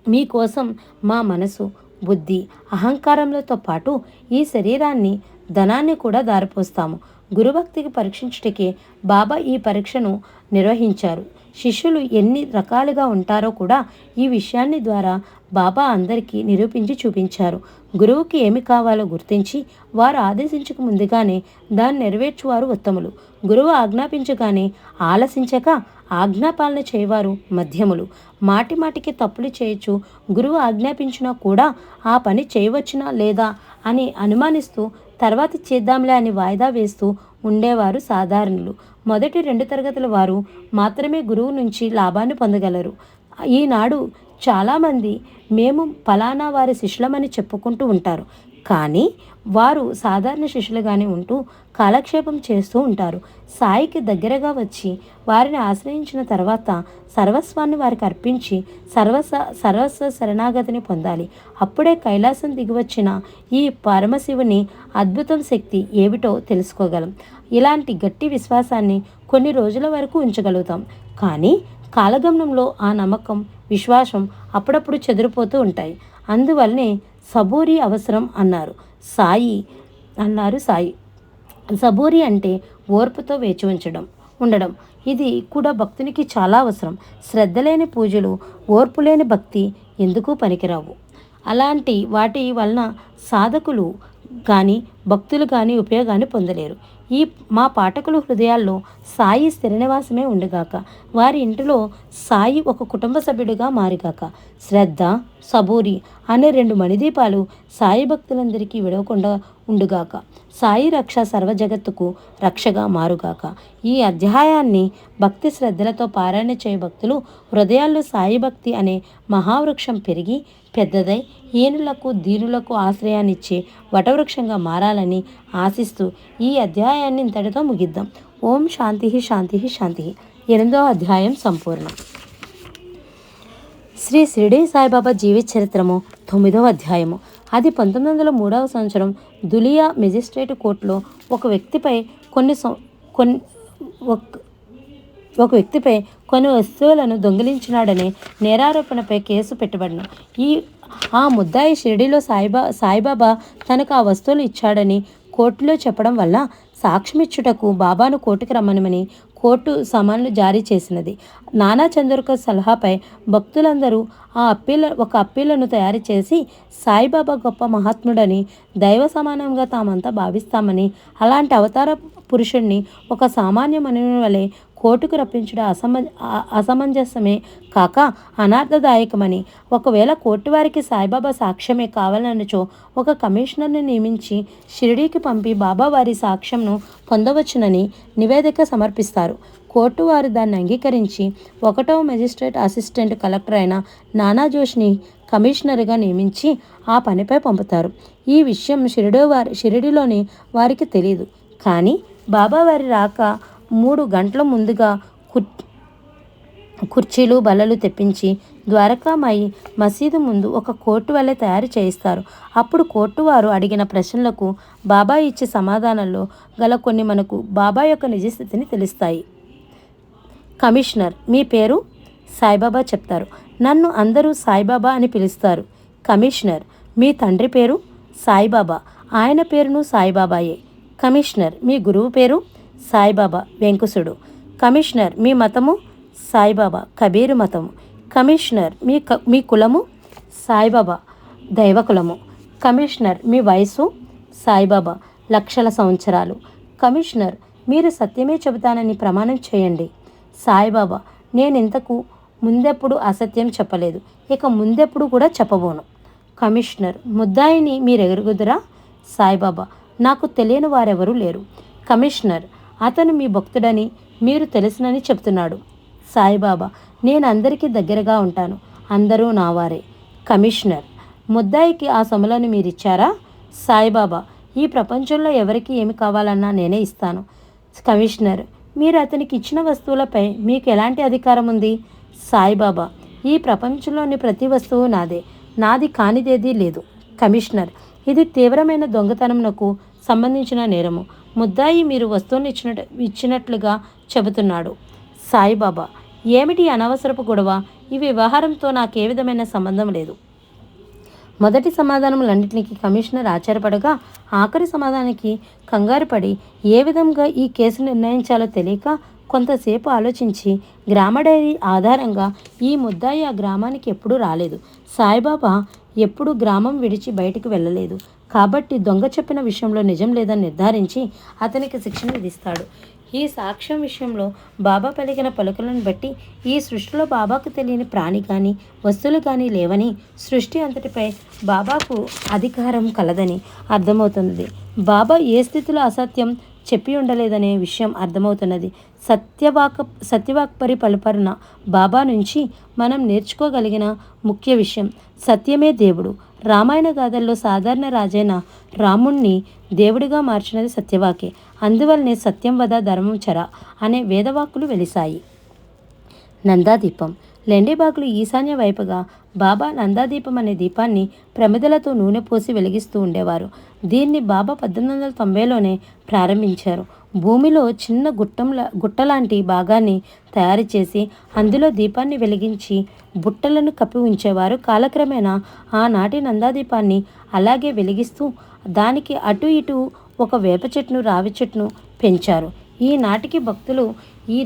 మీకోసం మా మనసు, బుద్ధి, అహంకారములతో పాటు ఈ శరీరాన్ని, ధనాన్ని కూడా దారిపోస్తాము. గురుభక్తికి పరీక్షించుటకే బాబా ఈ పరీక్షను నిర్వహించారు. శిష్యులు ఎన్ని రకాలుగా ఉంటారో కూడా ఈ విషయాన్ని ద్వారా బాబా అందరికీ నిరూపించి చూపించారు. గురువుకి ఏమి కావాలో గుర్తించి వారు ఆదేశించక ముందుగానే దాన్ని నెరవేర్చువారు ఉత్తములు. గురువు ఆజ్ఞాపించగానే ఆలసించక ఆజ్ఞాపాలన చేయవారు మధ్యములు. మాటి మాటికి తప్పులు చేయొచ్చు, గురువు ఆజ్ఞాపించినా కూడా ఆ పని చేయవచ్చునా లేదా అని అనుమానిస్తూ తర్వాత చేద్దాంలే అని వాయిదా వేస్తూ ఉండేవారు సాధారణులు. మొదటి 2 తరగతుల వారు మాత్రమే గురువు నుంచి లాభాన్ని పొందగలరు. ఈనాడు చాలామంది మేము ఫలానా వారి శిష్యులమని చెప్పుకుంటూ ఉంటారు, కానీ వారు సాధారణ శిష్యులుగానే ఉంటూ కాలక్షేపం చేస్తూ ఉంటారు. సాయికి దగ్గరగా వచ్చి వారిని ఆశ్రయించిన తర్వాత సర్వస్వాన్ని వారికి అర్పించి సర్వస్వ శరణాగతిని పొందాలి. అప్పుడే కైలాసం దిగివచ్చిన ఈ పరమశివుని అద్భుతం శక్తి ఏమిటో తెలుసుకోగలం. ఇలాంటి గట్టి విశ్వాసాన్ని కొన్ని రోజుల వరకు ఉంచగలుగుతాం, కానీ కాలగమనంలో ఆ నమ్మకం, విశ్వాసం అప్పుడప్పుడు చెదిరిపోతూ ఉంటాయి. అందువల్లనే సబూరి అవసరం అన్నారు సాయి. సబూరి అంటే ఓర్పుతో వేచి ఉండడం. ఇది కూడా భక్తునికి చాలా అవసరం. శ్రద్ధ లేని పూజలు, ఓర్పు లేని భక్తి ఎందుకు పనికిరావు. అలాంటి వాటి వలన సాధకులు కానీ భక్తులు కానీ ఉపయోగాన్ని పొందలేరు. మా పాఠకుల హృదయాల్లో సాయి స్థిర నివాసమే ఉండుగాక. వారి ఇంటిలో సాయి ఒక కుటుంబ సభ్యుడిగా మారిగాక. శ్రద్ధ, సబూరి అనే 2 మణిదీపాలు సాయి భక్తులందరికీ విడవకుండా ఉండుగాక. సాయి రక్ష సర్వజగత్తుకు రక్షగా మారుగాక. ఈ అధ్యాయాన్ని భక్తి శ్రద్ధలతో పారాయణ చేయ భక్తులు హృదయాల్లో సాయి భక్తి అనే మహావృక్షం పెరిగి పెద్దదై హీనులకు దీనులకు ఆశ్రయాన్నిచ్చే వటవృక్షంగా మారాలని ఆశిస్తూ ఈ అధ్యాయాన్ని ఇంతటితో ముగిద్దాం. ఓం శాంతి శాంతి శాంతి. 8వ అధ్యాయం సంపూర్ణం. శ్రీ షిరిడి సాయిబాబా జీవిత చరిత్రము 9వ అధ్యాయము. అది 1903వ సంవత్సరం దులియా మెజిస్ట్రేట్ కోర్టులో ఒక వ్యక్తిపై కొన్ని వస్తువులను దొంగిలించినాడనే నేరారోపణపై కేసు పెట్టబడిన ఆ ముద్దాయి షిరిడిలో సాయిబాబా తనకు ఆ వస్తువులు ఇచ్చాడని కోర్టులో చెప్పడం వల్ల సాక్ష్యమిచ్చుటకు బాబాను కోర్టుకు రమ్మనమని కోర్టు సమన్లు జారీ చేసినది. నానా చంద్రకర్ సలహాపై భక్తులందరూ ఒక అప్పీలను తయారు చేసి సాయిబాబా గొప్ప మహాత్ముడని, దైవ సమానంగా తామంతా భావిస్తామని, అలాంటి అవతార పురుషుణ్ణి ఒక సామాన్య మనుని వలె కోర్టుకు రప్పించడం అసమంజసమే కాక అనార్థదాయకమని, ఒకవేళ కోర్టు వారికి సాయిబాబా సాక్ష్యమే కావాలనుచో ఒక కమిషనర్ని నియమించి షిరిడీకి పంపి బాబా వారి సాక్ష్యంను పొందవచ్చునని నివేదిక సమర్పిస్తారు. కోర్టు వారు దాన్ని అంగీకరించి 1వ మెజిస్ట్రేట్ అసిస్టెంట్ కలెక్టర్ అయిన నానా జోష్ని కమిషనర్గా నియమించి ఆ పనిపై పంపుతారు. ఈ విషయం షిరిడిలోని వారికి తెలియదు. కానీ బాబా వారి రాక 3 గంటల ముందుగా కుర్చీలు బల్లలు తెప్పించి ద్వారకామాయి మసీదు ముందు ఒక కోర్టు వలె తయారు చేయిస్తారు. అప్పుడు కోర్టు వారు అడిగిన ప్రశ్నలకు బాబా ఇచ్చే సమాధానాల్లో గల కొన్ని మనకు బాబా యొక్క నిజస్థితిని తెలుస్తాయి. కమిషనర్: మీ పేరు? సాయిబాబా చెప్తారు. నన్ను అందరూ సాయిబాబా అని పిలుస్తారు. కమిషనర్, మీ తండ్రి పేరు సాయిబాబా, ఆయన పేరును సాయిబాబాయే. కమిషనర్, మీ గురువు పేరు సాయిబాబా వెంకుసుడు. కమిషనర్, మీ మతము సాయిబాబా కబీరు మతము. కమిషనర్, మీ కులము సాయిబాబా దైవ కులము. కమిషనర్, మీ వయసు సాయిబాబా లక్షల సంవత్సరాలు. కమిషనర్, మీరు సత్యమే చెబుతానని ప్రమాణం చేయండి. సాయిబాబా, నేనింతకు ముందెప్పుడు అసత్యం చెప్పలేదు, ఇక ముందెప్పుడు కూడా చెప్పబోను. కమిషనర్, ముద్దాయిని మీరెరుగుదురా? సాయిబాబా, నాకు తెలియని వారెవరూ లేరు. కమిషనర్, అతను మీ భక్తుడని మీరు తెలుసునని చెప్తున్నాడు. సాయిబాబా, నేను అందరికీ దగ్గరగా ఉంటాను, అందరూ నావారే. కమిషనర్, ముద్దాయికి ఆ సొమ్ములను మీరిచ్చారా? సాయిబాబా, ఈ ప్రపంచంలో ఎవరికి ఏమి కావాలన్నా నేనే ఇస్తాను. కమిషనర్, మీరు అతనికి ఇచ్చిన వస్తువులపై మీకు ఎలాంటి అధికారం ఉంది? సాయిబాబా, ఈ ప్రపంచంలోని ప్రతి వస్తువు నాదే, నాది కానిదేదీ లేదు. కమిషనర్, ఇది తీవ్రమైన దొంగతనంకు సంబంధించిన నేరము. ముద్దాయి మీరు వస్తువుని ఇచ్చినట్లుగా చెబుతున్నాడు. సాయిబాబా, ఏమిటి అనవసరపు గొడవ? ఈ వ్యవహారంతో నాకే విధమైన సంబంధం లేదు. మొదటి సమాధానములన్నింటికి కమిషనర్ ఆశ్చర్యపడగా, ఆఖరి సమాధానానికి కంగారుపడి ఏ విధంగా ఈ కేసు నిర్ణయించాలో తెలియక కొంతసేపు ఆలోచించి గ్రామ డైరీ ఆధారంగా ఈ ముద్దాయి ఆ గ్రామానికి ఎప్పుడూ రాలేదు. సాయిబాబా ఎప్పుడూ గ్రామం విడిచి బయటికి వెళ్ళలేదు. కాబట్టి దొంగ చెప్పిన విషయంలో నిజం లేదని నిర్ధారించి అతనికి శిక్షణ విధిస్తాడు. ఈ సాక్ష్యం విషయంలో బాబా పలికిన పలుకులను బట్టి ఈ సృష్టిలో బాబాకు తెలియని ప్రాణి కానీ వస్తువులు కానీ లేవని, సృష్టి అంతటిపై బాబాకు అధికారం కలదని అర్థమవుతున్నది. బాబా ఏ స్థితిలో అసత్యం చెప్పి ఉండలేదనే విషయం అర్థమవుతున్నది. సత్యవాక్పరి పలుపరిన బాబా నుంచి మనం నేర్చుకోగలిగిన ముఖ్య విషయం సత్యమే దేవుడు. రామాయణ గాథల్లో సాధారణ రాజైన రాముణ్ణి దేవుడిగా మార్చినది సత్యవాకే. అందువల్లనే సత్యం వద ధర్మం చర అనే వేదవాక్కులు వెలిశాయి. నందాదీపం. లెండిబాగులు ఈశాన్య వైపుగా బాబా నందాదీపం అనే దీపాన్ని ప్రమిదలతో నూనె పోసి వెలిగిస్తూ ఉండేవారు. దీన్ని బాబా 1890లోనే ప్రారంభించారు. భూమిలో చిన్న గుట్టలాంటి భాగాన్ని తయారు చేసి అందులో దీపాన్ని వెలిగించి బుట్టలను కప్పి ఉంచేవారు. కాలక్రమేణా ఆనాటి నందాదీపాన్ని అలాగే వెలిగిస్తూ దానికి అటు ఇటు ఒక వేప చెట్టును రావి చెట్టును పెంచారు. ఈనాటికి భక్తులు ఈ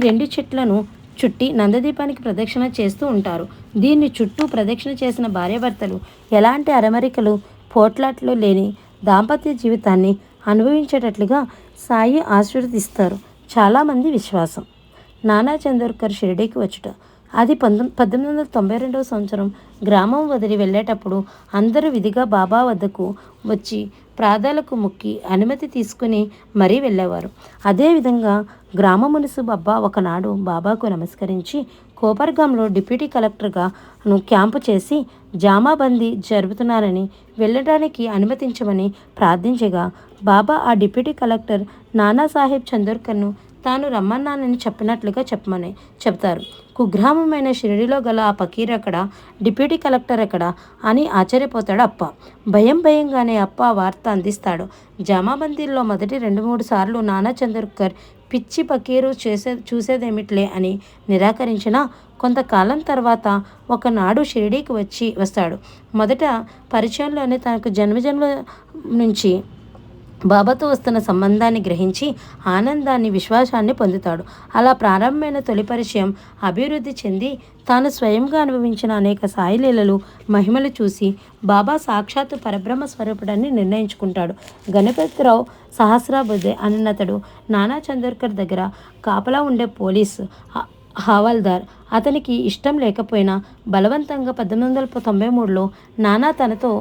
రెండు చెట్లను చుట్టి నందదీపానికి ప్రదక్షిణ చేస్తూ ఉంటారు. దీన్ని చుట్టూ ప్రదక్షిణ చేసిన భార్యాభర్తలు ఎలాంటి అరమరికలు పోట్లాట్లు లేని దాంపత్య జీవితాన్ని అనుభవించేటట్లుగా సాయి ఆశీర్వదిస్తారు. చాలామంది విశ్వాసం. నానా చందోర్కర్ షిరిడీకి వచ్చుట. అది 1892 సంవత్సరం. గ్రామం వదిలి వెళ్ళేటప్పుడు అందరూ విధిగా బాబా వద్దకు వచ్చి ప్రాదాలకు మొక్కి అనుమతి తీసుకుని మరీ వెళ్ళేవారు. అదేవిధంగా గ్రామ మునుసు బాబా ఒకనాడు బాబాకు నమస్కరించి కోపర్గాంలో డిప్యూటీ కలెక్టర్గా క్యాంపు చేసి జామాబందీ జరుపుతున్నారని వెళ్ళడానికి అనుమతించమని ప్రార్థించగా బాబా ఆ డిప్యూటీ కలెక్టర్ నానాసాహెబ్ చందోర్కర్ను తాను రమ్మన్నానని చెప్పినట్లుగా చెప్తారు. కుగ్రామమైన షిరిడిలో గల ఆ పకీర్ ఎక్కడ, డిప్యూటీ కలెక్టర్ ఎక్కడ అని ఆశ్చర్యపోతాడు అప్ప. భయంగానే అప్ప ఆ వార్త అందిస్తాడు. జామాబందీల్లో మొదటి 2-3 సార్లు నానా చందోర్కర్ పిచ్చి పకీరు చూసేదేమిట్లే అని నిరాకరించినా కొంతకాలం తర్వాత ఒకనాడు షిరిడీకి వస్తాడు. మొదట పరిచయంలోనే తనకు జన్మజన్మ నుంచి బాబాతో వస్తున్న సంబంధాన్ని గ్రహించి ఆనందాన్ని విశ్వాసాన్ని పొందుతాడు. అలా ప్రారంభమైన తొలి పరిచయం అభివృద్ధి చెంది తాను స్వయంగా అనుభవించిన అనేక సాయిలీలలు మహిమలు చూసి బాబా సాక్షాత్తు పరబ్రహ్మ స్వరూపుడని నిర్ణయించుకుంటాడు. గణపతిరావు సహస్రాబుద్ధే అన్నతడు నానా చందోర్కర్ దగ్గర కాపలా ఉండే పోలీసు హవాల్దార్. అతనికి ఇష్టం లేకపోయినా బలవంతంగా 1893లో నానా తనతో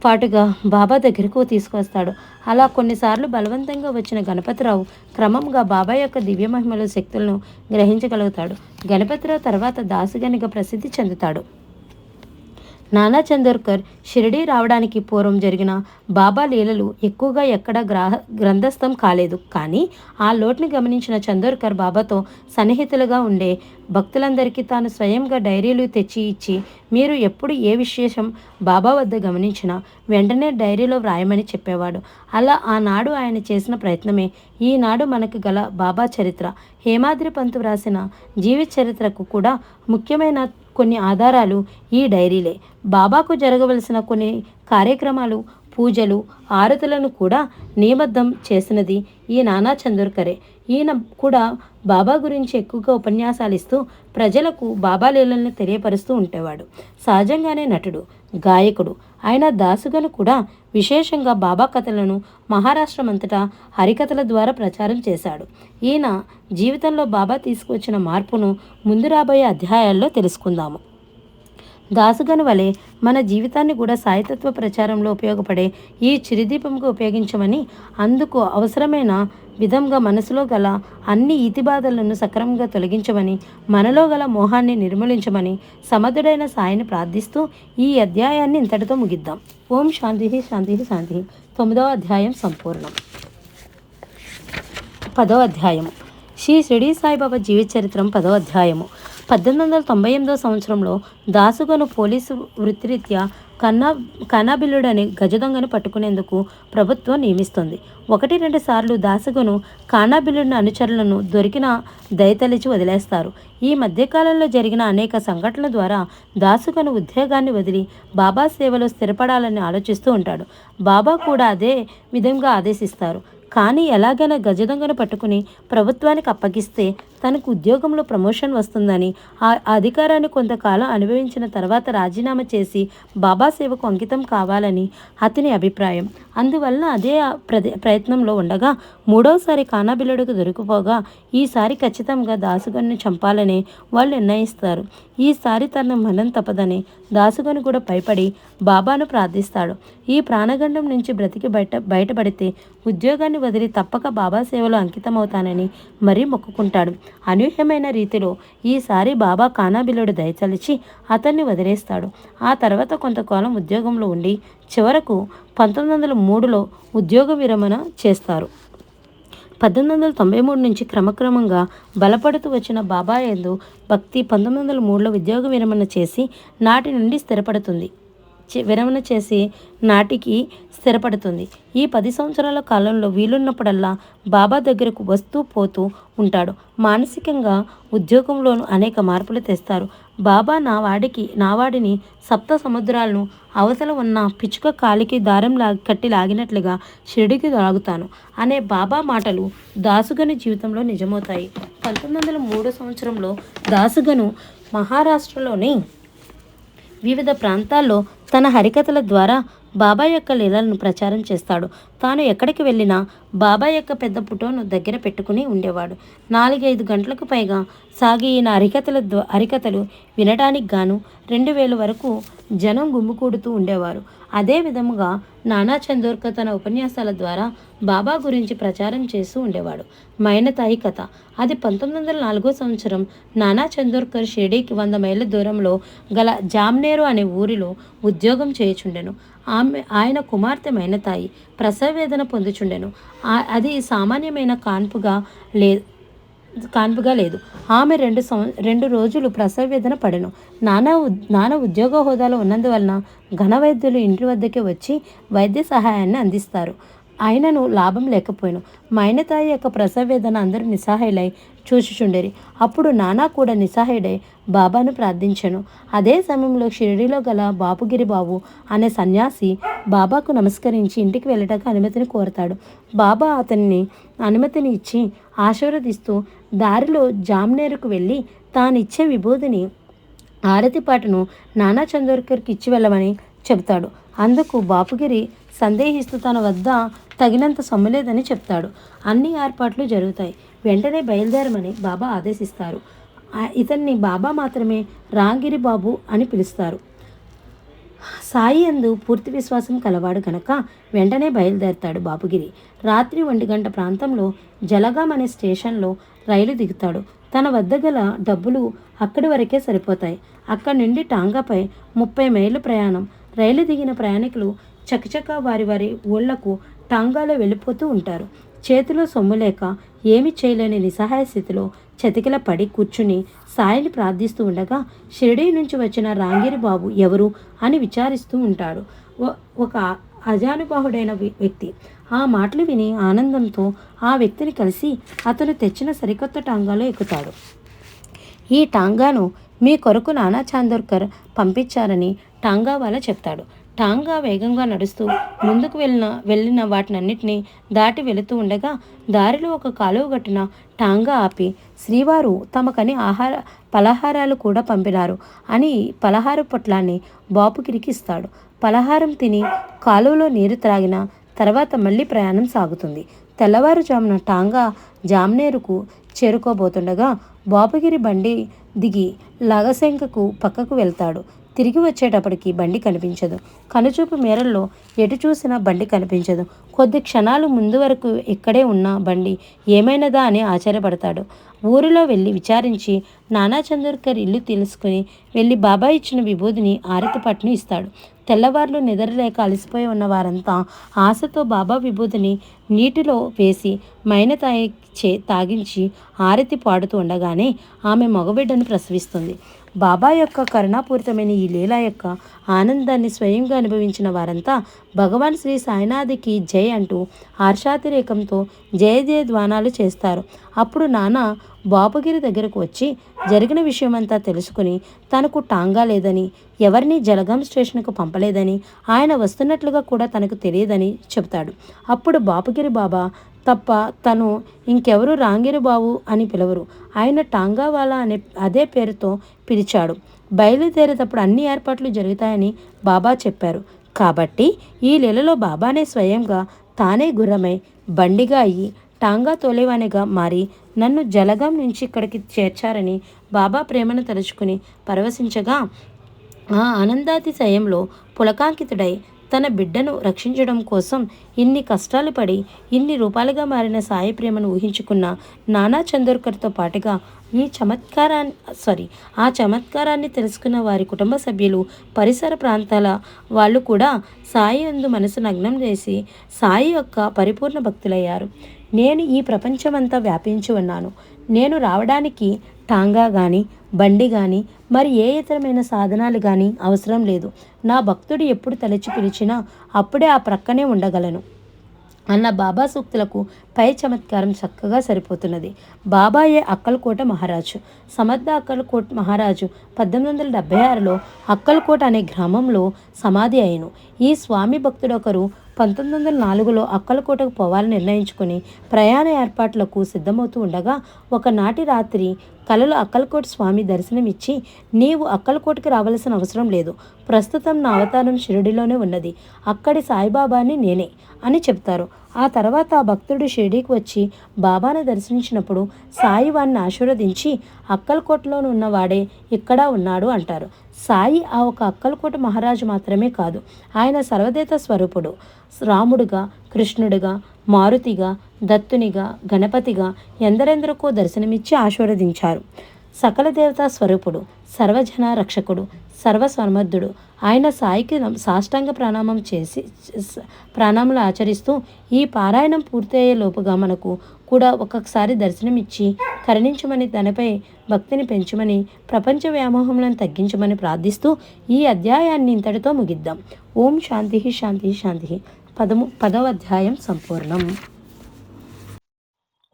పాటుగా బాబా దగ్గరకు తీసుకొస్తాడు. అలా కొన్నిసార్లు బలవంతంగా వచ్చిన గణపతిరావు క్రమంగా బాబా యొక్క దివ్య మహిమల శక్తులను గ్రహించగలుగుతాడు. గణపతిరావు తర్వాత దాసుగనిగా ప్రసిద్ధి చెందుతాడు. నానా చందోర్కర్ షిరిడీ రావడానికి పూర్వం జరిగిన బాబా లీలలు ఎక్కువగా ఎక్కడ గ్రంథస్థం కాలేదు. కానీ ఆ లోటుని గమనించిన చందోర్కర్ బాబాతో సన్నిహితులుగా ఉండే భక్తులందరికీ తాను స్వయంగా డైరీలు తెచ్చి ఇచ్చి, మీరు ఎప్పుడు ఏ విశేషం బాబా వద్ద గమనించినా వెంటనే డైరీలో వ్రాయమని చెప్పేవాడు. అలా ఆనాడు ఆయన చేసిన ప్రయత్నమే ఈనాడు మనకు గల బాబా చరిత్ర. హేమాద్రి పంతు వ్రాసిన జీవిత చరిత్రకు కూడా ముఖ్యమైన కొన్ని ఆధారాలు ఈ డైరీలే. బాబాకు జరగవలసిన కొన్ని కార్యక్రమాలు, పూజలు, ఆరతులను కూడా నియమబద్ధం చేసినది ఈ నానా చందోర్కరే. ఈయన కూడా బాబా గురించి ఎక్కువగా ఉపన్యాసాలు ఇస్తూ ప్రజలకు బాబా లీలలను తెలియపరుస్తూ ఉండేవాడు. సహజంగానే నటుడు, గాయకుడు ఆయన దాసుగను కూడా విశేషంగా బాబా కథలను మహారాష్ట్రమంతటా హరికథల ద్వారా ప్రచారం చేశాడు. ఈయన జీవితంలో బాబా తీసుకువచ్చిన మార్పును ముందు రాబోయే అధ్యాయాల్లో తెలుసుకుందాము. దాసుగను వలె మన జీవితాన్ని కూడా సాయితత్వ ప్రచారంలో ఉపయోగపడే ఈ చిరుదీపంగా ఉపయోగించమని, అందుకు అవసరమైన విధంగా మనసులో గల అన్ని ఇతిబాధలను సక్రమంగా తొలగించమని, మనలో గల మోహాన్ని నిర్మూలించమని సమర్థుడైన సాయిని ప్రార్థిస్తూ ఈ అధ్యాయాన్ని ఇంతటితో ముగిద్దాం. ఓం శాంతి శాంతి శాంతి. 9వ అధ్యాయం సంపూర్ణం. 10వ అధ్యాయము శ్రీ షిరిడీ సాయిబాబా జీవిత చరిత్రం. 10వ అధ్యాయము. 1898 సంవత్సరంలో దాసుగను పోలీసు వృత్తిరీత్యా కన్నాబిల్లుడని గజదొంగను పట్టుకునేందుకు ప్రభుత్వం నియమిస్తుంది. 1-2 సార్లు దాసుగను కానాబిల్లుడిని అనుచరులను దొరికిన దయతలిచి వదిలేస్తారు. ఈ మధ్యకాలంలో జరిగిన అనేక సంఘటనల ద్వారా దాసుగను ఉద్యోగాన్ని వదిలి బాబా సేవలో స్థిరపడాలని ఆలోచిస్తూ ఉంటాడు. బాబా కూడా అదే విధంగా ఆదేశిస్తారు. కానీ ఎలాగైనా గజదొంగను పట్టుకుని ప్రభుత్వానికి అప్పగిస్తే తనకు ఉద్యోగంలో ప్రమోషన్ వస్తుందని, ఆ అధికారాన్ని కొంతకాలం అనుభవించిన తర్వాత రాజీనామా చేసి బాబా సేవకు అంకితం కావాలని అతని అభిప్రాయం. అందువలన అదే ప్రయత్నంలో ఉండగా 3వసారి కానాబిల్లుడికి దొరికిపోగా ఈసారి ఖచ్చితంగా దాసుగన్ను చంపాలని వాళ్ళు నిర్ణయిస్తారు. ఈసారి తన మనం తప్పదని దాసుగను కూడా భయపడి బాబాను ప్రార్థిస్తాడు. ఈ ప్రాణగండం నుంచి బ్రతికి బయటపడితే ఉద్యోగాన్ని వదిలి తప్పక బాబా సేవలో అంకితమవుతానని మరీ మొక్కుకుంటాడు. అనూహ్యమైన రీతిలో ఈసారి బాబా కానాబిల్లుడు దయచలిచి అతన్ని వదిలేస్తాడు. ఆ తర్వాత కొంతకాలం ఉద్యోగంలో ఉండి చివరకు 1903లో ఉద్యోగ విరమణ చేస్తారు. 1893 నుంచి క్రమక్రమంగా బలపడుతూ వచ్చిన బాబా యందు భక్తి 1903లో ఉద్యోగ విరమణ చేసి నాటికి స్థిరపడుతుంది. ఈ 10 సంవత్సరాల కాలంలో వీలున్నప్పుడల్లా బాబా దగ్గరకు వస్తూ పోతూ ఉంటాడు. మానసికంగా ఉద్యోగంలోనూ అనేక మార్పులు తెస్తారు. బాబా నా వాడిని సప్త సముద్రాలను అవతల ఉన్న పిచ్చుక కాలికి దారం కట్టి లాగినట్లుగా షిరిడికి లాగుతాను అనే బాబా మాటలు దాసుగను జీవితంలో నిజమవుతాయి. 1903 సంవత్సరంలో దాసుగను మహారాష్ట్రలోని వివిధ ప్రాంతాల్లో తన హరికథల ద్వారా బాబా యొక్క లీలలను ప్రచారం చేస్తాడు. తాను ఎక్కడికి వెళ్ళినా బాబా యొక్క పెద్ద ఫోటోను దగ్గర పెట్టుకుని ఉండేవాడు. 4-5 గంటలకు పైగా సాగి ఈయన హరికథలు వినడానికి గాను 2000 వరకు జనం గుమ్మికూడుతూ ఉండేవారు. అదే విధముగా నానా చందోర్కర్ తన ఉపన్యాసాల ద్వారా బాబా గురించి ప్రచారం చేస్తూ ఉండేవాడు. మైనతాయి కథ. అది 1904 సంవత్సరం నానా చందోర్కర్ షిరిడీకి 100 మైళ్ళ దూరంలో గల జామ్నేరు అనే ఊరిలో ఉద్యోగం చేయుచుండెను. ఆయన కుమార్తె మైనతాయి ప్రసవ వేదన పొందుచుండెను. అది సామాన్యమైన కాన్పుగా లేదు. ఆమె 2 రోజులు ప్రసవ వేదన పడెను. నాన్న ఉద్యోగ హోదాలో ఉన్నందువలన ఘన వైద్యులు ఇంటి వద్దకే వచ్చి వైద్య సహాయాన్ని అందిస్తారు. అయినను లాభం లేకపోయాను. మైనతాయి యొక్క ప్రసవ వేదన అందరూ నిస్సహాయులై చూచుచుండేరి. అప్పుడు నానా కూడా నిస్సహాయుడై బాబాను ప్రార్థించెను. అదే సమయంలో షిరిడీలో గల బాపుగిరి బాబు అనే సన్యాసి బాబాకు నమస్కరించి ఇంటికి వెళ్ళటానికి అనుమతిని కోరతాడు. బాబా అతన్ని అనుమతిని ఇచ్చి ఆశీర్వదిస్తూ దారిలో జామ్నేరుకు వెళ్ళి తానిచ్చే విభూతిని ఆరతిపాటను నానా చందోర్కర్కి ఇచ్చి వెళ్ళమని చెబుతాడు. అందుకు బాపుగిరి సందేహిస్తూ తన వద్ద తగినంత సొమ్ము లేదని చెప్తాడు. అన్ని ఏర్పాట్లు జరుగుతాయి. వెంటనే బయలుదేరమని బాబా ఆదేశిస్తారు. ఇతన్ని బాబా మాత్రమే రాంగిరి బాబు అని పిలుస్తారు. సాయి యందు పూర్తి విశ్వాసం కలవాడు కనుక వెంటనే బయలుదేరతాడు బాపుగిరి. రాత్రి 1 గంట ప్రాంతంలో జలగాం అనే స్టేషన్లో రైలు దిగుతాడు. తన వద్ద గల డబ్బులు అక్కడి వరకే సరిపోతాయి. అక్కడి నుండి టాంగాపై 30 మైళ్ళు ప్రయాణం. రైలు దిగిన ప్రయాణికులు చకచకా వారి వారి ఊళ్లకు టాంగాలో వెళ్ళిపోతూ ఉంటారు. చేతిలో సొమ్ము లేక ఏమీ చేయలేని నిస్సహాయ స్థితిలో చతికిల పడి కూర్చుని సాయిని ప్రార్థిస్తూ ఉండగా షిరిడీ నుంచి వచ్చిన రాంగిరి బాబు ఎవరు అని విచారిస్తూ ఉంటాడు ఒక అజానుబాహుడైన వ్యక్తి. ఆ మాటలు విని ఆనందంతో ఆ వ్యక్తిని కలిసి అతను తెచ్చిన సరికొత్త టాంగాలో ఎక్కుతాడు. ఈ టాంగాను మీ కొరకు నానా చాందోర్కర్ పంపించారని టాంగా వాళ్ళ చెప్తాడు. టాంగా వేగంగా నడుస్తూ ముందుకు వెళ్ళిన వాటినన్నిటినీ దాటి వెళుతూ ఉండగా దారిలో ఒక కాలువ గట్టున టాంగా ఆపి శ్రీవారు తమకని పలహారాలు కూడా పంపినారు అని పలహార పొట్లాన్ని బాపుగిరికి ఇస్తాడు. పలహారం తిని కాలువలో నీరు త్రాగిన తర్వాత మళ్ళీ ప్రయాణం సాగుతుంది. తెల్లవారుజామున టాంగా జామ్నేరుకు చేరుకోబోతుండగా బాపుగిరి బండి దిగి లగశంకకు పక్కకు వెళ్తాడు. తిరిగి వచ్చేటప్పటికి బండి కనిపించదు. కనుచూపు మేరల్లో ఎటు చూసినా బండి కనిపించదు. కొద్ది క్షణాలు ముందు వరకు ఇక్కడే ఉన్న బండి ఏమైనదా అని ఆశ్చర్యపడతాడు. ఊరిలో వెళ్ళి విచారించి నానా చందోర్కర్ ఇల్లు తెలుసుకుని వెళ్ళి బాబా ఇచ్చిన విభూదిని ఆరతిపట్టును ఇస్తాడు. తెల్లవార్లు నిద్రలేక అలసిపోయి ఉన్న వారంతా ఆశతో బాబా విభూతిని నీటిలో వేసి మైన తాగించి ఆరతి పాడుతూ ఉండగానే ఆమె మగబిడ్డను ప్రసవిస్తుంది. బాబా యొక్క కరుణాపూరితమైన ఈ లీల యొక్క ఆనందాన్ని స్వయంగా అనుభవించిన వారంతా భగవాన్ శ్రీ సాయినాథ్కి జై అంటూ హర్షాతిరేకంతో జయ జయ ధ్వానాలు చేస్తారు. అప్పుడు నాన్న బాపుగిరి దగ్గరకు వచ్చి జరిగిన విషయమంతా తెలుసుకుని తనకు టాంగా లేదని, ఎవరిని జలగాం స్టేషన్కు పంపలేదని, ఆయన వస్తున్నట్లుగా కూడా తనకు తెలియదని చెబుతాడు. అప్పుడు బాపుగిరి బాబా తప్ప తను ఇంకెవరు రాంగిరి బాబు అని పిలవరు. ఆయన టాంగావాలా అనే అదే పేరుతో పిలిచాడు. బయలుదేరేటప్పుడు అన్ని ఏర్పాట్లు జరుగుతాయని బాబా చెప్పారు. కాబట్టి ఈ లీలలో బాబానే స్వయంగా తానే గుర్రమై బండిగా అయ్యి టాంగా తోలేవానిగా మారి నన్ను జలగాం నుంచి ఇక్కడికి చేర్చారని బాబా ప్రేమను తలుచుకుని పరవశించగా ఆ ఆనందాతిశయంలో పులకాంకితుడై తన బిడ్డను రక్షించడం కోసం ఇన్ని కష్టాలు పడి ఇన్ని రూపాలుగా మారిన సాయి ప్రేమను ఊహించుకున్న నానా చందోర్కర్తో పాటుగా ఆ చమత్కారాన్ని తెలుసుకున్న వారి కుటుంబ సభ్యులు, పరిసర ప్రాంతాల వాళ్ళు కూడా సాయి అందు మనసు నగ్నం చేసి సాయి యొక్క పరిపూర్ణ భక్తులయ్యారు. నేను ఈ ప్రపంచమంతా వ్యాపించి ఉన్నాను. నేను రావడానికి టాంగా కానీ, బండి కానీ, మరి ఏ ఇతరమైన సాధనాలు కానీ అవసరం లేదు. నా భక్తుడు ఎప్పుడు తలచి పిలిచినా అప్పుడే ఆ ప్రక్కనే ఉండగలను అన్న బాబా సూక్తులకు పై చమత్కారం చక్కగా సరిపోతున్నది. బాబాయే అక్కల్కోట మహారాజు. సమర్థ అక్కల్కోట్ మహారాజు 1876లో అక్కల్కోట అనే గ్రామంలో సమాధి అయ్యను. ఈ స్వామి భక్తుడొకరు 1904లో అక్కల్కోటకు పోవాలని నిర్ణయించుకుని ప్రయాణ ఏర్పాట్లకు సిద్ధమవుతూ ఉండగా ఒకనాటి రాత్రి కలలో అక్కల్కోట స్వామి దర్శనమిచ్చి, నీవు అక్కల్కోటకి రావలసిన అవసరం లేదు. ప్రస్తుతం నా అవతారం షిరిడిలోనే ఉన్నది. అక్కడి సాయిబాబాని నేనే అని చెప్తారు. ఆ తర్వాత ఆ భక్తుడు షిరిడీకి వచ్చి బాబాను దర్శించినప్పుడు సాయి వారిని ఆశీర్వదించి అక్కల్కోటలో ఉన్నవాడే ఇక్కడ ఉన్నాడు అంటారు. సాయి ఆ ఒక అక్కల్కోట మహారాజు మాత్రమే కాదు, ఆయన సర్వదేత స్వరూపుడు. రాముడుగా, కృష్ణుడిగా, మారుతిగా, దత్తునిగా, గణపతిగా ఎందరెందరికో దర్శనమిచ్చి ఆశీర్వదించారు. సకల దేవతా స్వరూపుడు, సర్వజన రక్షకుడు, సర్వసమర్థుడు. ఆయన సాయికి సాష్టాంగ ప్రణామాలు ఆచరిస్తూ ఈ పారాయణం పూర్తయ్యే లోపుగా మనకు కూడా ఒక్కొక్కసారి దర్శనమిచ్చి కరుణించమని, తనపై భక్తిని పెంచమని, ప్రపంచ వ్యామోహములను తగ్గించమని ప్రార్థిస్తూ ఈ అధ్యాయాన్ని ఇంతటితో ముగిద్దాం. ఓం శాంతి శాంతి శాంతి. 10వ అధ్యాయం సంపూర్ణం.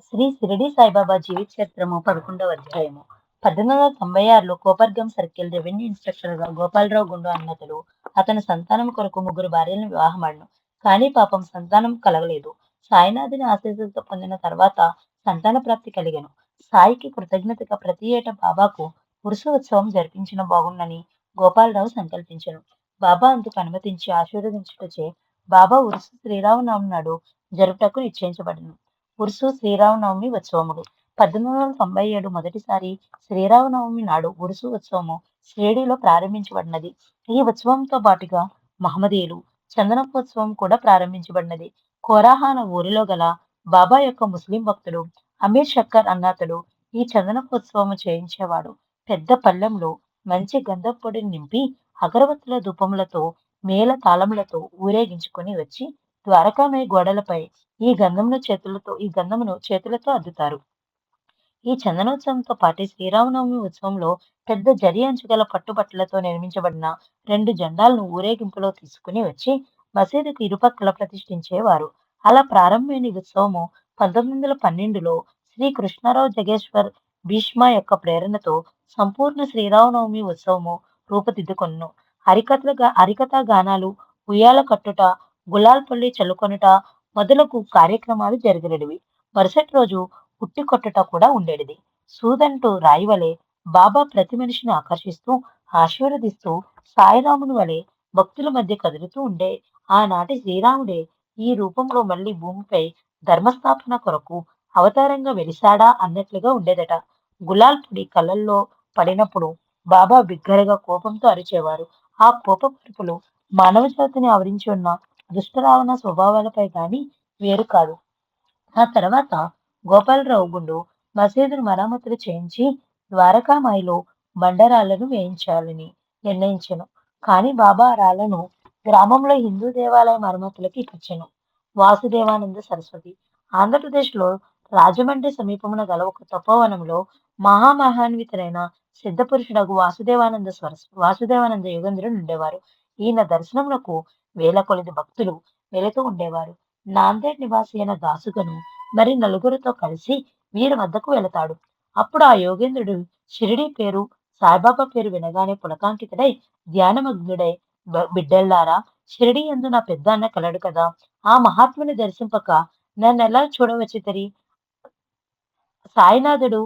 శ్రీ షిరిడి సాయిబాబా జీవిత చరిత్రము 11వ అధ్యాయము. 1896లో కోపర్గం సర్కిల్ రెవెన్యూ ఇన్స్పెక్టర్గా గోపాలరావు గుండు అన్నతడు అతని సంతానం కొరకు 3 భార్యలను వివాహమాడను. కానీ పాపం సంతానం కలగలేదు. సాయినాథుని ఆశీస్సులతో పొందిన తర్వాత సంతాన ప్రాప్తి కలిగెను. సాయికి కృతజ్ఞతగా ప్రతి ఏటా బాబాకు ఉరుసు ఉత్సవం జరిపించిన బాగుండని గోపాలరావు సంకల్పించెను. బాబా అందుకు అనుమతించి ఆశీర్వదించుటచే బాబా ఉరుసు శ్రీరామనవమి నాడు జరుపుటకు నిశ్చయించబడెను. ఉరుసు శ్రీరామనవమి ఉత్సవములు 1897 మొదటిసారి శ్రీరామనవమి నాడు ఉరుసు ఉత్సవము షిరిడీలో ప్రారంభించబడినది. ఈ ఉత్సవంతో పాటుగా మహమ్మదీయులు చందనోత్సవం కూడా ప్రారంభించబడినది. కోరాహా అనే ఊరిలో గల బాబా యొక్క ముస్లిం భక్తుడు అమీర్ షక్కర్ అన్నతడు ఈ చందనపోత్సవము చేయించేవాడు. పెద్ద పళ్ళెంలో మంచి గంధపు పొడిని నింపి అగరవత్తుల ధూపములతో మేళ తాళములతో ఊరేగించుకొని వచ్చి ద్వారకామయ్య గోడలపై ఈ గంధమును చేతులతో అద్దుతారు. ఈ చందనోత్సవంతో పాటు శ్రీరామనవమి ఉత్సవంలో పెద్ద జరి అంచుగల పట్టుబట్టలతో నిర్మించబడిన 2 జెండాలను ఊరేగింపులో తీసుకుని వచ్చి మసీదుకు ఇరుపక్కల ప్రతిష్ఠించేవారు. అలా ప్రారంభమైన ఈ ఉత్సవము 1912లో శ్రీ కృష్ణారావు జగేశ్వర్ భీష్మ యొక్క ప్రేరణతో సంపూర్ణ శ్రీరామనవమి ఉత్సవము రూపుదిద్దుకొనును. హరికథా గానాలు, ఉయ్యాల కట్టుట, గులాల్ పల్లి చల్లుకొనుట మొదలగు కార్యక్రమాలు జరిగినవి. మరుసటి రోజు ఉట్టి కొట్టుట కూడా ఉండేటిది. సూదంటూ రాయివలె బాబా ప్రతి మనిషిని ఆకర్షిస్తూ, ఆశీర్వదిస్తూ సాయిరాముని వలె భక్తుల మధ్య కదులుతూ ఉండే ఆనాటి శ్రీరాముడే ఈ రూపంలో మళ్ళీ భూమిపై ధర్మస్థాపన కొరకు అవతారంగా వెలిశాడా అన్నట్లుగా ఉండేదట. గులాల్ పొడి కళ్ళల్లో పడినప్పుడు బాబా బిగ్గరగా కోపంతో అరిచేవారు. ఆ కోపపు అరుపులు మానవ జాతిని ఆవరించి ఉన్న దుష్టరావణ స్వభావాలపై గాని వేరు కాదు. ఆ తర్వాత గోపాలరావు గుండు మసీదును మరమ్మతులు చేయించి ద్వారకామాయిలో బండరాళ్లను వేయించాలని నిర్ణయించెను. కాని బాబా ఆ రాళ్లను గ్రామంలో హిందూ దేవాలయ మరమ్మతులకు ఇప్పించెను. వాసుదేవానంద సరస్వతి ఆంధ్రప్రదేశ్లో రాజమండ్రి సమీపమున గల ఒక తపోవనంలో మహామహాన్వితులైన సిద్ధపురుషుడగు వాసుదేవానంద యోగేంద్రుడు ఉండేవారు. ఈయన దర్శనమునకు వేల కొలది భక్తులు వెళుతూ ఉండేవారు. నాందేడ్ నివాసి అయిన దాసుగను మరి నలుగురితో కలిసి వీరి వద్దకు వెళతాడు. అప్పుడు ఆ యోగేంద్రుడు షిరిడీ పేరు, సాయిబాబా పేరు వినగానే పులకాంకితుడై ధ్యానమగ్నుడై బిడ్డల్లారా, షిరిడీ యందు నా పెద్ద అన్న కలడు కదా, ఆ మహాత్ముని దర్శింపక నన్నెలా చూడవచ్చితిరి? సాయినాథుడు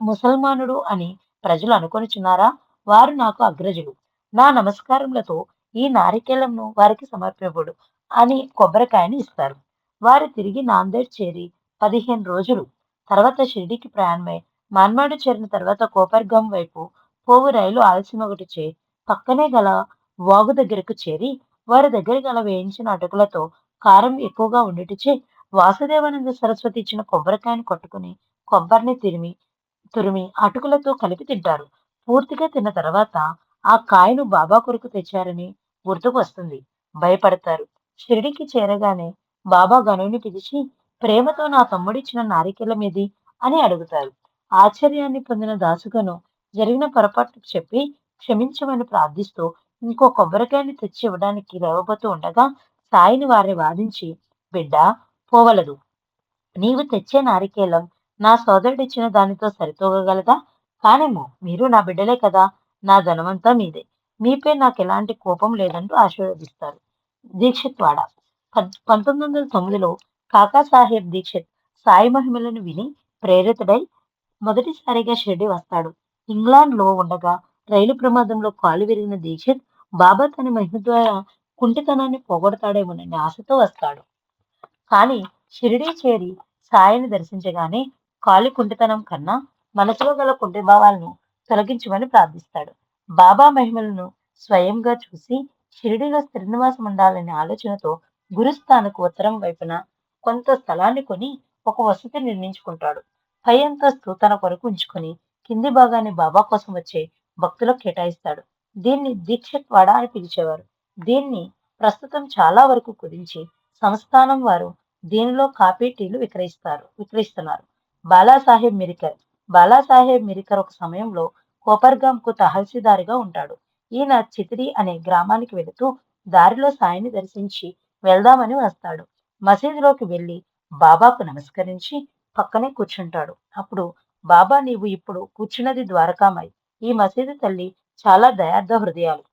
ముసల్మానుడు అని ప్రజలు అనుకొనుచున్నారా? వారు నాకు అగ్రజులు. నా నమస్కారములతో ఈ నారికేళంను వారికి సమర్పింపుడు అని కొబ్బరికాయని ఇస్తారు. వారు తిరిగి నాందేడ్ చేరి 15 రోజులు తర్వాత షిరిడీకి ప్రయాణమై మన్మాడు చేరిన తర్వాత కోపర్గాం వైపు పోవు రైలు ఆలస్యం ఒకటిచే పక్కనే గల వాగు దగ్గరకు చేరి వారి దగ్గర గల వేయించిన అటుకులతో కారం ఎక్కువగా ఉండుటచే వాసుదేవానంద సరస్వతి ఇచ్చిన కొబ్బరికాయను కొట్టుకుని కొబ్బరిని తురిమి అటుకులతో కలిపి తింటారు. పూర్తిగా తిన్న తర్వాత ఆ కాయను బాబా కొరకు తెచ్చారని గుర్తుకు వస్తుంది. భయపడతారు. షిరిడీకి చేరగానే బాబా గనుని పిలిచి ప్రేమతో నా తమ్ముడిచ్చిన నారికేళం ఏది అని అడుగుతారు. ఆశ్చర్యాన్ని పొందిన దాసుగను జరిగిన పొరపాటుకు చెప్పి క్షమించమని ప్రార్థిస్తూ ఇంకో కొబ్బరికాయని తెచ్చి ఇవ్వడానికి లేవబోతూ ఉండగా సాయిని వారిని వాదించి, బిడ్డ పోవలదు. నీవు తెచ్చే నారికేళం నా సోదరుడిచ్చిన దానితో సరితూగగలదా? కానేమో, మీరు నా బిడ్డలే కదా, నా ధనమంతా మీదే. మీపై నాకెలాంటి కోపం లేదంటూ ఆశీర్వదిస్తారు. దీక్షిత్ వాడ 1909లో కాకాసాహెబ్ దీక్షిత్ సాయి మహిమలను విని ప్రేరితుడై మొదటిసారిగా షిరిడి వస్తాడు. ఇంగ్లాండ్లో ఉండగా రైలు ప్రమాదంలో కాలు విరిగిన దీక్షిత్ బాబా తన మహిమ ద్వారా కుంటితనాన్ని పోగొడతాడేమోనని ఆశతో వస్తాడు. కానీ షిరిడీ చేరి సాయిని దర్శించగానే కాలి కుంటితనం కన్నా మనసులో గల కుంటి భావాలను తొలగించమని ప్రార్థిస్తాడు. బాబా మహిమలను స్వయంగా చూసి షిరిడీలో స్థిర నివాసం ఉండాలనే ఆలోచనతో గురుస్థానకు ఉత్తరం వైపున కొంత స్థలాన్ని కొని ఒక వసతి నిర్మించుకుంటాడు. పై అంతస్తు తన కొరకు ఉంచుకొని కింది భాగాన్ని బాబా కోసం వచ్చే భక్తులకు కేటాయిస్తాడు. దీన్ని దీక్షిత్ వాడ అని పిలిచేవారు. దీన్ని ప్రస్తుతం చాలా వరకు కుదించి సంస్థానం వారు దీనిలో కాఫీ టీలు విక్రయిస్తున్నారు. బాలాసాహెబ్ మిరికర్ ఒక సమయంలో కోపర్గాంకు తహసీల్దారుగా ఉంటాడు. ఈయన చితిరి అనే గ్రామానికి వెళుతూ దారిలో సాయిని దర్శించి వెళ్దామని వస్తాడు. మసీదులోకి వెళ్లి బాబాకు నమస్కరించి పక్కనే కూర్చుంటాడు. అప్పుడు బాబా, నీవు ఇప్పుడు కూర్చున్నది ద్వారకామాయి. ఈ మసీదు తల్లి చాలా దయార్థ హృదయాలు.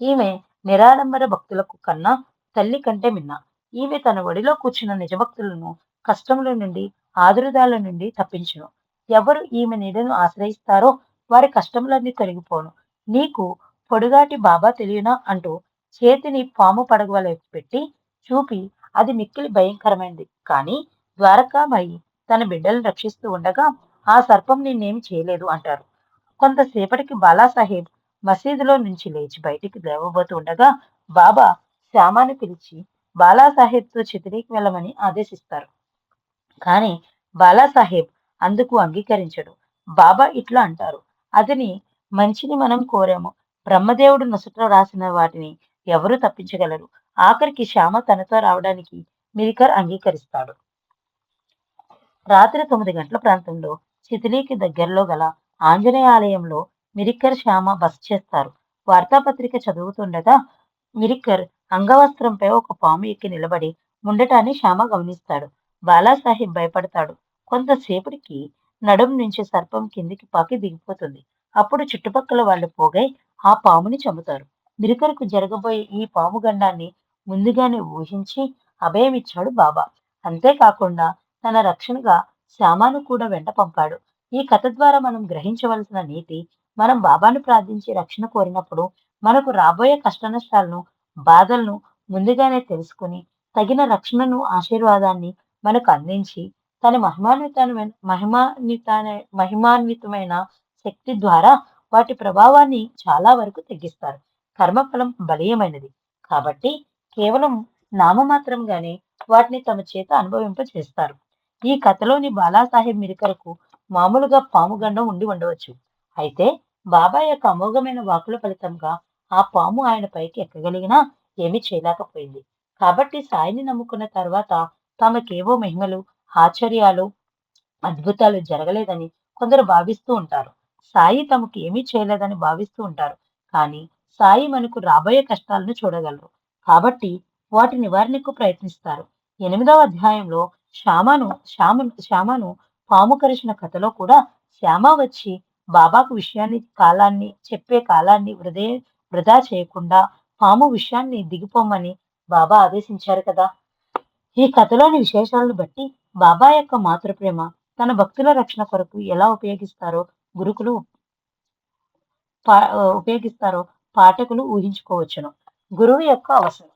ఈమె నిరాడంబర భక్తులకు కన్నా తల్లి కంటే మిన్న. ఈమె తన ఒడిలో కూర్చున్న నిజభక్తులను కష్టముల నుండి, ఆదుర్దాల నుండి తప్పించును. ఎవరు ఈమె నీడను ఆశ్రయిస్తారో వారి కష్టములన్నీ తొలగిపోను. నీకు పొడుగాటి బాబా తెలియనా అంటూ చేతిని పాము పడగ వలె పెట్టి చూపి అది మిక్కిలి భయంకరమైనది. కానీ ద్వారకామాయి తన బిడ్డలను రక్షిస్తూ ఉండగా ఆ సర్పం నిన్నేమి చేయలేదు అంటారు. కొంతసేపటికి బాలాసాహెబ్ మసీదులో నుంచి లేచి బయటికి లేవబోతూ ఉండగా బాబా శ్యామాని పిలిచి బాలాసాహెబ్తో చితిరికి వెళ్ళమని ఆదేశిస్తారు. కానీ బాలాసాహెబ్ అందుకు అంగీకరించడు. బాబా ఇట్లా అంటారు, అతని మంచిని మనం కోరాము. బ్రహ్మదేవుడు నొసట రాసిన వాటిని ఎవరు తప్పించగలరు? ఆఖరికి శ్యామ తనతో రావడానికి మిరికర్ అంగీకరిస్తాడు. రాత్రి 9 గంటల ప్రాంతంలో చితిలీకి దగ్గరలో గల ఆంజనేయ ఆలయంలో మిరిక్కర్ శ్యామ బస చేస్తారు. వార్తాపత్రిక చదువుతుండగా మిరిక్కర్ అంగవస్త్రంపై ఒక పాము ఎక్కి నిలబడి ఉండటాన్ని శ్యామ గమనిస్తాడు. బాలాసాహెబ్ భయపడతాడు. కొంతసేపటికి నడుం నుంచి సర్పం కిందికి పాకి దిగిపోతుంది. అప్పుడు చుట్టుపక్కల వాళ్ళు పోగై ఆ పాముని చంపుతారు. మిరికర్కు జరగబోయే ఈ పాము గండాన్ని ముందుగానే ఊహించి అభయమిచ్చాడు బాబా. అంతేకాకుండా తన రక్షణగా శ్యామను కూడా వెంట పంపాడు. ఈ కథ ద్వారా మనం గ్రహించవలసిన నీతి, మనం బాబాను ప్రార్థించి రక్షణ కోరినప్పుడు మనకు రాబోయే కష్టనష్టాలను, బాధలను ముందుగానే తెలుసుకుని తగిన రక్షణను, ఆశీర్వాదాన్ని మనకు అందించి తన మహిమాన్వితమైన శక్తి ద్వారా వాటి ప్రభావాన్ని చాలా వరకు తగ్గిస్తారు. కర్మఫలం బలీయమైనది కాబట్టి కేవలం నామమాత్రంగానే వాటిని తమ చేత అనుభవింప చేస్తారు. ఈ కథలోని బాలాసాహెబ్ మిరికరకు మామూలుగా పాముగండం ఉండి ఉండవచ్చు. అయితే బాబా యొక్క అమోఘమైన వాకుల ఫలితంగా ఆ పాము ఆయన పైకి ఎక్కగలిగినా ఏమీ చేయలేకపోయింది. కాబట్టి సాయిని నమ్ముకున్న తర్వాత తమకేవో మహిమలు, ఆశ్చర్యాలు, అద్భుతాలు జరగలేదని కొందరు భావిస్తూ ఉంటారు. సాయి తమకు ఏమీ చేయలేదని భావిస్తూ ఉంటారు. కానీ సాయి మనకు రాబోయే కష్టాలను చూడగలరు. కాబట్టి వాటి నివారణకు ప్రయత్నిస్తారు. 8వ అధ్యాయంలో శ్యామను పాము కరిచిన కథలో కూడా శ్యామ వచ్చి బాబాకు చెప్పే కాలాన్ని వృధా చేయకుండా పాము విషయాన్ని దిగిపోమ్మని బాబా ఆదేశించారు కదా. ఈ కథలోని విశేషాలను బట్టి బాబా యొక్క మాతృప్రేమ తన భక్తుల రక్షణ కొరకు ఎలా గురుకులు ఉపయోగిస్తారో పాఠకులు ఊహించుకోవచ్చును. గురువు యొక్క అవసరం.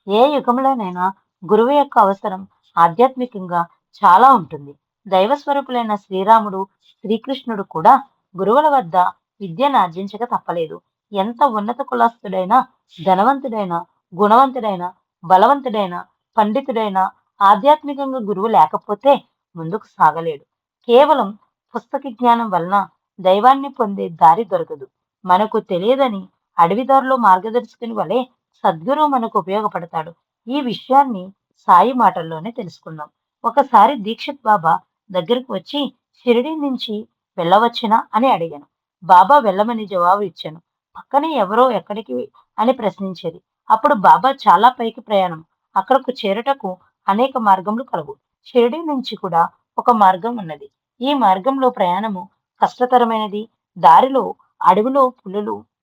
ఏ యుగంలోనైనా గురువు యొక్క అవసరం ఆధ్యాత్మికంగా చాలా ఉంటుంది. దైవ స్వరూపులైన శ్రీరాముడు, శ్రీకృష్ణుడు కూడా గురువుల వద్ద విద్యను ఆర్జించక తప్పలేదు. ఎంత ఉన్నత కులస్తుడైనా, ధనవంతుడైన, గుణవంతుడైన, బలవంతుడైన, పండితుడైన ఆధ్యాత్మికంగా గురువు లేకపోతే ముందుకు సాగలేడు. కేవలం పుస్తక జ్ఞానం వలన దైవాన్ని పొందే దారి దొరకదు. మనకు తెలియదని అడవిదారిలో మార్గదర్శకుని వలె సద్గురువు మనకు ఉపయోగపడతాడు. ఈ విషయాన్ని సాయి మాటల్లోనే తెలుసుకుందాం. ఒకసారి దీక్షిత్ బాబా దగ్గరకు వచ్చి షిరిడి నుంచి వెళ్ళవచ్చునా అని అడిగాను. బాబా వెళ్ళమని జవాబు ఇచ్చాను. పక్కనే ఎవరో ఎక్కడికి అని ప్రశ్నించేది. అప్పుడు బాబా చాలా పైకి ప్రయాణం, అక్కడకు చేరుటకు అనేక మార్గములు కలవు. షిరిడి నుంచి కూడా ఒక మార్గం ఉన్నది. ఈ మార్గంలో ప్రయాణము కష్టతరమైనది. దారిలో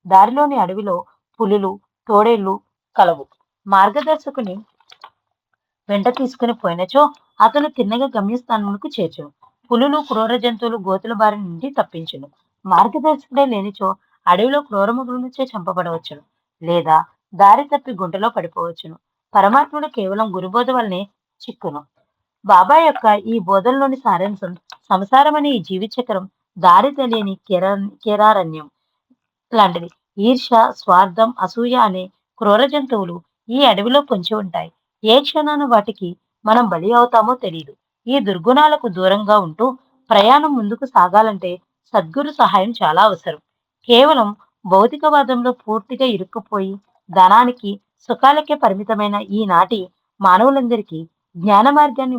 దారిలోని అడవిలో పులులు, తోడేళ్లు కలవు. మార్గదర్శకుని వెంట తీసుకుని పోయినచో అతను తిన్నగా గమ్యస్థానములకు చేర్చును. పులులు, క్రూర జంతువులు గోతుల బారి నుండి తప్పించును. మార్గదర్శకుడే లేనిచో అడవిలో క్రూరమృగములచే చంపబడవచ్చును, లేదా దారి తప్పి గుంటలో పడిపోవచ్చును. పరమాత్ముడు కేవలం గురుబోధ వల్లనే చిక్కును. బాబా యొక్క ఈ బోధనలోని సారాంశం సంసారం అనే ఈ జీవితచక్రం దారి తెలియని కేరారణ్యం లాంటిది. ఈర్ష, స్వార్థం, అసూయ అనే క్రూర జంతువులు ఈ అడవిలో పొంచి ఉంటాయి. ఏ క్షణాన వాటికి మనం బలి అవుతామో తెలియదు. ఈ దుర్గుణాలకు దూరంగా ఉంటూ ప్రయాణం ముందుకు సాగాలంటే సద్గురు సహాయం చాలా అవసరం. కేవలం భౌతికవాదంలో పూర్తిగా ఇరుక్కుపోయి ధనానికి, సుఖాలకే పరిమితమైన ఈనాటి మానవులందరికీ జ్ఞాన మార్గాన్ని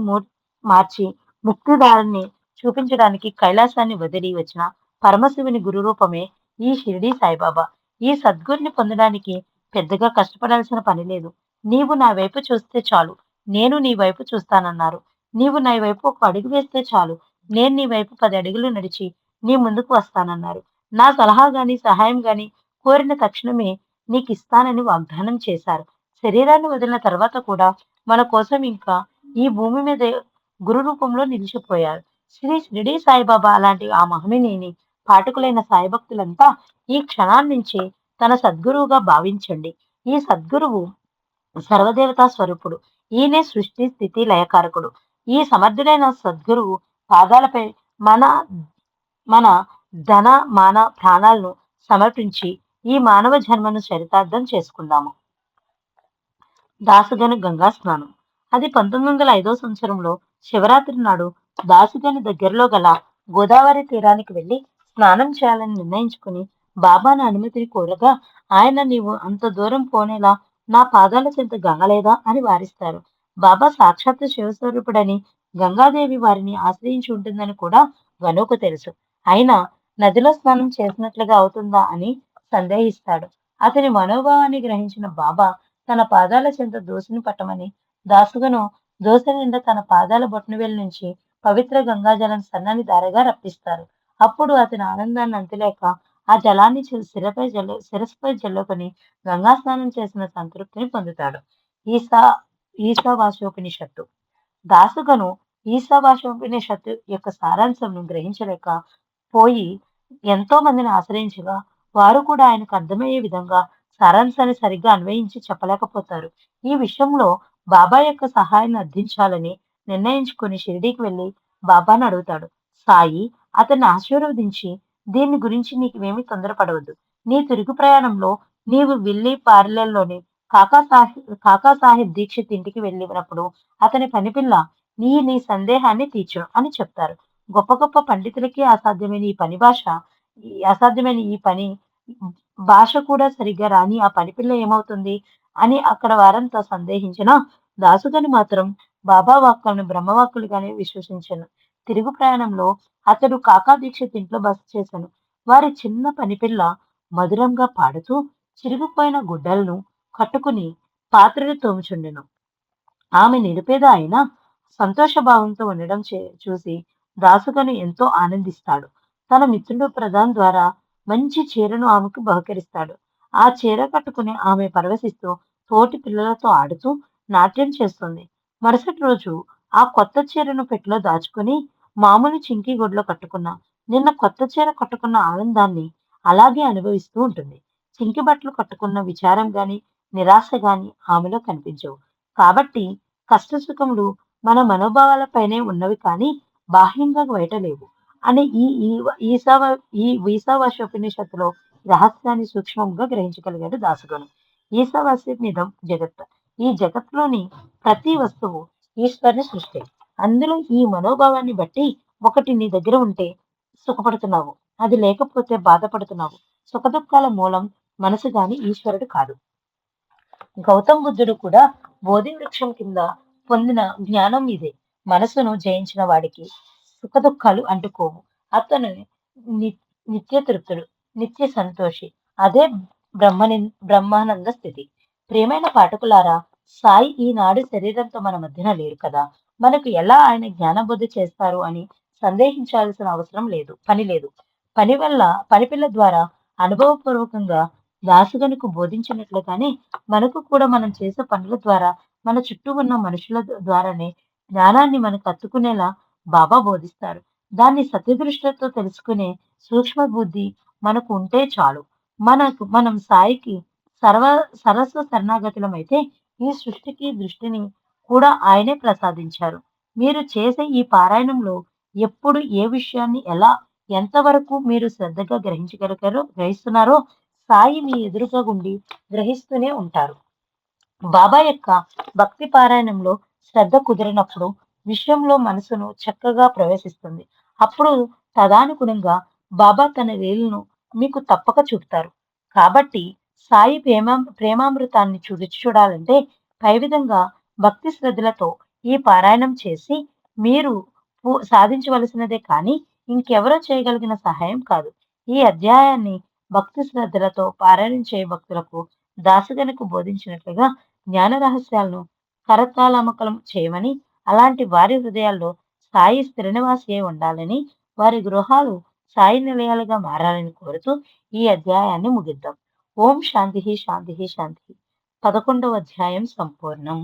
మార్చి ముక్తిదారాన్ని చూపించడానికి కైలాసాన్ని వదిలి వచ్చిన పరమశివుని గురు రూపమే ఈ షిరిడి సాయిబాబా. ఈ సద్గురిని పొందడానికి పెద్దగా కష్టపడాల్సిన పని లేదు. నీవు నా వైపు చూస్తే చాలు, నేను నీ వైపు చూస్తానన్నారు. నీవు నా వైపు ఒక అడుగు వేస్తే చాలు, నేను నీ వైపు 10 అడుగులు నడిచి నీ ముందుకు వస్తానన్నారు. నా సలహా గాని, సహాయం గాని కోరిన తక్షణమే నీకు ఇస్తానని వాగ్దానం చేశారు. శరీరాన్ని వదిలిన తర్వాత కూడా మన కోసం ఇంకా ఈ భూమి మీద గురు రూపంలో నిలిచిపోయారు. శ్రీ షిరిడి సాయిబాబా అలాంటి ఆ మహనీయుని పాఠకులైన సాయి భక్తులంతా ఈ క్షణాన్నించే తన సద్గురువుగా భావించండి. ఈ సద్గురువు సర్వదేవతా స్వరూపుడు. ఈయనే సృష్టి, స్థితి, లయకారకుడు. ఈ సమర్థుడైన సద్గురువు పాదాలపై మన మన ధన, మాన, ప్రాణాలను సమర్పించి ఈ మానవ జన్మను చరితార్థం చేసుకుందాము. దాసగను గంగా స్నానం. అది 1905 సంవత్సరంలో శివరాత్రి నాడు దాసుగని దగ్గరలో గల గోదావరి తీరానికి వెళ్లి స్నానం చేయాలని నిర్ణయించుకుని బాబాను అనుమతిని కోరగా ఆయన నీవు అంత దూరం పోనేలా నా పాదాల చెంత గంగలేదా అని వారిస్తారు. బాబా సాక్షాత్తు శివస్వరూపుడని గంగాదేవి వారిని ఆశ్రయించి ఉంటుందని కూడా గనుకు తెలుసు. అయినా నదిలో స్నానం చేసినట్లుగా అవుతుందా అని సందేహిస్తాడు. అతని మనోభావాన్ని గ్రహించిన బాబా తన పాదాల చెంత దోసిని పట్టమని దాసుగను దోస నిండా తన పాదాల బొటనవేలు నుంచి పవిత్ర గంగాజలం సన్నని ధారగా రప్పిస్తారు. అప్పుడు అతని ఆనందాన్ని అంతులేక ఆ జలాన్ని శిరస్సుపై జల్లుకొని గంగా స్నానం చేసిన సంతృప్తిని పొందుతాడు. ఈసా ఈశావాస్యోపనిషత్తు. దాసుగను ఈశావాస్యోపనిషత్తు యొక్క సారాంశంను గ్రహించలేక పోయి ఎంతో మందిని ఆశ్రయించగా వారు కూడా ఆయనకు అర్థమయ్యే విధంగా సారాంశాన్ని సరిగ్గా అన్వయించి చెప్పలేకపోతారు. ఈ విషయంలో బాబా యొక్క సహాయాన్ని అర్థించాలని నిర్ణయించుకుని షిరిడీకి వెళ్లి బాబాను అడుగుతాడు. సాయి అతన్ని ఆశీర్వదించి దీని గురించి నీకువేమీ తొందరపడవద్దు. నీ తిరుగు ప్రయాణంలో నీవు విల్లీ పార్లెల్లోని కాకాసాహెబ్ దీక్షిత్ ఇంటికి వెళ్ళినప్పుడు అతని పనిపిల్ల నీ సందేహాన్ని తీర్చును అని చెప్తారు. గొప్ప గొప్ప పండితులకి అసాధ్యమైన ఈ పని భాష కూడా సరిగ్గా రాని ఆ పనిపిల్ల ఏమవుతుంది అని అక్కడ వారంతా సందేహించిన దాసుగని మాత్రం బాబా వాక్కులను బ్రహ్మవాక్కులుగానే విశ్వసించను. తిరుగు ప్రయాణంలో అతడు కాకా దీక్షిత్ ఇంట్లో బస చేశాను. వారి చిన్న పనిపిల్ల మధురంగా పాడుతూ చిరిగిపోయిన గుడ్డలను కట్టుకుని పాత్రలు తోముచుండెను. ఆమె నిరుపేద అయినా సంతోషభావంతో ఉండడం చూసి దాసుగను ఎంతో ఆనందిస్తాడు. తన మిత్రుడు ప్రధాన్ ద్వారా మంచి చీరను ఆమెకు బహుకరిస్తాడు. ఆ చీర కట్టుకుని ఆమె పరవశిస్తూ తోటి పిల్లలతో ఆడుతూ నాట్యం చేస్తుంది. మరుసటి రోజు ఆ కొత్త చీరను పెట్టెలో దాచుకుని మామూలు చింకి గుడ్లో కట్టుకున్న నిన్న కొత్త చీర కట్టుకున్న ఆనందాన్ని అలాగే అనుభవిస్తూ ఉంటుంది. చింకి బట్టలు కట్టుకున్న విచారం గాని నిరాశ గాని ఆమెలో కనిపించవు. కాబట్టి కష్టసుఖములు మన మనోభావాలపైనే ఉన్నవి కానీ బాహ్యంగా బయట లేవు అని ఈ ఈశావాస్యోపనిషత్తులో రహస్యాన్ని సూక్ష్మంగా గ్రహించగలిగాడు దాసుగను. ఈశావాస్యమిదం జగత్. ఈ జగత్తులోని ప్రతి వస్తువు ఈశ్వరుని సృష్టి. అందులో ఈ మనోభావాన్ని బట్టి ఒకటి నీ దగ్గర ఉంటే సుఖపడుతున్నావు, అది లేకపోతే బాధపడుతున్నావు. సుఖదుఖాల మూలం మనసు గాని ఈశ్వరుడు కాదు. గౌతమ్ బుద్ధుడు కూడా బోధి వృక్షం కింద పొందిన జ్ఞానం ఇదే. మనసును జయించిన వాడికి సుఖదుఖాలు అంటుకోవు. అతను నిత్య తృప్తుడు, నిత్య సంతోషి. అదే బ్రహ్మానంద స్థితి. ప్రియమైన పాఠకులారా, సాయి ఈనాడు శరీరంతో మన మధ్యన లేరు కదా, మనకు ఎలా ఆయన జ్ఞానబోధ చేస్తారు అని సందేహించాల్సిన అవసరం లేదు, పని లేదు. పనిపిల్ల ద్వారా అనుభవపూర్వకంగా దాసుగనుకు బోధించినట్లుగానే మనకు కూడా మనం చేసే పనుల ద్వారా మన చుట్టూ ఉన్న మనుషుల ద్వారానే జ్ఞానాన్ని మనకు అత్తుకునేలా బాబా బోధిస్తారు. దాన్ని సత్యదృష్టితో తెలుసుకునే సూక్ష్మ బుద్ధి మనకు ఉంటే చాలు. మనం సాయికి సరస్వ శరణాగతులమైతే ఈ సృష్టికి దృష్టిని కూడా ఆయనే ప్రసాదించారు. మీరు చేసే ఈ పారాయణంలో ఎప్పుడు ఏ విషయాన్ని ఎలా ఎంతవరకు మీరు శ్రద్ధగా గ్రహిస్తున్నారో సాయి మీ ఎదురుగా ఉండి గ్రహిస్తూనే ఉంటారు. బాబా యొక్క భక్తి పారాయణంలో శ్రద్ధ కుదిరినప్పుడు విషయంలో మనసును చక్కగా ప్రవేశిస్తుంది. అప్పుడు తదానుగుణంగా బాబా తన లీలను మీకు తప్పక చూపుతారు. కాబట్టి సాయి ప్రేమామృతాన్ని రుచి చూడాలంటే పై విధంగా భక్తి శ్రద్ధలతో ఈ పారాయణం చేసి మీరు సాధించవలసినదే కానీ ఇంకెవరో చేయగలిగిన సహాయం కాదు. ఈ అధ్యాయాన్ని భక్తి శ్రద్ధలతో పారాయణం చేయ భక్తులకు దాసగనుకు బోధించినట్లుగా జ్ఞాన రహస్యాలను కరతాళమకలం చేయమని, అలాంటి వారి హృదయాల్లో సాయి స్థిర నివాసి అయి ఉండాలని, వారి గృహాలు సాయి నిలయాలుగా మారాలని కోరుతూ ఈ అధ్యాయాన్ని ముగిద్దాం. ఓం శాంతి శాంతి శాంతి. 11వ అధ్యాయం సంపూర్ణం.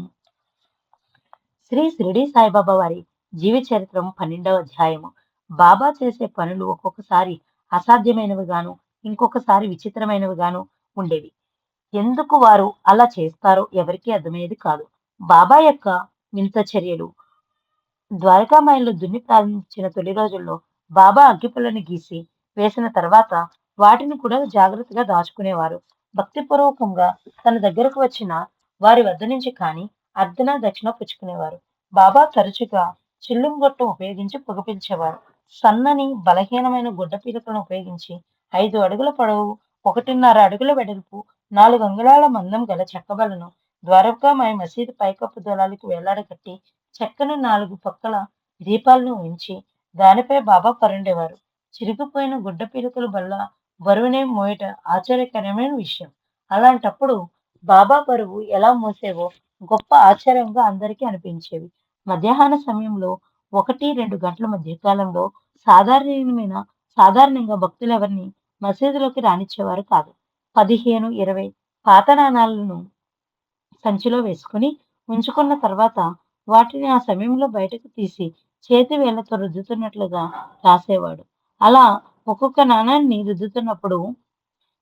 శ్రీ షిరిడి సాయిబాబా వారి జీవిత చరిత్రం 12వ అధ్యాయము. బాబా చేసే పనులు ఒక్కొక్కసారి అసాధ్యమైనవి గాను, ఇంకొకసారి విచిత్రమైనవి గాను ఉండేవి. ఎందుకు వారు అలా చేస్తారో ఎవరికీ అర్థమయ్యేది కాదు. బాబా యొక్క వింత చర్యలు. ద్వారకామాయిలో దున్ని ప్రారంభించిన తొలి రోజుల్లో బాబా అగ్గిపుల్లని గీసి వేసిన తర్వాత వాటిని కూడా జాగ్రత్తగా దాచుకునేవారు. భక్తిపూర్వకంగా తన దగ్గరకు వచ్చిన వారి వద్ద నుంచి కానీ అర్ధన దక్షిణ పుచ్చుకునేవారు. బాబా తరచుగా చిల్లుంగొట్టం ఉపయోగించి పొగ పీల్చేవారు. సన్నని, బలహీనమైన గుడ్డ పీలికలను ఉపయోగించి 5 అడుగుల పొడవు, 1.5 అడుగుల వెడల్పు, 4 అంగుళాల మందం గల చెక్కబలను ద్వారకామాయి మసీదు పైకప్పు దళాలకు వేలాడగట్టి, చెక్కను 4 పక్కల దీపాలను ఉంచి, దానిపై బాబా పరుండేవారు. చిరిగిపోయిన గుడ్డ పీలికల బల్ల బరువునే మోయట ఆశ్చర్యకరమైన విషయం. అలాంటప్పుడు బాబా బరువు ఎలా మోసేవో గొప్ప ఆశ్చర్యంగా అందరికీ అనిపించేవి. మధ్యాహ్న సమయంలో 1, 2 గంటల మధ్య కాలంలో సాధారణమైన సాధారణంగా భక్తులెవరిని మసీదులోకి రానిచ్చేవారు కాదు. 15, 20 పాత నాణాలను సంచిలో వేసుకుని ఉంచుకున్న తర్వాత వాటిని ఆ సమయంలో బయటకు తీసి చేతి వేళ్లతో రుద్దుతున్నట్లుగా రాసేవాడు. అలా ఒక్కొక్క నాణాన్ని రుద్దుతున్నప్పుడు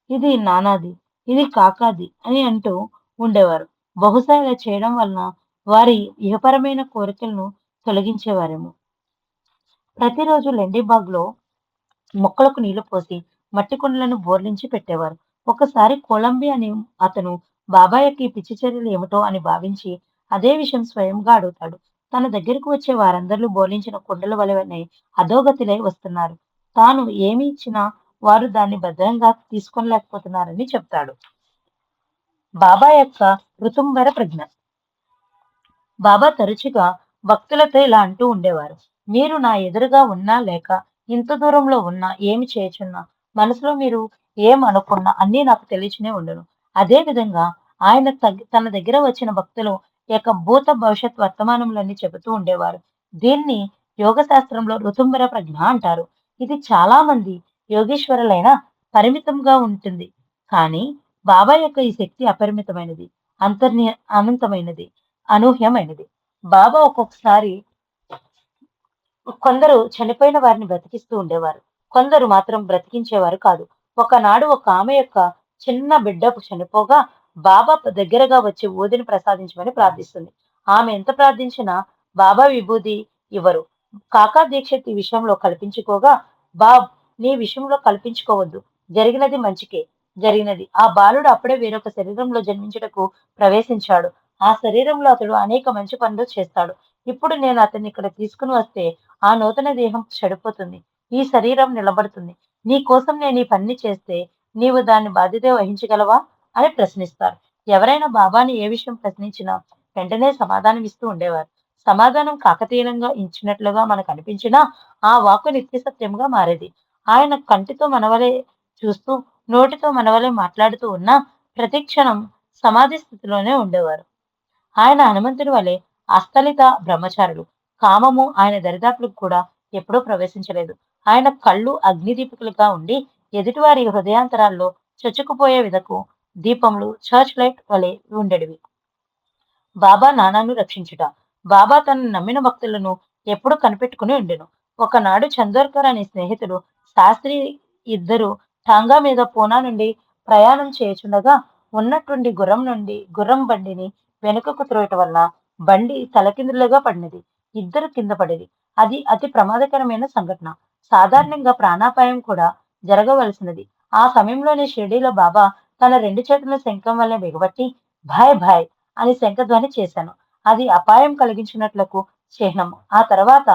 ఇది నానాది, ఇది కాకాది అని అంటూ ఉండేవారు. బహుశా ఇలా చేయడం వలన వారి ఇహపరమైన కోరికలను తొలగించేవారేమో. ప్రతిరోజు లెండిబాగ్‌లో మొక్కలకు నీళ్లు పోసి మట్టి కుండలను బోర్లించి పెట్టేవారు. ఒకసారి కొలంబి అనే అతను బాబా యొక్క ఈ పిచ్చి చర్యలు ఏమిటో అని భావించి అదే విషయం స్వయంగా అడుగుతాడు. తన దగ్గరకు వచ్చే వారందరూ బోర్లించిన కుండల వలెనే అధోగతులై వస్తున్నారు. తాను ఏమి ఇచ్చినా వారు దాన్ని భద్రంగా తీసుకోలేకపోతున్నారని చెప్తాడు. బాబా యొక్క ఋతుంబర ప్రజ్ఞ. బాబా తరచుగా భక్తులతో ఇలా అంటూ ఉండేవారు. మీరు నా ఎదురుగా ఉన్నా లేక ఇంత దూరంలో ఉన్నా ఏమి చేయుచున్నా మనసులో మీరు ఏం అనుకున్నా అన్నీ నాకు తెలియచునే ఉండును. అదే విధంగా ఆయన తన దగ్గర వచ్చిన భక్తులు యొక్క భూత భవిష్యత్ వర్తమానములన్నీ చెబుతూ ఉండేవారు. దీన్ని యోగ శాస్త్రంలో ఋతుంబర ప్రజ్ఞ అంటారు. ఇది చాలా మంది యోగేశ్వరులైన పరిమితంగా ఉంటుంది. కానీ బాబా యొక్క ఈ శక్తి అపరిమితమైనది, అనంతమైనది, అనూహ్యమైనది. బాబా ఒక్కొక్కసారి కొందరు చనిపోయిన వారిని బ్రతికిస్తూ ఉండేవారు. కొందరు మాత్రం బ్రతికించేవారు కాదు. ఒకనాడు ఒక ఆమె యొక్క చిన్న బిడ్డ చనిపోగా బాబా దగ్గరగా వచ్చి ఊదిని ప్రసాదించమని ప్రార్థిస్తుంది. ఆమె ఎంత ప్రార్థించినా బాబా విభూది ఇవ్వరు. కాకా దీక్షిత్ ఈ విషయంలో కల్పించుకోగా, బాబ్ నీ విషయంలో కల్పించుకోవద్దు. జరిగినది మంచికే జరిగినది. ఆ బాలుడు అప్పుడే వేరొక శరీరంలో జన్మించుటకు ప్రవేశించాడు. ఆ శరీరంలో అతడు అనేక మంచి పనులు చేస్తాడు. ఇప్పుడు నేను అతన్ని ఇక్కడ తీసుకుని వస్తే ఆ నూతన దేహం చెడిపోతుంది. ఈ శరీరం నిలబడుతుంది. నీ కోసం నేను ఈ పని చేస్తే నీవు దాన్ని బాధ్యత వహించగలవా అని ప్రశ్నిస్తారు. ఎవరైనా బాబాని ఏ విషయం ప్రశ్నించినా వెంటనే సమాధానం ఇస్తూ ఉండేవారు. సమాధానం కాకతీయంగా ఇచ్చినట్లుగా మనకు అనిపించినా ఆ వాక్కు నిత్య సత్యంగా మారేది. ఆయన కంటితో మనవలే చూస్తూ నోటితో మనవలే మాట్లాడుతూ ఉన్న ప్రతి క్షణం సమాధి స్థితిలోనే ఉండేవారు. ఆయన హనుమంతుడి వలె అస్థలిత బ్రహ్మచారులు. కామము ఆయన దరిదాపులకు కూడా ఎప్పుడూ ప్రవేశించలేదు. ఆయన కళ్ళు అగ్నిదీపికలుగా ఉండి ఎదుటివారి హృదయాంతరాల్లో చొచ్చుకుపోయే విధకు దీపములు చర్చ్ లైట్ వలె ఉండేటివి. బాబా నానాను రక్షించుట. బాబా తనను నమ్మిన భక్తులను ఎప్పుడూ కనిపెట్టుకుని ఉండెను. ఒకనాడు చందోర్కర్ అనే స్నేహితుడు శాస్త్రి ఇద్దరు టాంగా మీద పూనా నుండి ప్రయాణం చేయుచుండగా ఉన్నట్టుండి గుర్రం బండిని వెనుకకు త్రోయటం వల్ల బండి తలకిందులుగా పడినది. ఇద్దరు కింద పడిరి. అది అతి ప్రమాదకరమైన సంఘటన. సాధారణంగా ప్రాణాపాయం కూడా జరగవలసినది. ఆ సమయంలోనే షిర్డీలో బాబా తన 2 చేతులను శంఖం వల్ల బిగబట్టి భాయ్ భాయ్ అని శంఖధ్వని చేశాను. అది అపాయం కలిగించినట్లకు చిహ్నము. ఆ తర్వాత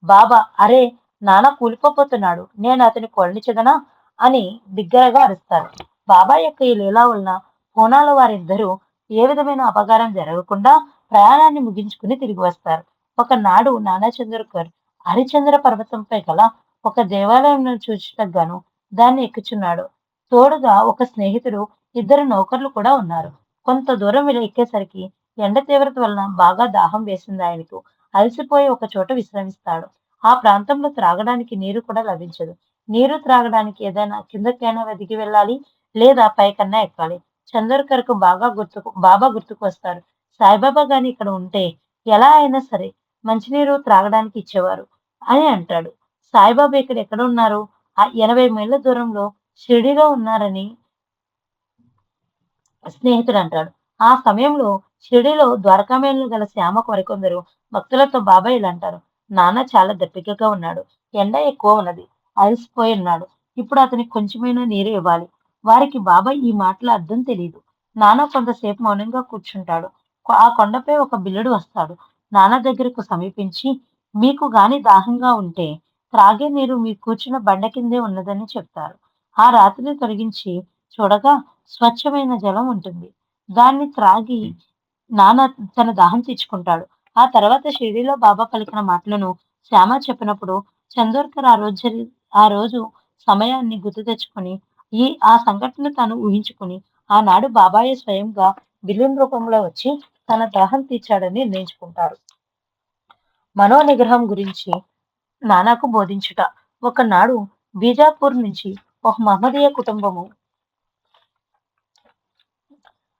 బాబా అరే నాన్న కూలిపోతున్నాడు, నేను అతని కొలనిచెదనా అని బిగ్గరగా అరుస్తారు. బాబా యొక్క ఈ లీలా వలన పూనాలో వారిద్దరూ ఏ విధమైన అపకారం జరగకుండా ప్రయాణాన్ని ముగించుకుని తిరిగి వస్తారు. ఒకనాడు నానా చంద్రకర్ హరిచంద్ర పర్వతంపై గల ఒక దేవాలయం చూచుటకు గాను దాన్ని ఎక్కుచున్నాడు. తోడుగా ఒక స్నేహితుడు, ఇద్దరు నౌకర్లు కూడా ఉన్నారు. కొంత దూరం ఎక్కేసరికి ఎండ తీవ్రత వలన బాగా దాహం వేసింది ఆయనకు. అలసిపోయి ఒక చోట విశ్రమిస్తాడు. ఆ ప్రాంతంలో త్రాగడానికి నీరు కూడా లభించదు. నీరు త్రాగడానికి ఏదైనా కిందకైనా వెదికి వెళ్ళాలి, లేదా పైకన్నా ఎక్కాలి. చందోర్కర్కు బాబా గుర్తుకు వస్తారు. సాయిబాబా గాని ఇక్కడ ఉంటే ఎలా అయినా సరే మంచినీరు త్రాగడానికి ఇచ్చేవారు అని అంటాడు. సాయిబాబా ఇక్కడ ఎక్కడ ఉన్నారు? ఆ 80 మైళ్ళ దూరంలో షిరిడీలో ఉన్నారని స్నేహితుడు అంటాడు. ఆ సమయంలో షిరిడీలో ద్వారకామాయిలో గల శ్యామ మరికొందరు భక్తులతో బాబా ఇలా అంటారు. నాన్న చాలా దప్పికగా ఉన్నాడు. ఎండ ఎక్కువ ఉన్నది. అలసిపోయి ఉన్నాడు. ఇప్పుడు అతనికి కొంచెమైనా నీరు ఇవ్వాలి. వారికి బాబా ఈ మాటల అర్థం తెలియదు. నాన్న కొంతసేపు మౌనంగా కూర్చుంటాడు. ఆ కొండపై ఒక బిల్లుడు వస్తాడు. నాన్న దగ్గరకు సమీపించి మీకు గాని దాహంగా ఉంటే త్రాగే నీరు మీరు కూర్చున్న బండ కిందే ఉన్నదని చెప్తారు. ఆ రాతిని తొలగించి చూడగా స్వచ్ఛమైన జలం ఉంటుంది. దాన్ని త్రాగి నాన్న తన దాహం తీర్చుకుంటాడు. ఆ తర్వాత షిరిడీలో బాబా పలికిన మాటలను శ్యామ చెప్పినప్పుడు చందోర్కర్ ఆ రోజు సమయాన్ని గుర్తు తెచ్చుకొని ఆ సంఘటన తాను ఊహించుకుని ఆనాడు బాబాయే స్వయంగా విలన్ రూపంలో వచ్చి తన దాహం తీర్చాడని నిర్ణయించుకుంటారు. మనోనిగ్రహం గురించి నానాకు బోధించుట. ఒకనాడు బీజాపూర్ నుంచి ఒక మహమ్మదీయ కుటుంబము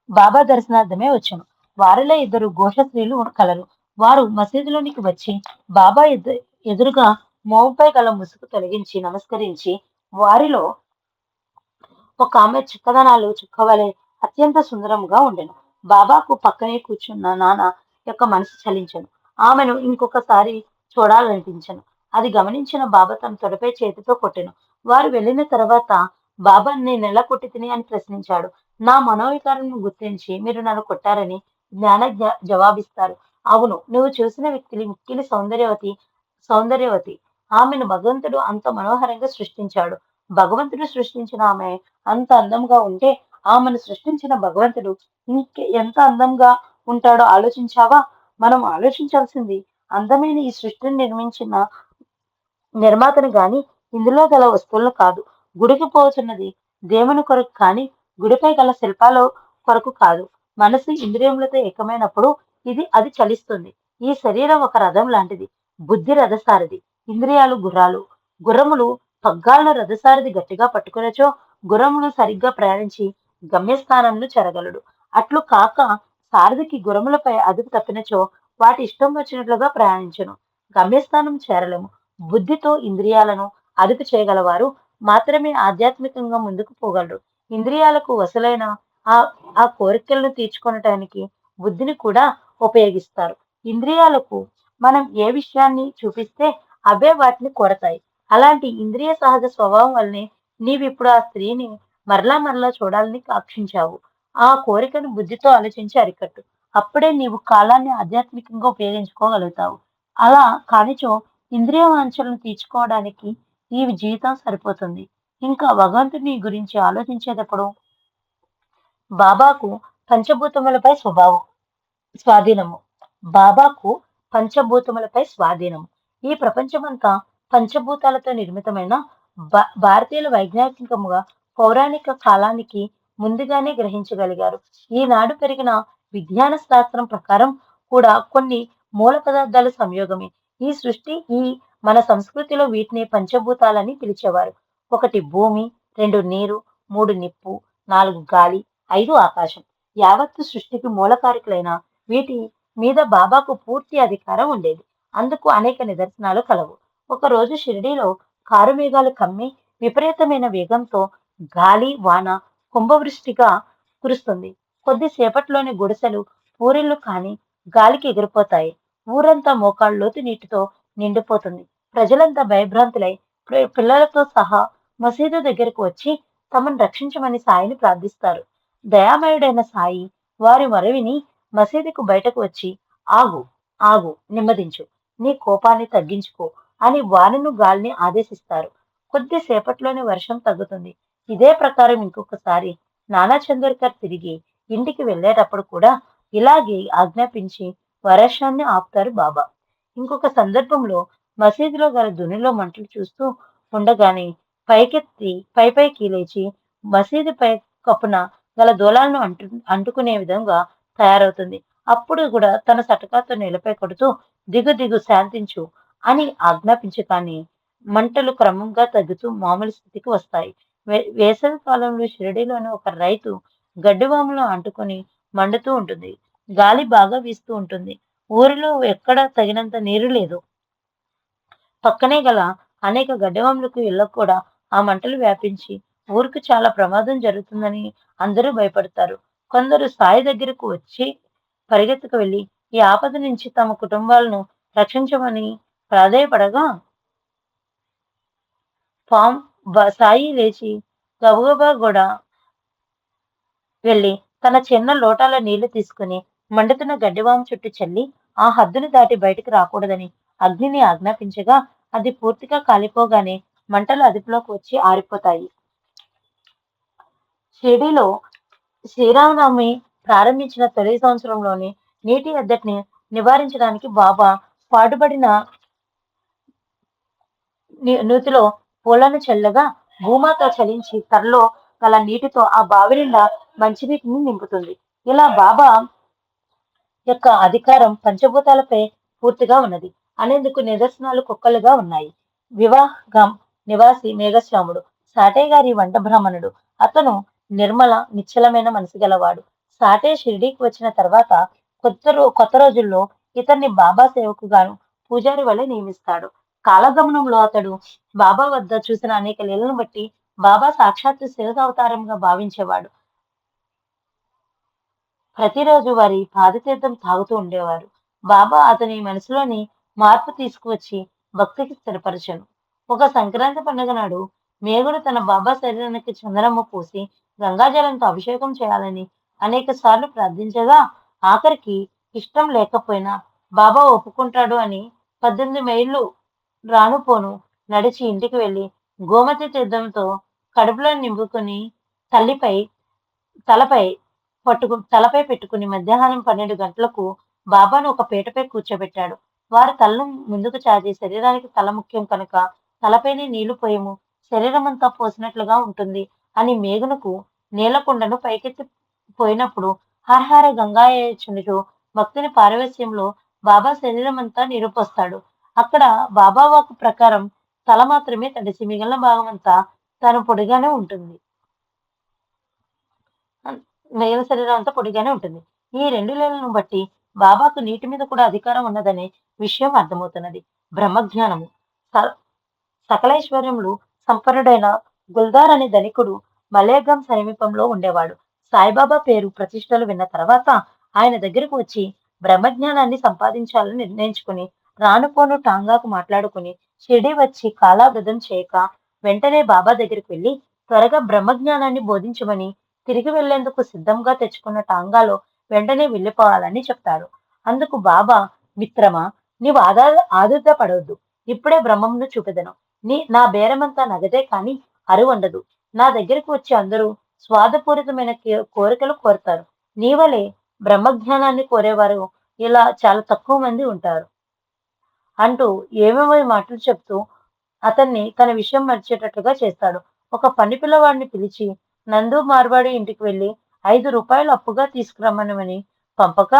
బాబా దర్శనార్థమే వచ్చెను. వారిలో ఇద్దరు ఘోష స్త్రీలు కలరు. వారు మసీదులోనికి వచ్చి బాబా ఎదురుగా మోముపై గల ముసుగు తొలగించి నమస్కరించి వారిలో ఒక ఆమె చిక్కదనాలు చుక్కవలె అత్యంత సుందరముగా ఉండెను. బాబాకు పక్కనే కూర్చున్న నాన్న యొక్క మనసు చలించెను. ఆమెను ఇంకొకసారి చూడాలనిపించెను. అది గమనించిన బాబా తన తొడపై చేతితో కొట్టెను. వారు వెళ్ళిన తర్వాత బాబా నేనెలా కొట్టి తిని అని ప్రశ్నించాడు. నా మనోవికారమును గుర్తించి మీరు నన్ను కొట్టారని జ్ఞాన జవాబిస్తారు. అవును, నువ్వు చూసిన వ్యక్తి మిక్కిలి సౌందర్యవతి. ఆమెను భగవంతుడు అంత మనోహరంగా సృష్టించాడు. భగవంతుడు సృష్టించిన ఆమె అంత అందంగా ఉంటే ఆమెను సృష్టించిన భగవంతుడు ఎంత అందంగా ఉంటాడో ఆలోచించావా? మనం ఆలోచించాల్సింది అందమైన ఈ సృష్టిని నిర్మించిన నిర్మాతను గాని ఇందులో గల వస్తువులను కాదు. గుడికి పోతున్నది దేవుని కొరకు కాని గుడిపై గల శిల్పాల కొరకు కాదు. మనసు ఇంద్రియములతో ఏకమైనప్పుడు అది చలిస్తుంది. ఈ శరీరం ఒక రథం లాంటిది. బుద్ధి రథసారథి, ఇంద్రియాలు గుర్రాలు. గుర్రములు పగ్గాలను రథసారథి గట్టిగా పట్టుకునచో గుర్రములు సరిగ్గా ప్రయాణించి గమ్యస్థానంలో చేరగలడు. అట్లు కాక సారథికి గుర్రములపై అదుపు తప్పినచో వాటి ఇష్టం వచ్చినట్లుగా ప్రయాణించును. గమ్యస్థానం చేరలేము. బుద్ధితో ఇంద్రియాలను అదుపు చేయగలవారు మాత్రమే ఆధ్యాత్మికంగా ముందుకు పోగలరు. ఇంద్రియాలకు వశులైన ఆ ఆ కోరికలను తీర్చుకొనటానికి బుద్ధిని కూడా ఉపయోగిస్తారు. ఇంద్రియాలకు మనం ఏ విషయాన్ని చూపిస్తే అవే వాటిని కోరతాయి. అలాంటి ఇంద్రియ సహజ స్వభావం వల్లనే నీవిప్పుడు ఆ స్త్రీని మరలా మరలా చూడాలని కాంక్షించావు. ఆ కోరికను బుద్ధితో ఆలోచించి అరికట్టు. అప్పుడే నీవు కాలాన్ని ఆధ్యాత్మికంగా ఉపయోగించుకోగలుగుతావు. అలా కానిచో ఇంద్రియ వాంఛలను తీర్చుకోవడానికి ఈ జీవితం సరిపోతుంది. ఇంకా భగవంతుని గురించి ఆలోచించేటప్పుడు బాబాకు పంచభూతములపై స్వాధీనము. బాబాకు పంచభూతములపై స్వాధీనము. ఈ ప్రపంచమంతా పంచభూతాలతో నిర్మితమైన భారతీయుల వైజ్ఞానికముగా పౌరాణిక కాలానికి ముందుగానే గ్రహించగలిగారు. ఈనాడు పెరిగిన విజ్ఞాన శాస్త్రం ప్రకారం కూడా కొన్ని మూల పదార్థాల సంయోగమే ఈ సృష్టి. మన సంస్కృతిలో వీటిని పంచభూతాలని పిలిచేవారు. 1 భూమి, 2 నీరు, 3 నిప్పు, 4 గాలి, 5 ఆకాశం. యావత్తు సృష్టికి మూలకారకులైన వీటి మీద బాబాకు పూర్తి అధికారం ఉండేది. అందుకు అనేక నిదర్శనాలు కలవు. ఒకరోజు షిరిడీలో కారు మేఘాలు కమ్మి విపరీతమైన వేగంతో గాలి వాన కుంభవృష్టిగా కురుస్తుంది. కొద్దిసేపట్లోనే గుడిసెలు పూరిళ్లు కాని గాలికి ఎగిరిపోతాయి. ఊరంతా మోకాళ్ళ లోతు నీటితో నిండిపోతుంది. ప్రజలంతా భయభ్రాంతులై పిల్లలతో సహా మసీదు దగ్గరకు వచ్చి తమను రక్షించమని సాయిని ప్రార్థిస్తారు. దయామయుడైన సాయి వారి మొరవిని మసీదుకు బయటకు వచ్చి ఆగు, ఆగు, నెమ్మదించు, నీ కోపాన్ని తగ్గించుకో అని వానను గాలిని ఆదేశిస్తారు. కొద్దిసేపట్లోనే వర్షం తగ్గుతుంది. ఇదే ప్రకారం ఇంకొకసారి నానా చందోర్కర్ తిరిగి ఇంటికి వెళ్ళేటప్పుడు కూడా ఇలాగే ఆజ్ఞాపించి వర్షాన్ని ఆపుతారు బాబా. ఇంకొక సందర్భంలో మసీదులో గల దునిలో మంటలు చూస్తూ ఉండగానే పైకి లేచి మసీదు పై కప్పున గల దూలాలను అంటుకునే విధంగా తయారవుతుంది. అప్పుడు కూడా తన సటకాతో నేలపై కొడుతూ దిగు దిగు శాంతించు అని ఆజ్ఞాపించగానే మంటలు క్రమంగా తగ్గుతూ మామూలు స్థితికి వస్తాయి. వేసవి కాలంలో షిరిడీలోని ఒక రైతు గడ్డివాములో అంటుకొని మండుతూ ఉంటుంది. గాలి బాగా వీస్తూ ఉంటుంది. ఊరిలో ఎక్కడ తగినంత నీరు లేదు. పక్కనే గల అనేక గడ్డివాములకు ఇళ్లకు కూడా ఆ మంటలు వ్యాపించి ఊరికి చాలా ప్రమాదం జరుగుతుందని అందరూ భయపడతారు. కొందరు సాయి దగ్గరకు వచ్చి పరిగెత్తుకు వెళ్లి ఈ ఆపద నుంచి తమ కుటుంబాలను రక్షించమని ప్రాధేయపడగా సాయి లేచి గబగబా కూడా వెళ్లి తన చిన్న లోటాల నీళ్లు తీసుకుని మండుతున్న గడ్డివాము చుట్టూ చల్లి ఆ హద్దును దాటి బయటికి రాకూడదని అగ్నిని ఆజ్ఞాపించగా అది పూర్తిగా కాలిపోగానే మంటలు అదుపులోకి వచ్చి ఆరిపోతాయి. షిరిడీలో శ్రీరామనవమి ప్రారంభించిన తొలి సంవత్సరంలోనే నీటి ఎద్దటిని నివారించడానికి బాబా పాటుపడిన నూతిలో పూలను చల్లగా భూమాత చలించి త్వరలో గల నీటితో ఆ బావి నిండా మంచినీటిని నింపుతుంది. ఇలా బాబా యొక్క అధికారం పంచభూతాలపై పూర్తిగా ఉన్నది అనేందుకు నిదర్శనాలు కుక్కలుగా ఉన్నాయి. వివాహం నివాసి మేఘశ్యాముడు సాటే గారి వంట బ్రాహ్మణుడు. అతను నిర్మల నిశ్చలమైన మనసు గలవాడు. సాటే షిరిడీకి వచ్చిన తర్వాత కొత్త రోజుల్లో ఇతన్ని బాబా సేవకుగాను పూజారి వలె నియమిస్తాడు. కాలగమనంలో అతడు బాబా వద్ద చూసిన అనేక లీలను బట్టి బాబా సాక్షాత్తు శివ అవతారంగా భావించేవాడు. ప్రతిరోజు వారి పాదతీర్థం తాగుతూ ఉండేవారు. బాబా అతని మనసులోని మార్పు తీసుకువచ్చి భక్తికి స్థిరపరచను. ఒక సంక్రాంతి పండుగ నాడు మేఘుడు తన బాబా శరీరానికి చందనమ్మ పూసి గంగాజలంతో అభిషేకం చేయాలని అనేక సార్లు ప్రార్థించగా ఆఖరికి ఇష్టం లేకపోయినా బాబా ఒప్పుకుంటాడు అని 18 మైళ్ళు రానుపోను నడిచి ఇంటికి వెళ్లి గోమతి తీర్థంతో కడుపులో నింపుకుని తల్లిపై తలపై తలపై పెట్టుకుని మధ్యాహ్నం 12 గంటలకు బాబాను ఒక పీటపై కూర్చోబెట్టాడు. వారు తలను ముందుకు చాచి శరీరానికి తల ముఖ్యం కనుక తలపైనే నీళ్లు పోయము శరీరమంతా పోసినట్లుగా ఉంటుంది అని మేఘునకు నీళ్లకుండను పైకెత్తి పోయినప్పుడు హరహర గంగాయచునితో భక్తుని పారవస్యంలో బాబా శరీరమంతా నీరు పోస్తాడు. అక్కడ బాబా వాక్కు ప్రకారం తల మాత్రమే తడిసి మిగిలిన భాగం అంతా తను పొడిగానే ఉంటుంది. మిగిలిన శరీరం అంతా పొడిగానే ఉంటుంది. ఈ 2 లీలలను బట్టి బాబాకు నీటి మీద కూడా అధికారం ఉన్నదనే విషయం అర్థమవుతున్నది. బ్రహ్మజ్ఞానము సకలైశ్వర్యములు సంపన్నుడైన గుల్దార్ అనే ధనికుడు మలేగాం సమీపంలో ఉండేవాడు. సాయిబాబా పేరు ప్రతిష్టలు విన్న తర్వాత ఆయన దగ్గరకు వచ్చి బ్రహ్మజ్ఞానాన్ని సంపాదించాలని నిర్ణయించుకుని రానుపోను టాంగాకు మాట్లాడుకుని షిరిడి వచ్చి కాలావృధం చేయక వెంటనే బాబా దగ్గరికి వెళ్లి త్వరగా బ్రహ్మజ్ఞానాన్ని బోధించమని తిరిగి వెళ్లేందుకు సిద్ధంగా తెచ్చుకున్న టాంగాలో వెంటనే వెళ్లిపోవాలని చెప్తాడు. అందుకు బాబా, మిత్రమా, నీవు ఆదుర్ద పడవద్దు. ఇప్పుడే బ్రహ్మంను చూపెదను. నా బేరమంతా నగదే కాని అరువుండదు. నా దగ్గరకు వచ్చి అందరూ స్వాదపూరితమైన కోరికలు కోరతారు. నీవలే బ్రహ్మజ్ఞానాన్ని కోరేవారు ఇలా చాలా తక్కువ మంది ఉంటారు అంటూ ఏమేమో మాటలు చెప్తూ అతన్ని తన విషయం మర్చేటట్లుగా చేస్తాడు. ఒక పని పిల్లవాడిని పిలిచి నందు మార్వాడి ఇంటికి వెళ్లి 5 రూపాయలు అప్పుగా తీసుకురమ్మనమని పంపక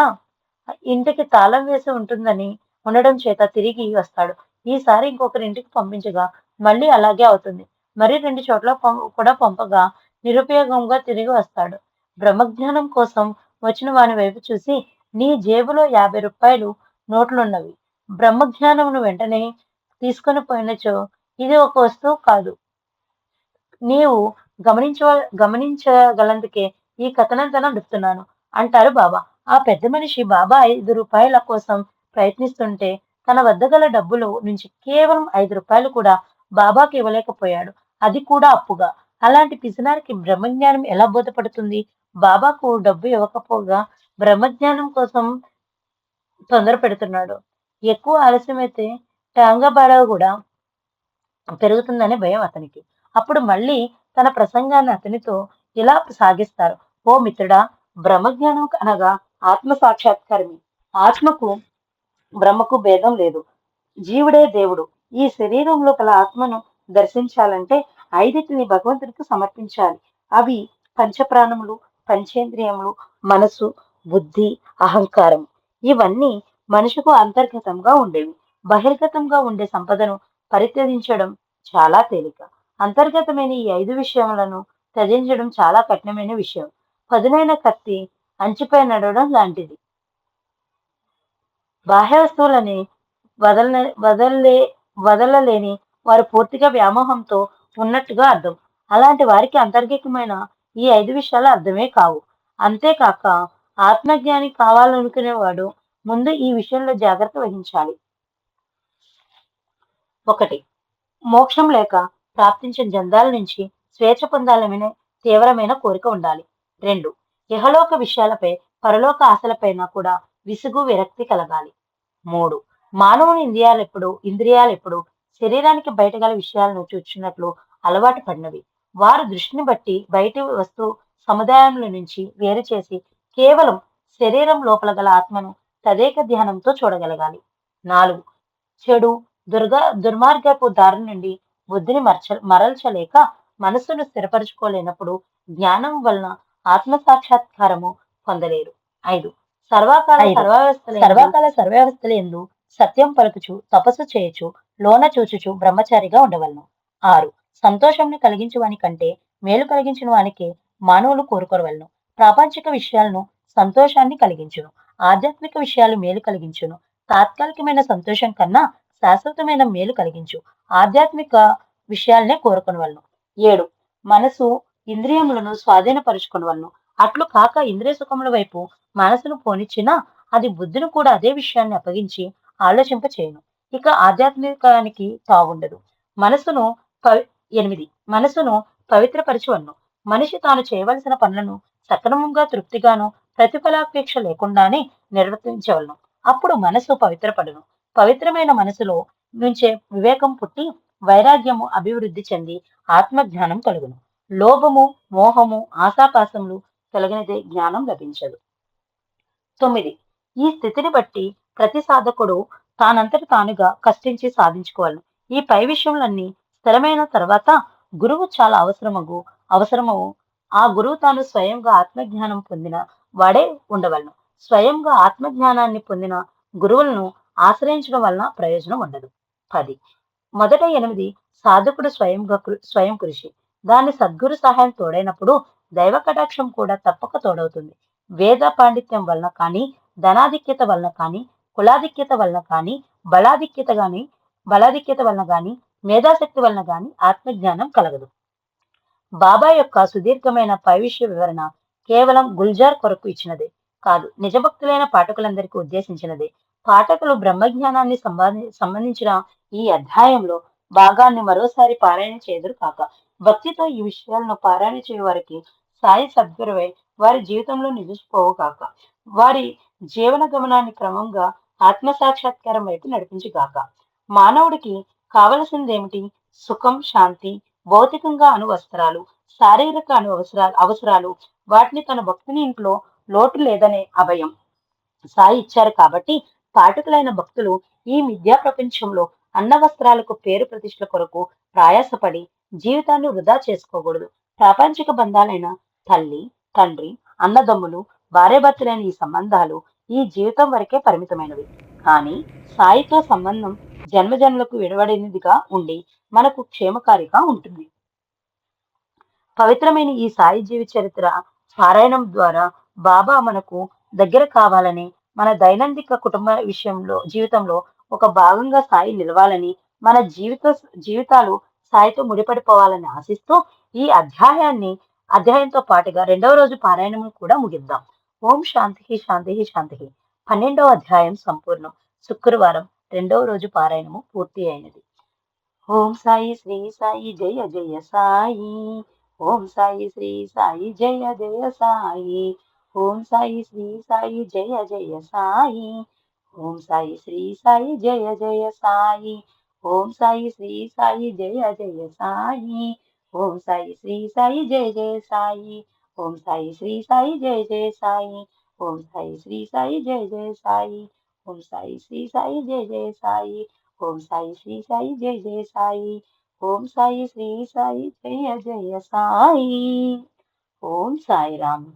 ఇంటికి తాళం వేసి ఉంటుందని ఉండడం చేత తిరిగి వస్తాడు. ఈసారి ఇంకొకరి ఇంటికి పంపించగా మళ్ళీ అలాగే అవుతుంది. మరి 2 చోట్ల కూడా పంపగా నిరుపయోగంగా తిరిగి వస్తాడు. బ్రహ్మజ్ఞానం కోసం వచ్చిన వాని వైపు చూసి నీ జేబులో 50 రూపాయలు నోట్లున్నవి. బ్రహ్మజ్ఞానమును వెంటనే తీసుకొని పోయినచో ఇది ఒక వస్తువు కాదు. నీవు గమనించగలందుకే ఈ కథనంతా నడుపుతున్నాను అంటారు బాబా. ఆ పెద్ద మనిషి బాబా 5 రూపాయల కోసం ప్రయత్నిస్తుంటే తన వద్ద గల డబ్బులో నుంచి కేవలం 5 రూపాయలు కూడా బాబాకు ఇవ్వలేకపోయాడు. అది కూడా అప్పుగా. అలాంటి పిసినారికి బ్రహ్మజ్ఞానం ఎలా బోధపడుతుంది? బాబాకు డబ్బు ఇవ్వకపోగా బ్రహ్మజ్ఞానం కోసం తొందర పెడుతున్నాడు. ఎక్కువ ఆలస్యమైతే టాంగా బాడా కూడా పెరుగుతుందనే భయం అతనికి. అప్పుడు మళ్ళీ తన ప్రసంగాన్ని అతనితో ఇలా సాగిస్తారు. ఓ మిత్రుడా, బ్రహ్మజ్ఞానం అనగా ఆత్మ సాక్షాత్కారమే. ఆత్మకు బ్రహ్మకు భేదం లేదు. జీవుడే దేవుడు. ఈ శరీరంలో గల ఆత్మను దర్శించాలంటే 5టిని భగవంతుడికి సమర్పించాలి. అవి పంచప్రాణములు, పంచేంద్రియములు, మనసు, బుద్ధి, అహంకారం. ఇవన్నీ మనిషికు అంతర్గతంగా ఉండేవి. బహిర్గతంగా ఉండే సంపదను పరిత్యజించడం చాలా తేలిక. అంతర్గతమైన ఈ 5 విషయములను త్యజించడం చాలా కఠినమైన విషయం. పదునైన కత్తి అంచుపై నడవడం లాంటిది. బాహ్య వస్తువులని వదలలేని వారు పూర్తిగా వ్యామోహంతో ఉన్నట్టుగా అర్థం. అలాంటి వారికి అంతర్గతమైన ఈ 5 విషయాలు అర్థమే కావు. అంతేకాక ఆత్మజ్ఞాని కావాలనుకునేవాడు ముందు ఈ విషయంలో జాగ్రత్త వహించాలి. 1. మోక్షం లేక ప్రాప్తించిన జందాల నుంచి స్వేచ్ఛ పొందాలనే తీవ్రమైన కోరిక ఉండాలి. 2. ఇహలోక విషయాలపై, పరలోక ఆశలపైన కూడా విసుగు, విరక్తి కలగాలి. 3. మానవుని ఇంద్రియాలెప్పుడు శరీరానికి బయట గల విషయాలను చూచున్నట్లు అలవాటు పడినవి. వారు దృష్టిని బట్టి బయటి వస్తు సముదాయముల నుంచి వేరు చేసి కేవలం శరీరం లోపల గల ఆత్మను తదేక ధ్యానంతో చూడగలగాలి. 4. చెడు దుర్మార్గపు దారి నుండి బుద్ధిని మరల్చలేక మనస్సును స్థిరపరచుకోలేనప్పుడు జ్ఞానం వలన ఆత్మ సాక్షాత్కారము పొందలేరు. 5. సర్వకాల సర్వావస్థలందు సత్యం పలుకుచు తపస్సు చేయొచ్చు లోన చూచుచు బ్రహ్మచారిగా ఉండవలను. 6. సంతోషంని కలిగించు వాని కంటే మేలు కలిగించిన వానికే మానవులు కోరుకోవలను. ప్రాపంచిక విషయాలను సంతోషాన్ని కలిగించును, ఆధ్యాత్మిక విషయాలు మేలు కలిగించును. తాత్కాలికమైన సంతోషం కన్నా శాశ్వతమైన మేలు కలిగించు ఆధ్యాత్మిక విషయాలనే కోరుకొనవలను. 7. మనసు ఇంద్రియములను స్వాధీనపరుచుకొనవలను. అట్లు కాక ఇంద్రియ సుఖముల వైపు మనసును పోనిచ్చినా అది బుద్ధిని కూడా అదే విషయాన్ని అప్పగించి ఆలోచింపచేయును. ఇక ఆధ్యాత్మికానికి తావుండదు. మనసును 8. మనసును పవిత్రపరచువలను. మనిషి తాను చేయవలసిన పనులను సక్రమంగా తృప్తిగాను ప్రతిఫలాపేక్ష లేకుండానే నిర్వర్తించవలను. అప్పుడు మనసు పవిత్రపడును. పవిత్రమైన మనసులో నుంచే వివేకం పుట్టి వైరాగ్యము అభివృద్ధి చెంది ఆత్మజ్ఞానం కలుగును. లోభము, మోహము, ఆశాపాసములు తొలగినదే జ్ఞానం లభించదు. 9. ఈ స్థితిని బట్టి ప్రతి సాధకుడు తానంతట తానుగా కష్టించి సాధించుకోవాలను. ఈ పై విషయములన్నీ స్థిరమైన తర్వాత గురువు చాలా అవసరము. ఆ గురువు తాను స్వయంగా ఆత్మజ్ఞానం పొందిన వాడే ఉండవలను. స్వయంగా ఆత్మజ్ఞానాన్ని పొందిన గురువులను ఆశ్రయించడం వలన ప్రయోజనం ఉండదు. 10. మొదట 8 సాధకుడు స్వయం కృషి. దాని సద్గురు సహాయం తోడైనప్పుడు దైవ కటాక్షం కూడా తప్పక తోడవుతుంది. వేద పాండిత్యం వలన కానీ, ధనాధిక్యత వలన కానీ, కులాధిక్యత వలన కానీ, బలాధిక్యత వలన కానీ, మేధాశక్తి వలన కానీ ఆత్మజ్ఞానం కలగదు. బాబా యొక్క సుదీర్ఘమైన పై విషయ వివరణ కేవలం గుల్జార్ కొరకు ఇచ్చినదే కాదు, నిజభక్తులైన పాఠకులందరికీ ఉద్దేశించినదే. పాఠకులు బ్రహ్మజ్ఞానాన్ని సంబంధించిన ఈ అధ్యాయంలో భాగాన్ని మరోసారి పారాయణ చేదురు కాక. భక్తితో ఈ విషయాలను పారాయణ చేయవారికి సాయి సద్గురువై వారి జీవితంలో నిలిచిపోవు కాక. వారి జీవన గమనాన్ని క్రమంగా ఆత్మ సాక్షాత్కారం వైపు నడిపించుగాక. మానవుడికి కావలసిందేమిటి? సుఖం, శాంతి, భౌతికంగా వస్త్రాలు, శారీరక అవసరాలు. వాటిని తన భక్తుని ఇంట్లో లోటు లేదనే అభయం సాయి ఇచ్చారు కాబట్టి పాఠకులైన భక్తులు ఈ మిథ్యా ప్రపంచంలో అన్న వస్త్రాలకు పేరు ప్రతిష్టల కొరకు ప్రయాసపడి జీవితాన్ని వృధా చేసుకోకూడదు. ప్రాపంచిక బంధాలైన తల్లి, తండ్రి, అన్నదమ్ములు, భార్యాభర్తలైన ఈ సంబంధాలు ఈ జీవితం వరకే పరిమితమైనవి. కానీ సాయితో సంబంధం జన్మజన్మలకు విడవడినదిగా ఉండి మనకు క్షేమకారిగా ఉంటుంది. పవిత్రమైన ఈ సాయి జీవిత చరిత్ర పారాయణం ద్వారా బాబా మనకు దగ్గర కావాలని, మన దైనందిక కుటుంబ జీవితంలో ఒక భాగంగా సాయి నిలవాలని, మన జీవితాలు సాయితో ముడిపడిపోవాలని ఆశిస్తూ ఈ అధ్యాయంతో పాటుగా 2వ రోజు పారాయణము కూడా ముగిద్దాం. ఓం శాంతి శాంతి శాంతి. 12వ అధ్యాయం సంపూర్ణం. శుక్రవారం 2వ రోజు పారాయణము పూర్తి అయినది. ఓం సాయి శ్రీ సాయి జయ జయ సాయి. ఓం సాయి శ్రీ సాయి జయ జయ సాయి. ఓం సాయి శ్రీ సాయి జయ జయ సాయి. ఓం సాయి శ్రీ సాయి జయ జయ సాయి. ఓం సాయి శ్రీ సాయి జయ జయ సాయి. ఓం సాయి శ్రీ సాయి జయ జయ సాయి. ఓం సాయి శ్రీ సాయి జయ జయ సాయి. ఓం సాయి శ్రీ సాయి జయ జయ సాయి. ఓం సాయి శ్రీ సాయి జయ జయ సాయి. ఓం సాయి శ్రీ సాయి జయ జయ సాయి. ఓం సాయి శ్రీ సాయి జయ జయ సాయి. ఓం సాయిరామ్.